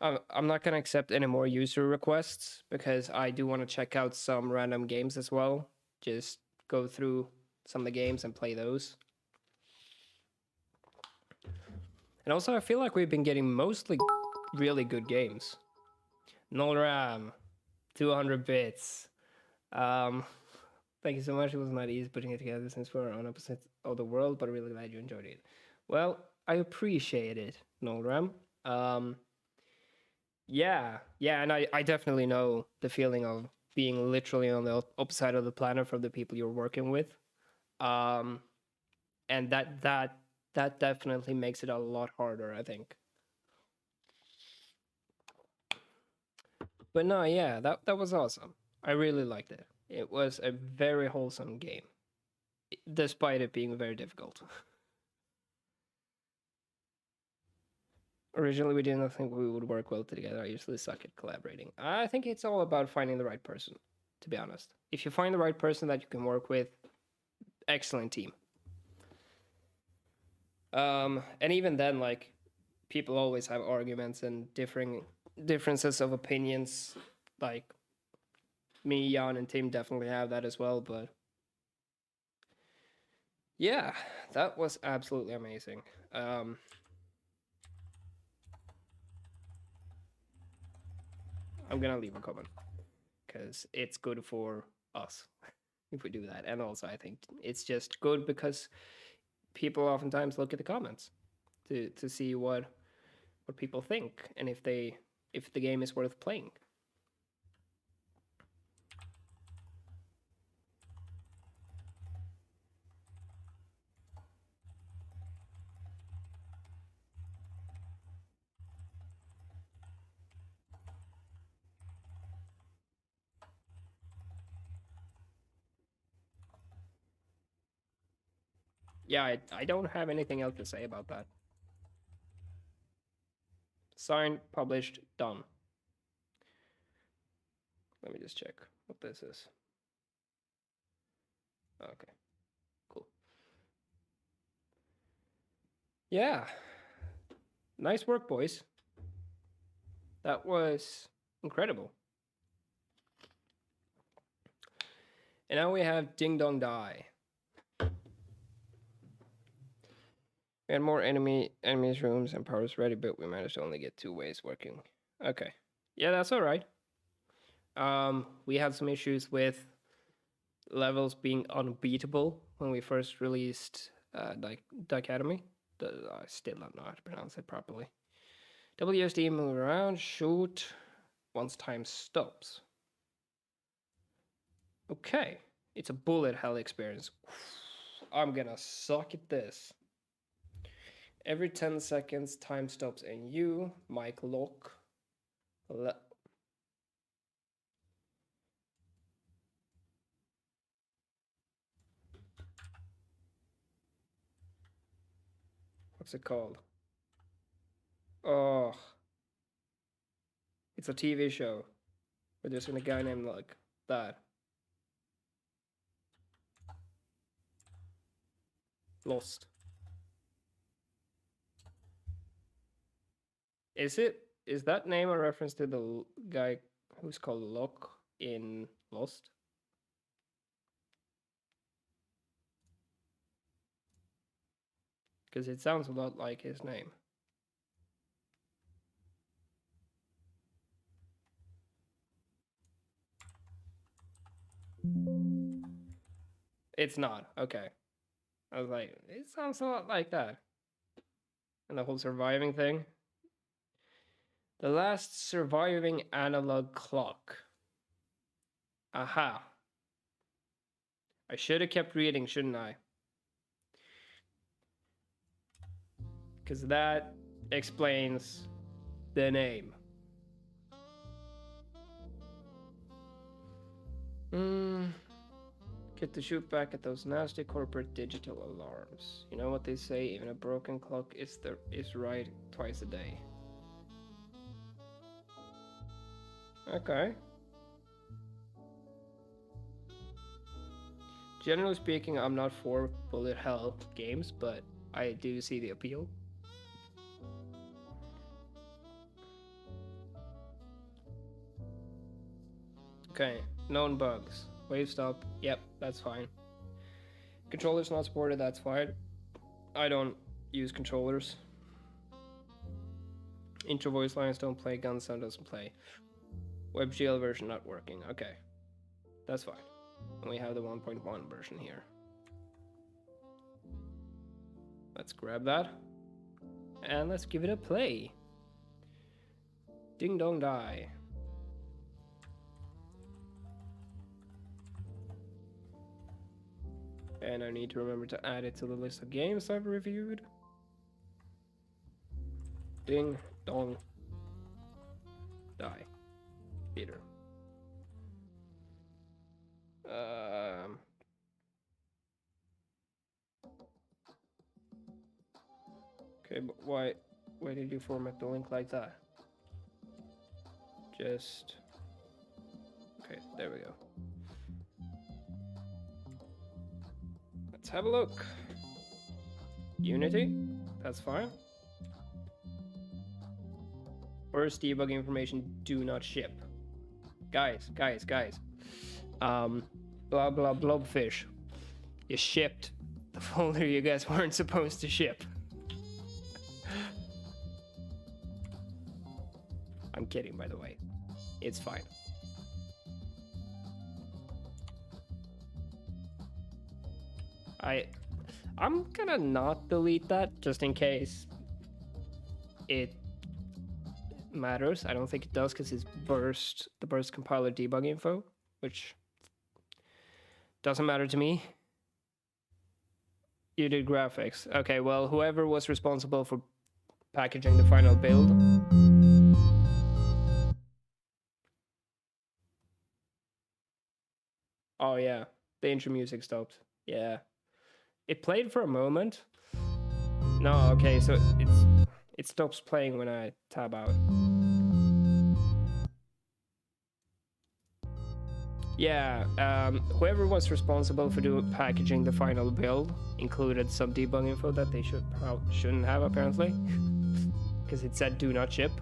I'm not gonna accept any more user requests because I do want to check out some random games as well. Just go through some of the games and play those. And also, I feel like we've been getting mostly really good games. No RAM, 200 bits. Um, Thank you so much. It was not easy putting it together since we're on opposites of the world, but really glad you enjoyed it. Well, I appreciate it, Nolram. Yeah, and I definitely know the feeling of being literally on the opposite side of the planet from the people you're working with. Um, and that definitely makes it a lot harder, I think. But no, yeah, that was awesome. I really liked it. It was a very wholesome game, despite it being very difficult. Originally, we didn't think we would work well together. I usually suck at collaborating. I think it's all about finding the right person, to be honest. If you find the right person that you can work with, excellent team. And even then, like, people always have arguments and differences of opinions. Like me, Jan, and Tim definitely have that as well. But yeah, that was absolutely amazing. I'm gonna leave a comment because it's good for us if we do that, and also I think it's just good because people oftentimes look at the comments to see what people think and if the game is worth playing. Yeah, I don't have anything else to say about that. Signed, published, done. Let me just check what this is. Okay, cool. Yeah, nice work, boys. That was incredible. And now we have Ding Dong Die. We had more enemies rooms and powers ready, but we managed to only get 2 ways working. Okay. Yeah, that's all right. We had some issues with levels being unbeatable when we first released Dichotomy. I still don't know how to pronounce it properly. WSD, move around, shoot once time stops. Okay, it's a bullet hell experience. I'm gonna suck at this. Every 10 seconds, time stops and you, mic lock. What's it called? Oh, it's a TV show where there's a guy named like that. Lost. Is that name a reference to the guy who's called Locke in Lost? Because it sounds a lot like his name. It's not. Okay. I was like, it sounds a lot like that. And the whole surviving thing. The last surviving analog clock. Aha. I should have kept reading, shouldn't I? Because that explains the name. Get to shoot back at those nasty corporate digital alarms. You know what they say, even a broken clock is right twice a day. Okay. Generally speaking, I'm not for bullet hell games, but I do see the appeal. Okay, known bugs. Wave stop, yep, that's fine. Controllers not supported, that's fine. I don't use controllers. Intro voice lines don't play, gun sound doesn't play. WebGL version not working, okay. That's fine. And we have the 1.1 version here. Let's grab that. And let's give it a play. Ding Dong Die. And I need to remember to add it to the list of games I've reviewed. Ding Dong Die. Peter. Okay, but why did you format the link like that? Just... Okay, there we go. Let's have a look. Unity, that's fine. Burst debug information do not ship. Guys. Blah blah blobfish. You shipped the folder you guys weren't supposed to ship. I'm kidding, by the way. It's fine. I'm gonna not delete that just in case it matters. I don't think it does because it's the burst compiler debug info, which doesn't matter to me. You did graphics. Okay, well, whoever was responsible for packaging the final build. Oh yeah, the intro music stopped. Yeah. It played for a moment. No, okay, so it stops playing when I tab out. Yeah, whoever was responsible for packaging the final build included some debug info that they shouldn't have, apparently. Because it said do not ship.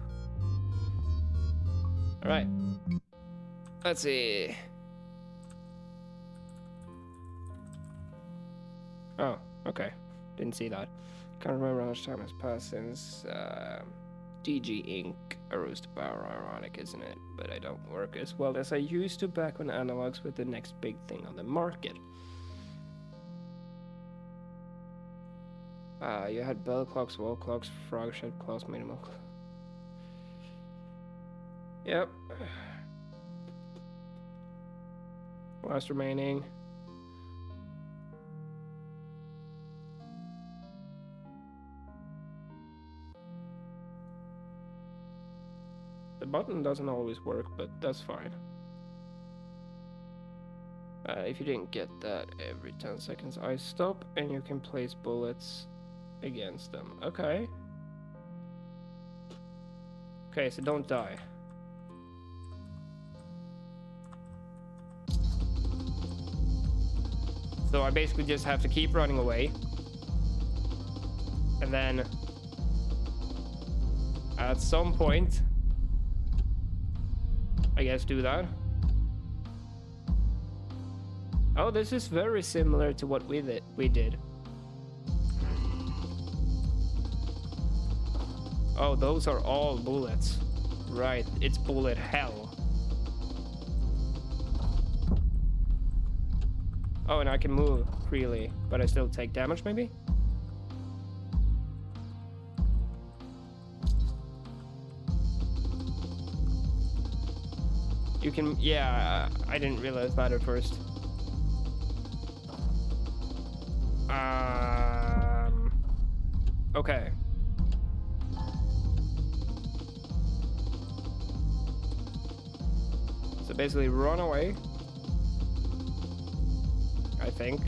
Alright. Let's see. Oh, okay. Didn't see that. Can't remember how much time has passed since DG Inc. arose to power. Ironic, isn't it? But I don't work as well as I used to back when analogs were the next big thing on the market. You had bell clocks, wall clocks, frog shaped clocks, minimal. Yep. Last remaining. The button doesn't always work, but that's fine. If you didn't get that, every 10 seconds I stop and you can place bullets against them. Okay. Okay, so don't die. So I basically just have to keep running away. And then at some point, I guess do that. Oh, this is very similar to what we did. Oh, those are all bullets. Right, it's bullet hell. Oh, and I can move freely, but I still take damage, maybe? You can, yeah, I didn't realize that at first. Okay. So basically run away, I think.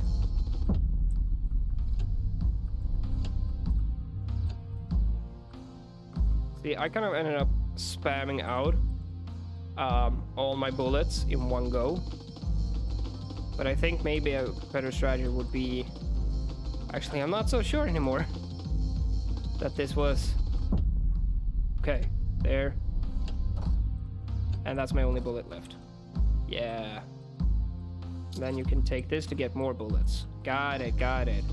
See, I kind of ended up spamming out all my bullets in one go. But I think maybe a better strategy would be... Actually, I'm not so sure anymore that this was... Okay, there. And that's my only bullet left. Yeah. Then you can take this to get more bullets. Got it, got it.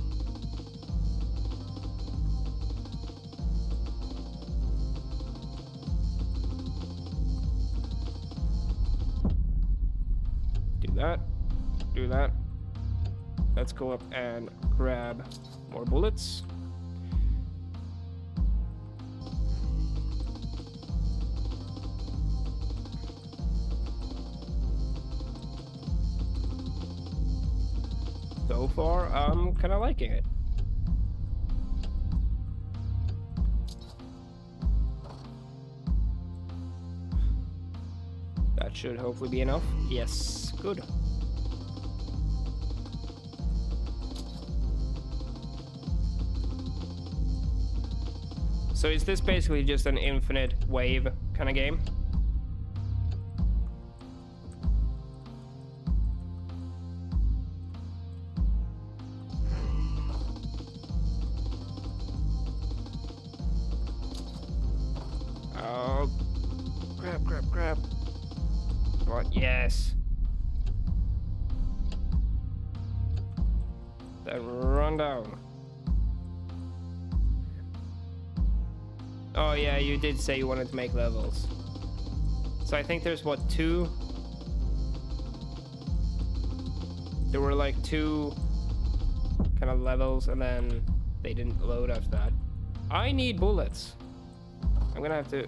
Do that. Let's go up and grab more bullets. So far, I'm kind of liking it. That should hopefully be enough. Yes, good. So is this basically just an infinite wave kind of game? Yes. Then run down. Oh yeah, you did say you wanted to make levels. So I think there's what, two? There were like two kind of levels, and then they didn't load after that. I need bullets. I'm gonna have to...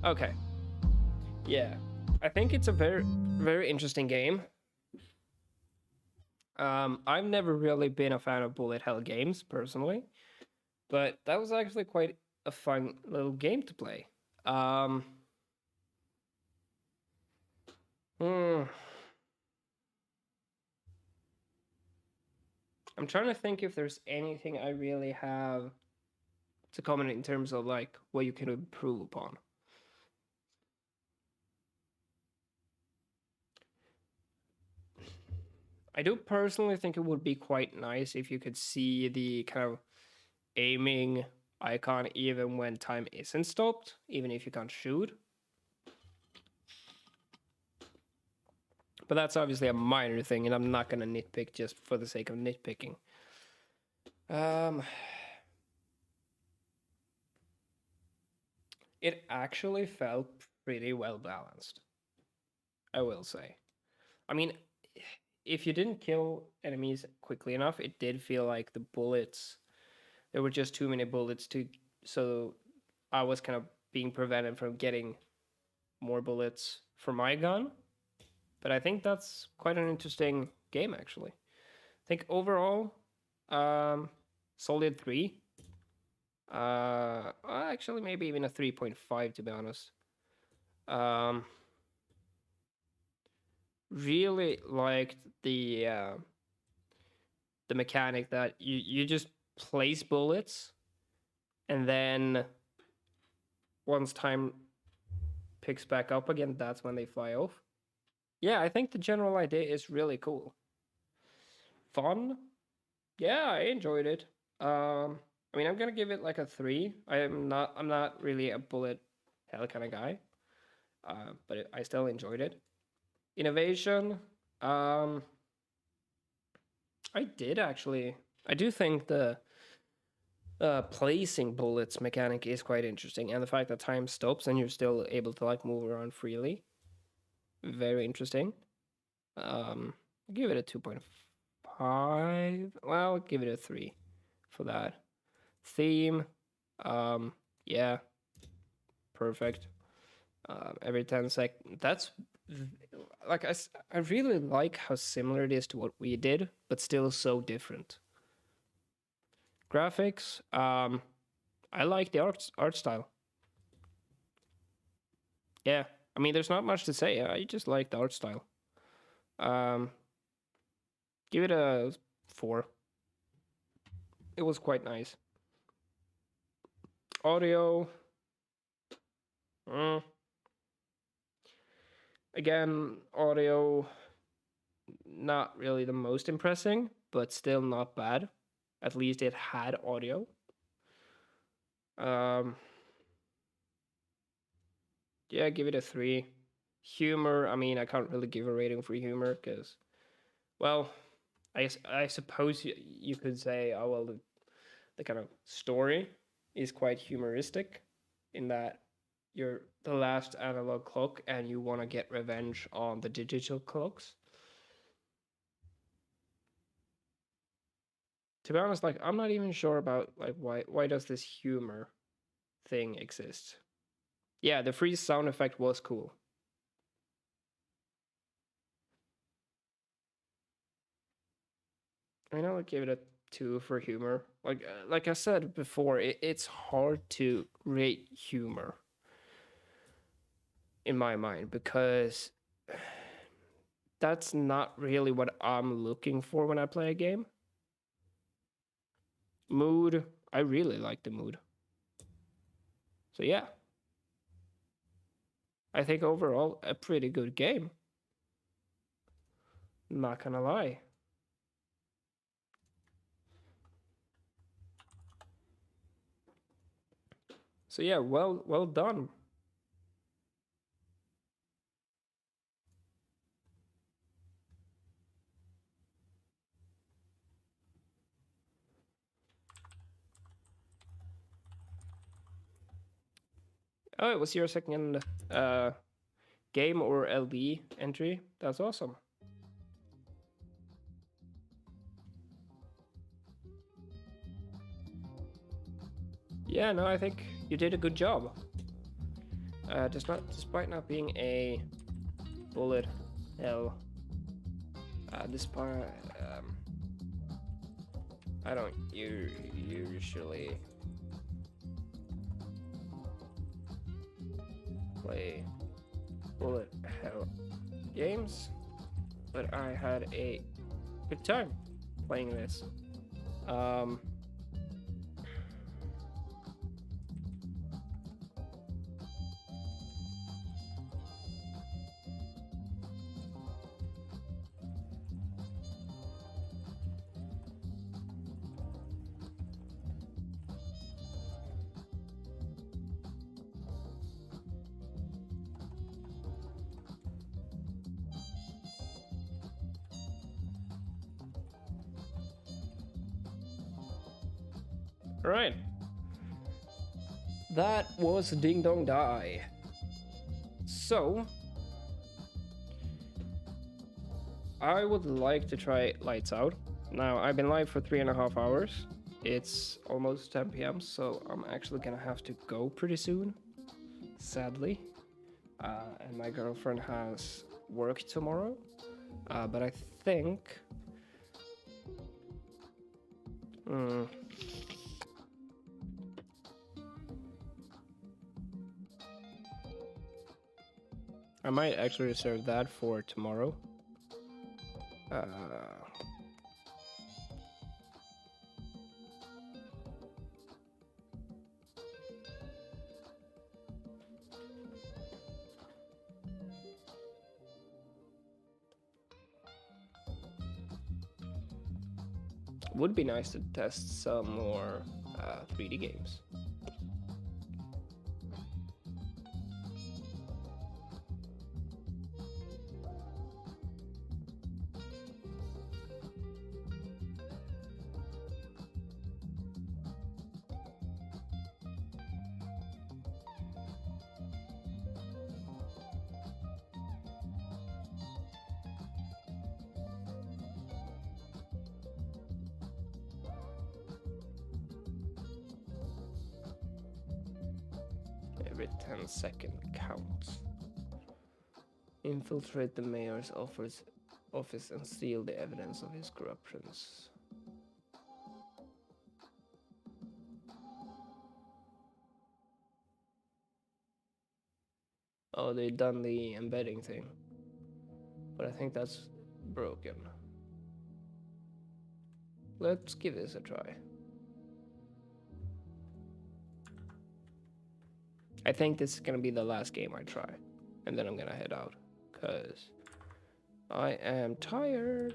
Okay. Yeah. I think it's a very, very interesting game. I've never really been a fan of bullet hell games, personally. But that was actually quite a fun little game to play. Um... Hmm. I'm trying to think if there's anything I really have to comment in terms of like what you can improve upon. I do personally think it would be quite nice if you could see the kind of aiming icon even when time isn't stopped, even if you can't shoot. But that's obviously a minor thing, and I'm not gonna nitpick just for the sake of nitpicking. It actually felt pretty well balanced, I will say. I mean, if you didn't kill enemies quickly enough, it did feel like the bullets, there were just too many bullets to, so I was kind of being prevented from getting more bullets for my gun. But I think that's quite an interesting game, actually. I think overall, solid 3. Actually, maybe even a 3.5, to be honest. Um, really liked the mechanic that you just place bullets, and then once time picks back up again, that's when they fly off. Yeah, I think the general idea is really cool. Fun. Yeah, I enjoyed it. I mean, I'm gonna give it like a 3. I'm not really a bullet hell kind of guy, but I still enjoyed it. Innovation. Um, I did actually. I do think the placing bullets mechanic is quite interesting, and the fact that time stops and you're still able to like move around freely, very interesting. Give it a 2.5. Well, I'll give it a 3 for that. Theme, yeah, perfect. Every 10 seconds. That's like I really like how similar it is to what we did, but still so different. Graphics, I like the art style. Yeah, I mean, there's not much to say. I just like the art style. Um, give it a 4. It was quite nice. Audio, mm, again, audio not really the most impressing, but still not bad. At least it had audio. Um, yeah, give it a 3. Humor, I mean, I can't really give a rating for humor because, well, I suppose you could say, oh well, the kind of story is quite humoristic, in that you're the last analog clock and you want to get revenge on the digital clocks. To be honest, like I'm not even sure about like why does this humor thing exist? Yeah, the freeze sound effect was cool. I mean, I would give it a 2 for humor. Like I said before, it's hard to rate humor in my mind because that's not really what I'm looking for when I play a game. Mood, I really like the mood. So yeah, I think overall a pretty good game. Not gonna lie. So yeah, well done. Oh, it was your second game or LB entry. That's awesome. Yeah, no, I think you did a good job. Despite not being a bullet hell, despite I don't usually play bullet hell games, but I had a good time playing this. All right. That was Ding Dong Die. So, I would like to try Lights Out. Now, I've been live for 3.5 hours. It's almost 10 p.m., so I'm actually gonna have to go pretty soon, sadly. And my girlfriend has work tomorrow. But I think... I might actually reserve that for tomorrow. Would be nice to test some more 3D games. Every 10-second counts. Infiltrate the mayor's office and steal the evidence of his corruptions. Oh, they done the embedding thing. But I think that's broken. Let's give this a try. I think this is gonna be the last game I try. And then I'm gonna head out. Because I am tired.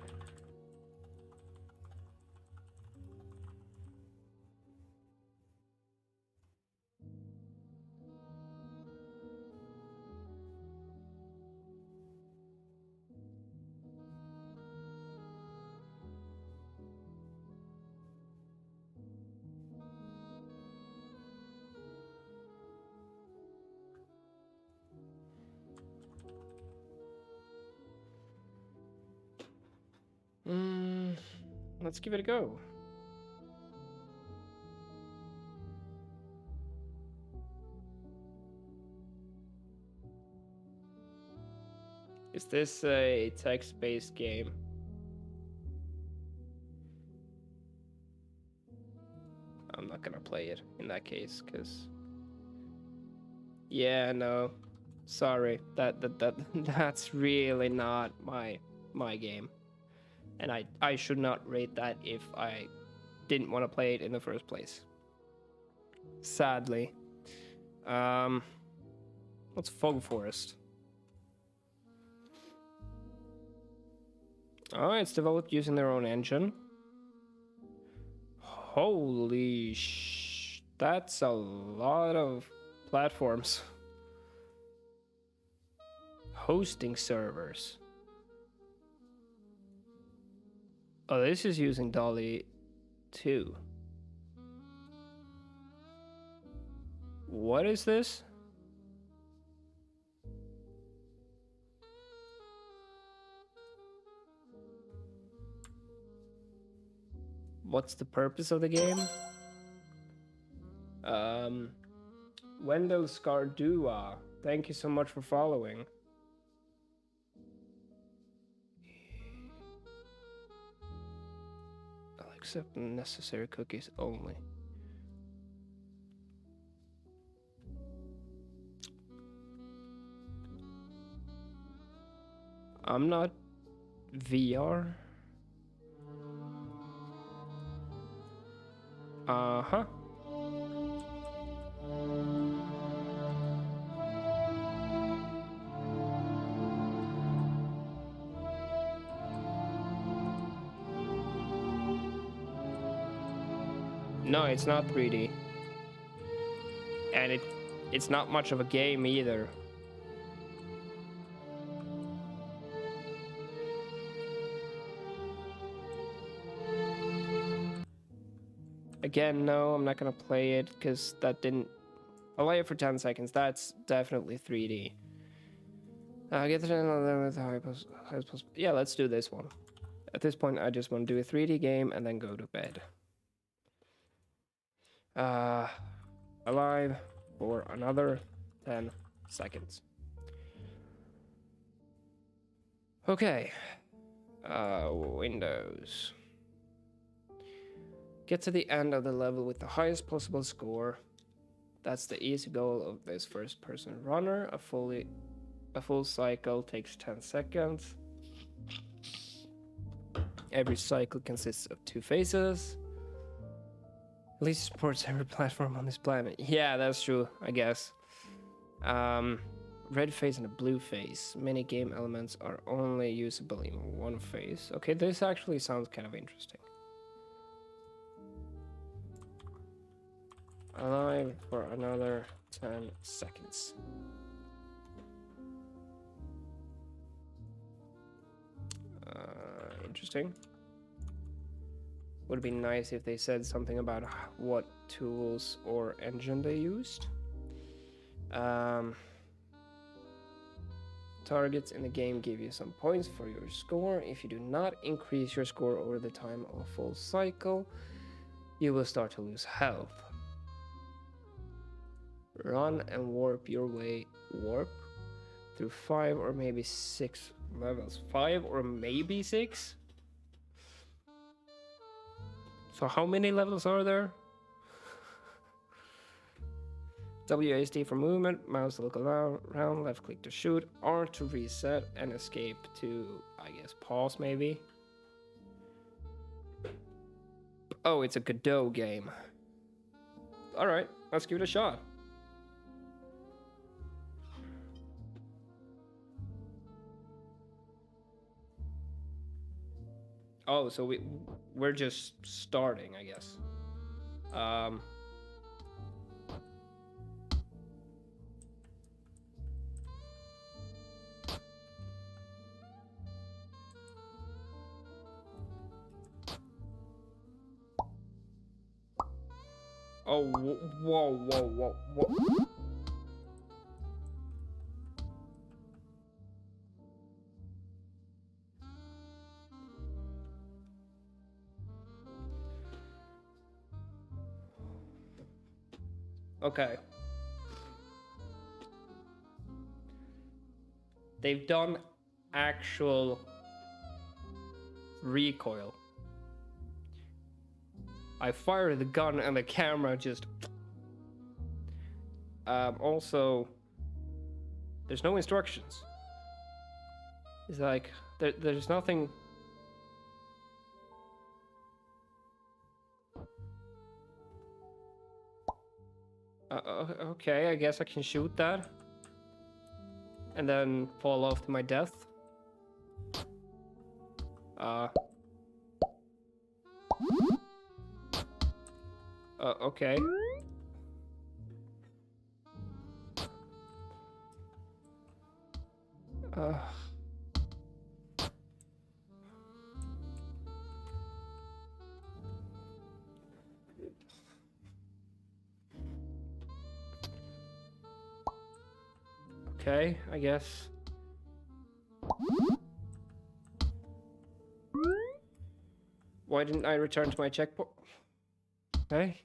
Let's give it a go. Is this a text-based game? I'm not gonna play it in that case, because... Yeah, no. Sorry. That's really not my game. And I should not rate that if I didn't want to play it in the first place. Sadly. What's Fog Forest? Oh, it's developed using their own engine. Holy that's a lot of platforms. Hosting servers. Oh, this is using Dolly 2. What is this? what's the purpose of the game? Wendell Scardua, thank you so much for following. I'll accept necessary cookies only. I'm not VR. Uh-huh. No, it's not 3D. And it's not much of a game either. Again, no, I'm not gonna play it because that didn't. I'll play it for 10 seconds. That's definitely 3D. Get the channel with highest possible. Yeah, let's do this one. At this point, I just want to do a 3D game and then go to bed. Alive for another 10 seconds. Okay. Windows. Get to the end of the level with the highest possible score. That's the easy goal of this first-person runner. A full cycle takes 10 seconds. Every cycle consists of 2 phases. At least supports every platform on this planet. Yeah, that's true, I guess. Red phase and a blue phase. Many game elements are only usable in one phase. Okay, this actually sounds kind of interesting. Alive for another 10 seconds. Interesting. Would be nice if they said something about what tools or engine they used. Targets in the game give you some points for your score. If you do not increase your score over the time of a full cycle, you will start to lose health. Run and warp your way through 5 or maybe 6 levels. 5 or maybe 6? So how many levels are there? WASD for movement, mouse to look around, left click to shoot, R to reset, and escape to, I guess, pause maybe. Oh, it's a Godot game. Alright, let's give it a shot. Oh, so we're just starting, I guess. Oh, whoa. Okay. They've done actual recoil. I fired the gun and the camera just... also, there's no instructions. It's like, there's nothing... Okay, I guess I can shoot that. And then fall off to my death. Okay. Okay, I guess. Why didn't I return to my checkpoint? Okay.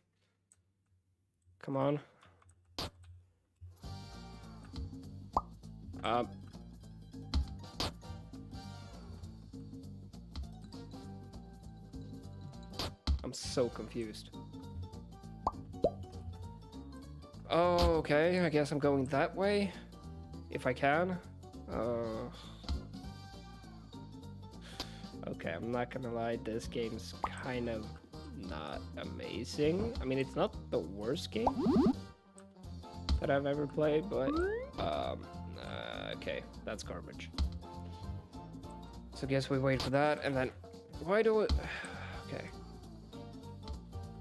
Come on. I'm so confused. Oh, okay. I guess I'm going that way. If I can. Okay, I'm not gonna lie. This game's kind of not amazing. I mean, it's not the worst game that I've ever played, but okay, that's garbage. So I guess we wait for that, and then why do it? Okay,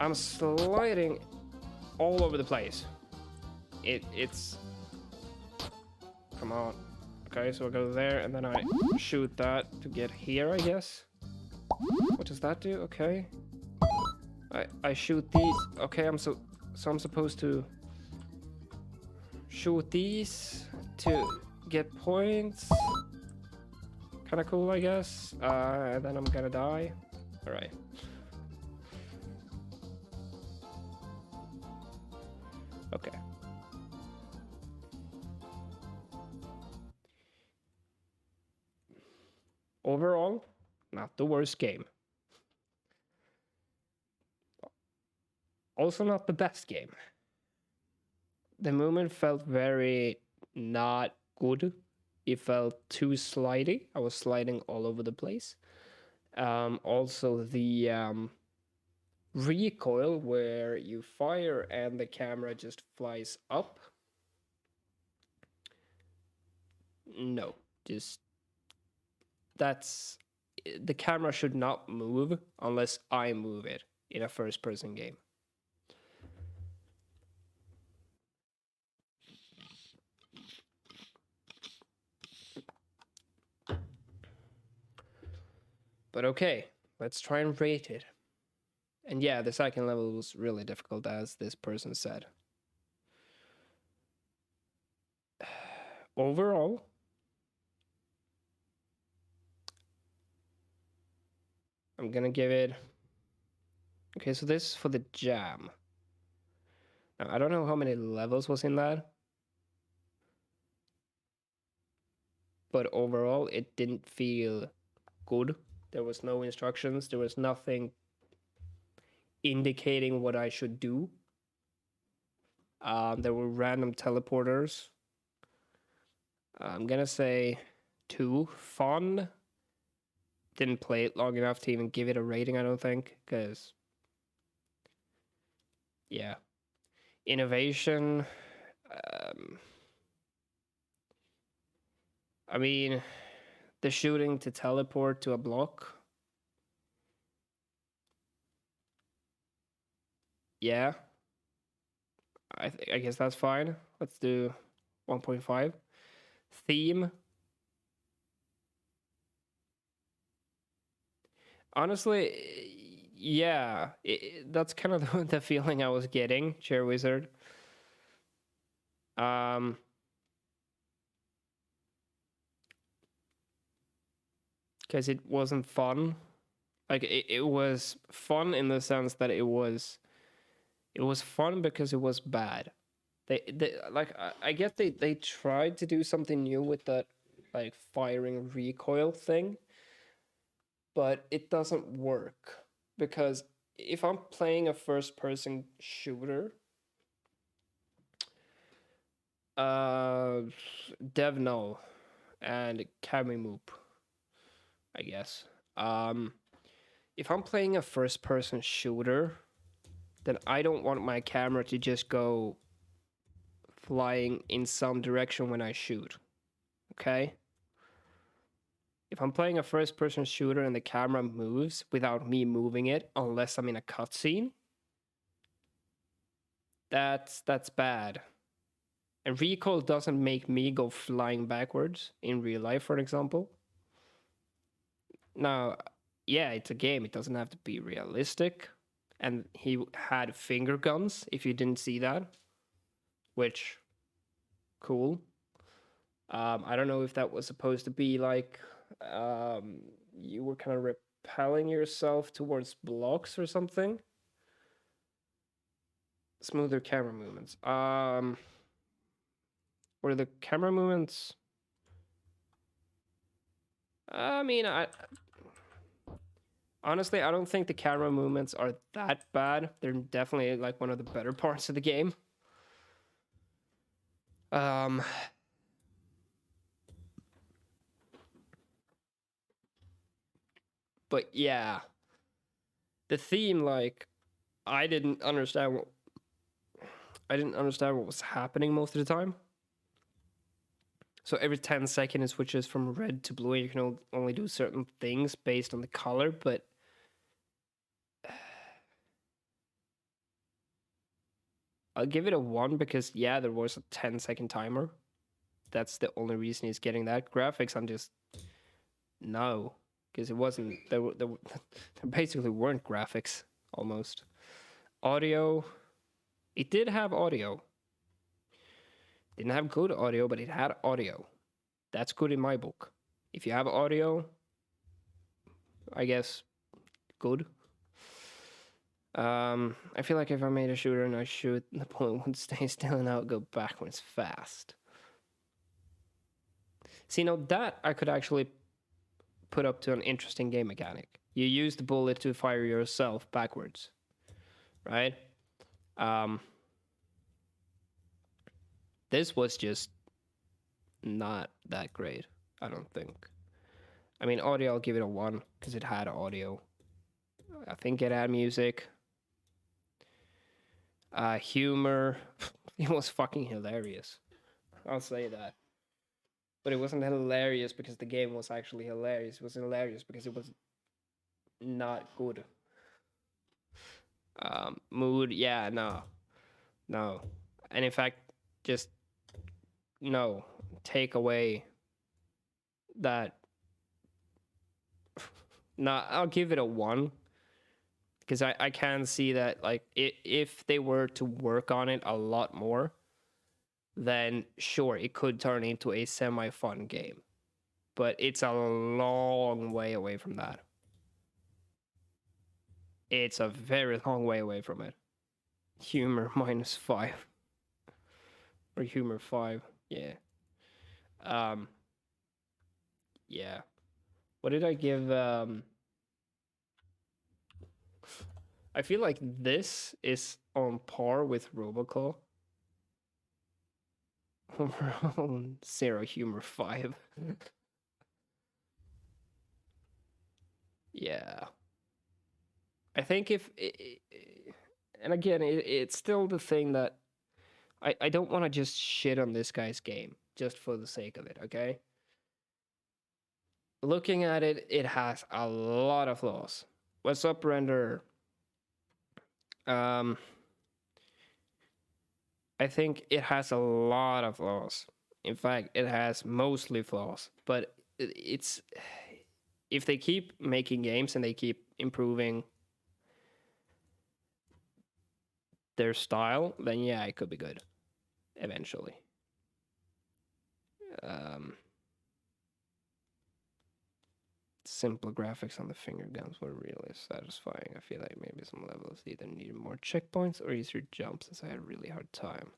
I'm sliding all over the place. It's come on. Okay, so I go there, and then I shoot that to get here, I guess. What does that do? Okay. I shoot these. Okay, I'm supposed to shoot these to get points. Kind of cool, I guess. And then I'm gonna die. All right. Okay. Overall, not the worst game. Also not the best game. The movement felt very not good. It felt too slidey. I was sliding all over the place. Also, the recoil where you fire and the camera just flies up. No, just that's the camera should not move unless I move it in a first person game. But okay, let's try and rate it. And yeah, the second level was really difficult, as this person said. Overall, I'm gonna give it. Okay, so this is for the jam. Now, I don't know how many levels was in that, but overall, it didn't feel good. There was no instructions. There was nothing indicating what I should do. There were random teleporters. I'm gonna say 2. Fun. Didn't play it long enough to even give it a rating, I don't think, because yeah. Innovation. I mean, the shooting to teleport to a block. Yeah. I guess that's fine. Let's do 1.5. Theme. Honestly, yeah, that's kind of the feeling I was getting, Chair Wizard. Because it wasn't fun. Like it was fun in the sense that it was fun because it was bad. They like I guess they tried to do something new with that like firing recoil thing, but it doesn't work because if I'm playing a first person shooter, Devno and Kamimoop, I guess. If I'm playing a first person shooter, then I don't want my camera to just go flying in some direction when I shoot. Okay? If I'm playing a first person shooter and the camera moves without me moving it, unless I'm in a cutscene, that's bad. And recoil doesn't make me go flying backwards in real life, for example. Now, yeah, it's a game. It doesn't have to be realistic. And he had finger guns, if you didn't see that. Which, cool. I don't know if that was supposed to be like you were kind of propelling yourself towards blocks or something. Smoother camera movements. Were the camera movements? I mean, honestly, I don't think the camera movements are that bad. They're definitely like one of the better parts of the game. But yeah, the theme, like, I didn't understand what was happening most of the time. So every 10 seconds it switches from red to blue, and you can only do certain things based on the color, but I'll give it a 1 because, yeah, there was a 10-second timer. That's the only reason he's getting that. Graphics, I'm just... No. Because it wasn't... There basically weren't graphics, almost. Audio... It did have audio. Didn't have good audio, but it had audio. That's good in my book. If you have audio, I guess good. I feel like if I made a shooter and I shoot, the point would stay still and I would go backwards fast. See, now that I could actually put up to an interesting game mechanic. You use the bullet to fire yourself backwards, right? This was just not that great, I don't think. I mean, audio, I'll give it a 1 because it had audio. I think it had music. Humor, it was fucking hilarious. I'll say that. But it wasn't hilarious because the game was actually hilarious. It was hilarious because it was not good. Mood, yeah, no. And in fact, just no. Take away that. No, I'll give it a 1. Because I can see that, like, if they were to work on it a lot more, then sure, it could turn into a semi-fun game. But it's a long way away from that. It's a very long way away from it. Humor -5. Or humor 5, yeah. Yeah. What did I give, I feel like this is on par with Robocall. Overall, 0 humor 5. Yeah. I think if... and again, it's still the thing that... I don't want to just shit on this guy's game, just for the sake of it, okay? Looking at it, it has a lot of flaws. What's up, Render? I think it has a lot of flaws. In fact, it has mostly flaws. But it's... If they keep making games and they keep improving their style, then yeah, it could be good. Eventually. Simple graphics on the finger guns were really satisfying. I feel like maybe some levels either needed more checkpoints or easier jumps since I had a really hard time.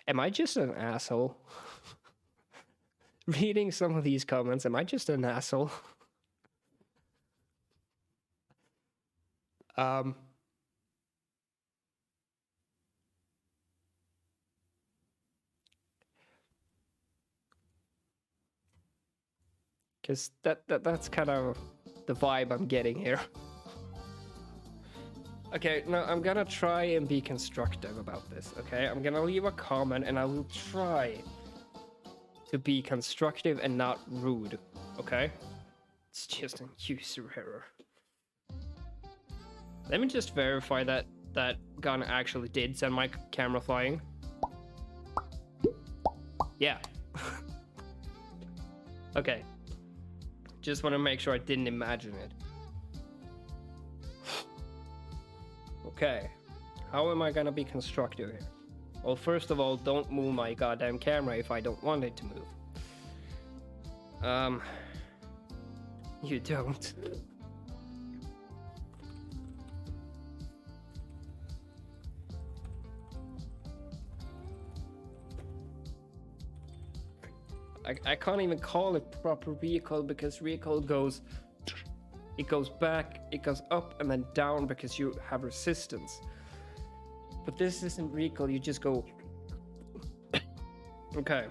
Am I just an asshole? Reading some of these comments, am I just an asshole? Because that's kind of the vibe I'm getting here. Okay, now I'm gonna try and be constructive about this, okay? I'm gonna leave a comment and I will try to be constructive and not rude, okay? It's just a user error. Let me just verify that that gun actually did send my camera flying. Yeah. Okay. Just want to make sure I didn't imagine it. Okay. How am I gonna be constructive here? Well, first of all, don't move my goddamn camera if I don't want it to move. You don't. I can't even call it proper recoil because recoil goes... It goes back, it goes up and then down because you have resistance. But this isn't recoil, you just go... Okay.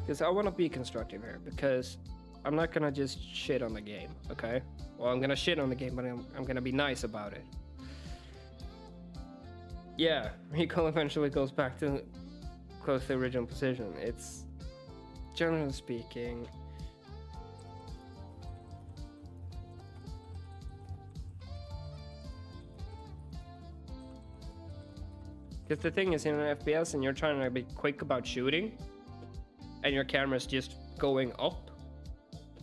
Because I want to be constructive here, because I'm not gonna just shit on the game, okay? Well, I'm gonna shit on the game, but I'm gonna be nice about it. Yeah, recoil eventually goes back to close to the original position. It's, generally speaking... Because the thing is, in an FPS and you're trying to be quick about shooting, and your camera's just going up,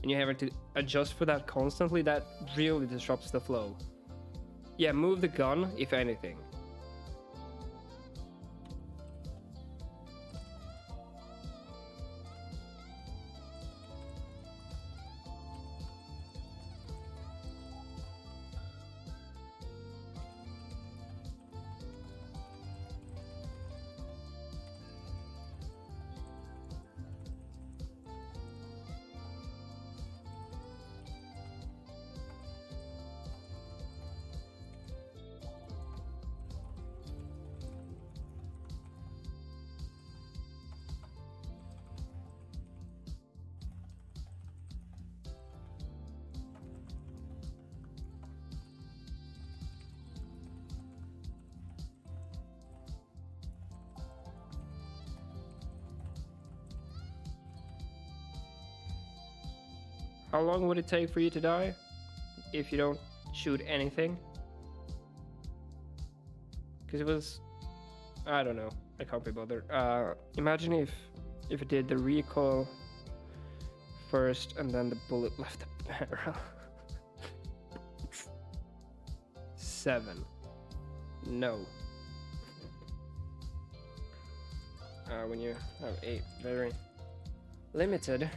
and you have to adjust for that constantly, that really disrupts the flow. Yeah, move the gun, if anything. How long would it take for you to die if you don't shoot anything? Because it was... I don't know. I can't be bothered. Imagine if it did the recoil first and then the bullet left the barrel. 7. No. When you have a very limited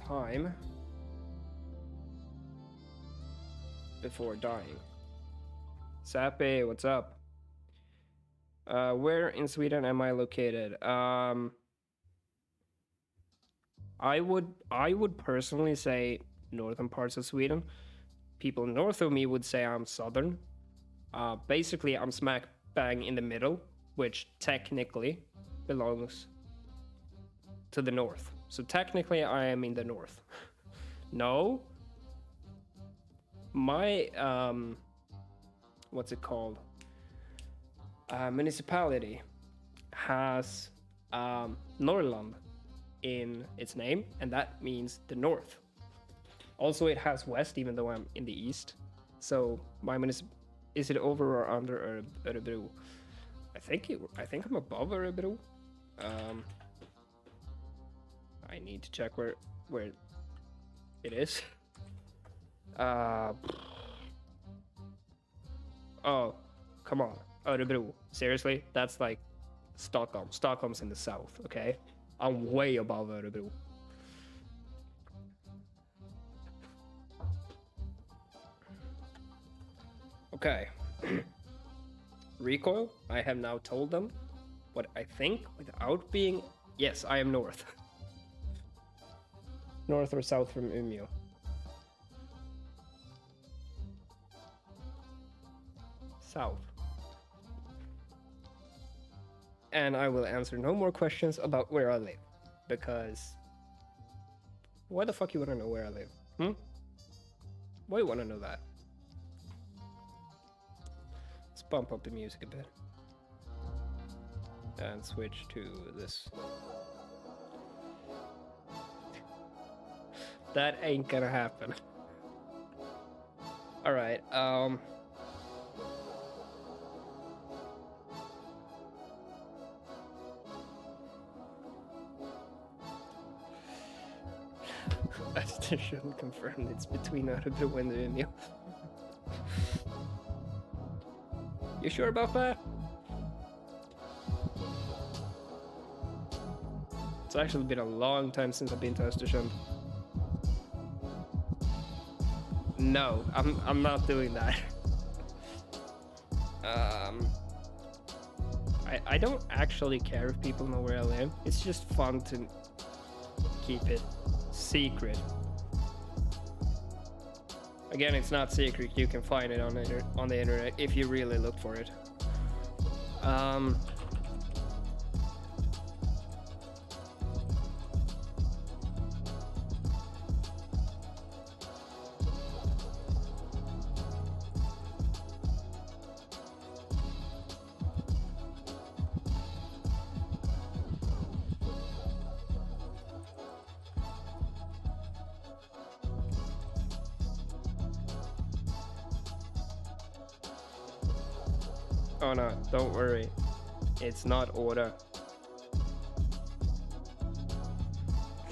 time before dying. Sappy, what's up? Where in Sweden am I located? I would personally say northern parts of Sweden. People north of me would say I'm southern. Basically, I'm smack bang in the middle, which technically belongs to the north. So technically, I am in the north. No. My, what's it called? Municipality has Norrland in its name, and that means the north. Also, it has west, even though I'm in the east. So my is it over or under Örebro? I think I'm above Örebro. I need to check where it is. Oh, come on, Örebro. Seriously, that's like Stockholm. Stockholm's in the south. Okay, I'm way above Örebro. Okay. Recoil, I have now told them what I think without being... Yes, I am north. North or south from Umeå. South. And I will answer no more questions about where I live. Because... Why the fuck you wanna know where I live? Why you wanna know that? Let's bump up the music a bit. And switch to this. That ain't gonna happen. Alright, shouldn't confirm it's between Örebro and Umeå. You sure about that? It's actually been a long time since I've been to Östersund. No, I'm not doing that. I don't actually care if people know where I live. It's just fun to keep it secret. Again, it's not secret. You can find it on the internet if you really look for it. Oh no, don't worry. It's not order.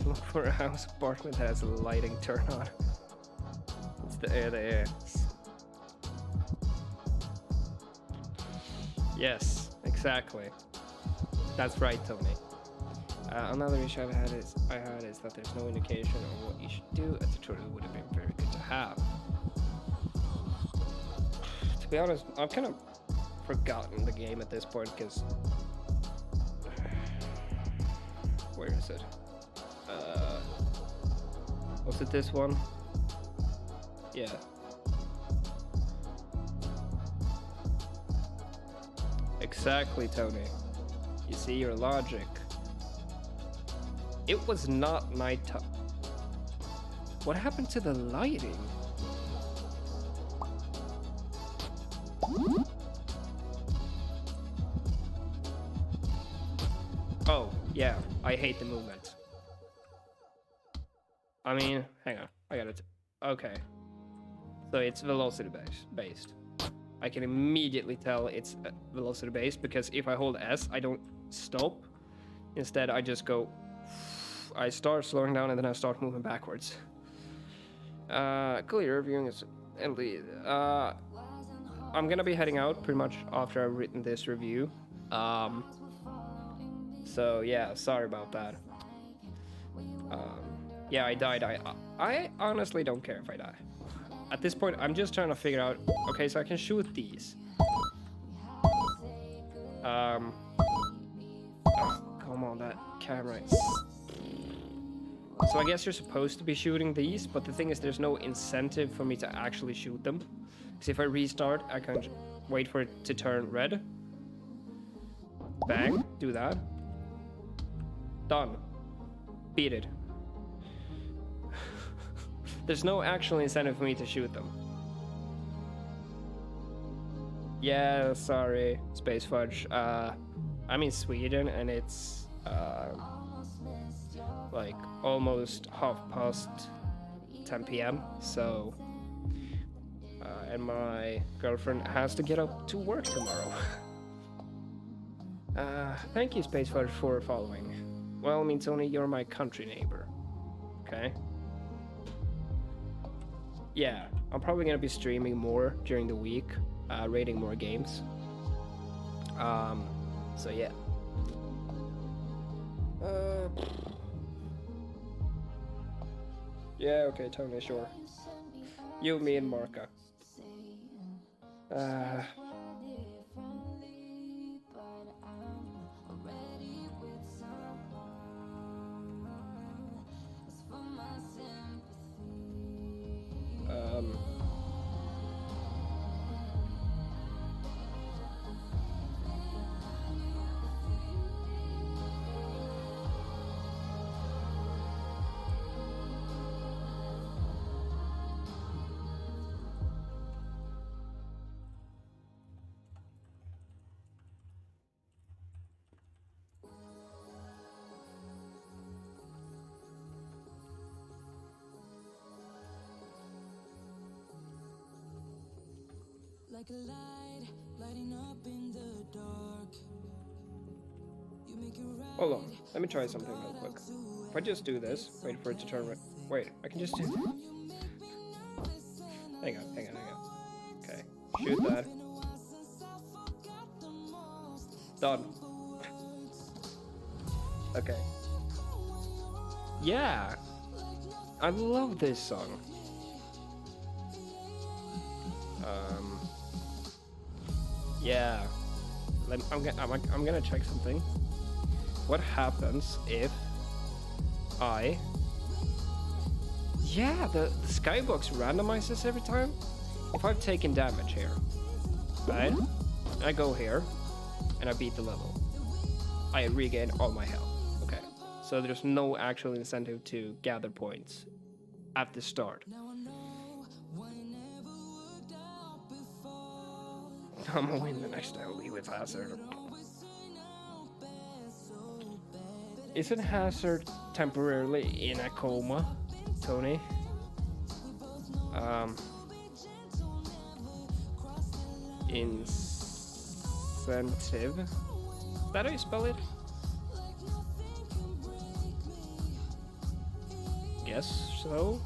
Look for a house apartment that has a lighting turn on. It's the air. Yes, exactly. That's right, Tony. Another issue I had is that there's no indication on what you should do. A tutorial would have been very good to have. To be honest, I've kind of forgotten the game at this point because where is it? Was it this one? Yeah. Exactly, Tony. You see your logic. It was not nighttime. What happened to the lighting? Oh, yeah, I hate the movement. I mean, hang on, I got it. Okay. So it's velocity based. I can immediately tell it's velocity based because if I hold S, I don't stop. Instead, I just go, I start slowing down and then I start moving backwards. Clear reviewing is and lead. I'm gonna be heading out pretty much after I've written this review. So yeah, sorry about that. Yeah, I died. I honestly don't care if I die. At this point, I'm just trying to figure out. Okay, so I can shoot these. Oh, come on, that camera. So I guess you're supposed to be shooting these, but the thing is, there's no incentive for me to actually shoot them. Because if I restart, I can wait for it to turn red. Bang, do that. Done. Beat it. There's no actual incentive for me to shoot them. Yeah, sorry, Space Fudge. I'm in Sweden and it's like almost 10 p.m. So, and my girlfriend has to get up to work tomorrow. Thank you, Space Fudge, for following. Well, I mean, Tony, you're my country neighbor. Okay? Yeah, I'm probably gonna be streaming more during the week, rating more games. So yeah. Yeah, okay, Tony, sure. You, me, and Marka. Like a light lighting up in the dark. You make it right. Hold on, let me try something real quick. If I just do this, wait for it to turn red. Wait, I can just do... Hang on. Okay, shoot that. Done. Okay. Yeah! I love this song. Yeah. I'm gonna check something. What happens if I... Yeah, the skybox randomizes every time. If I've taken damage here, right? I go here, and I beat the level. I regain all my health. Okay. So there's no actual incentive to gather points at the start. I'm gonna win the next LD with Hazard. Isn't Hazard temporarily in a coma, Tony? Incentive? Is that how you spell it? Guess so.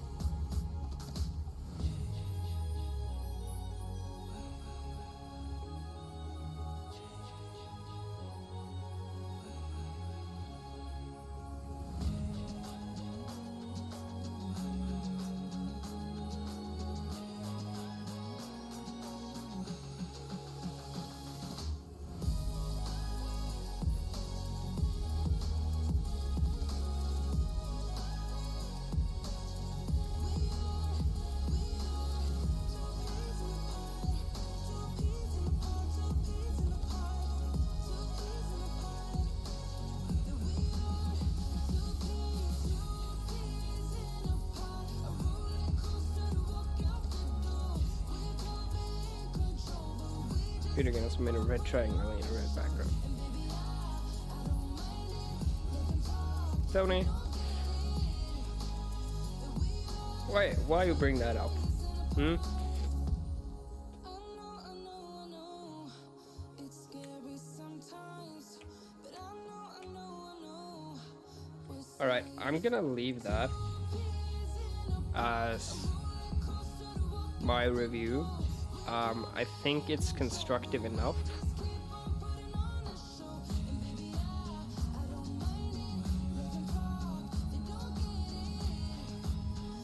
Computer games made a red triangle in a red background. Tony, why you bring that up? Hmm? Alright, I'm gonna leave that as my review. I think it's constructive enough.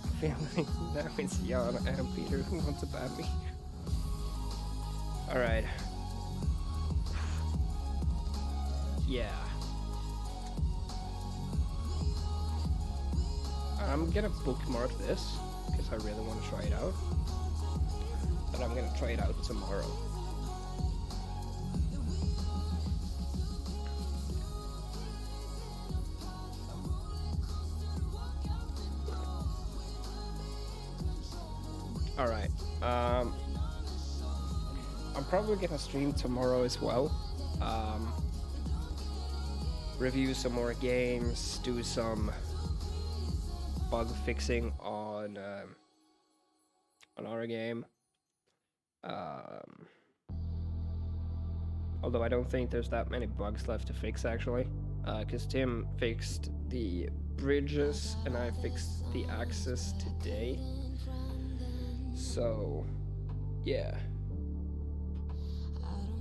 I feel like now it's Jan and Peter who want to ban me. Alright. Yeah. I'm gonna bookmark this because I really want to try it out. But I'm gonna try it out tomorrow. Alright. I'm probably gonna stream tomorrow as well. Review some more games, do some bug fixing on our game. Although I don't think there's that many bugs left to fix actually, because Tim fixed the bridges and I fixed the access today. So yeah.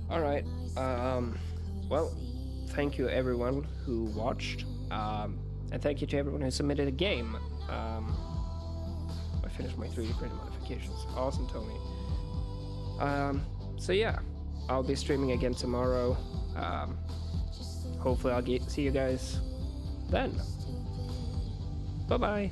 Alright, well, thank you everyone who watched, and thank you to everyone who submitted a game. I finished my 3D printer modifications. Awesome, Tony. So yeah, I'll be streaming again tomorrow. Hopefully I'll see you guys then. Bye-bye.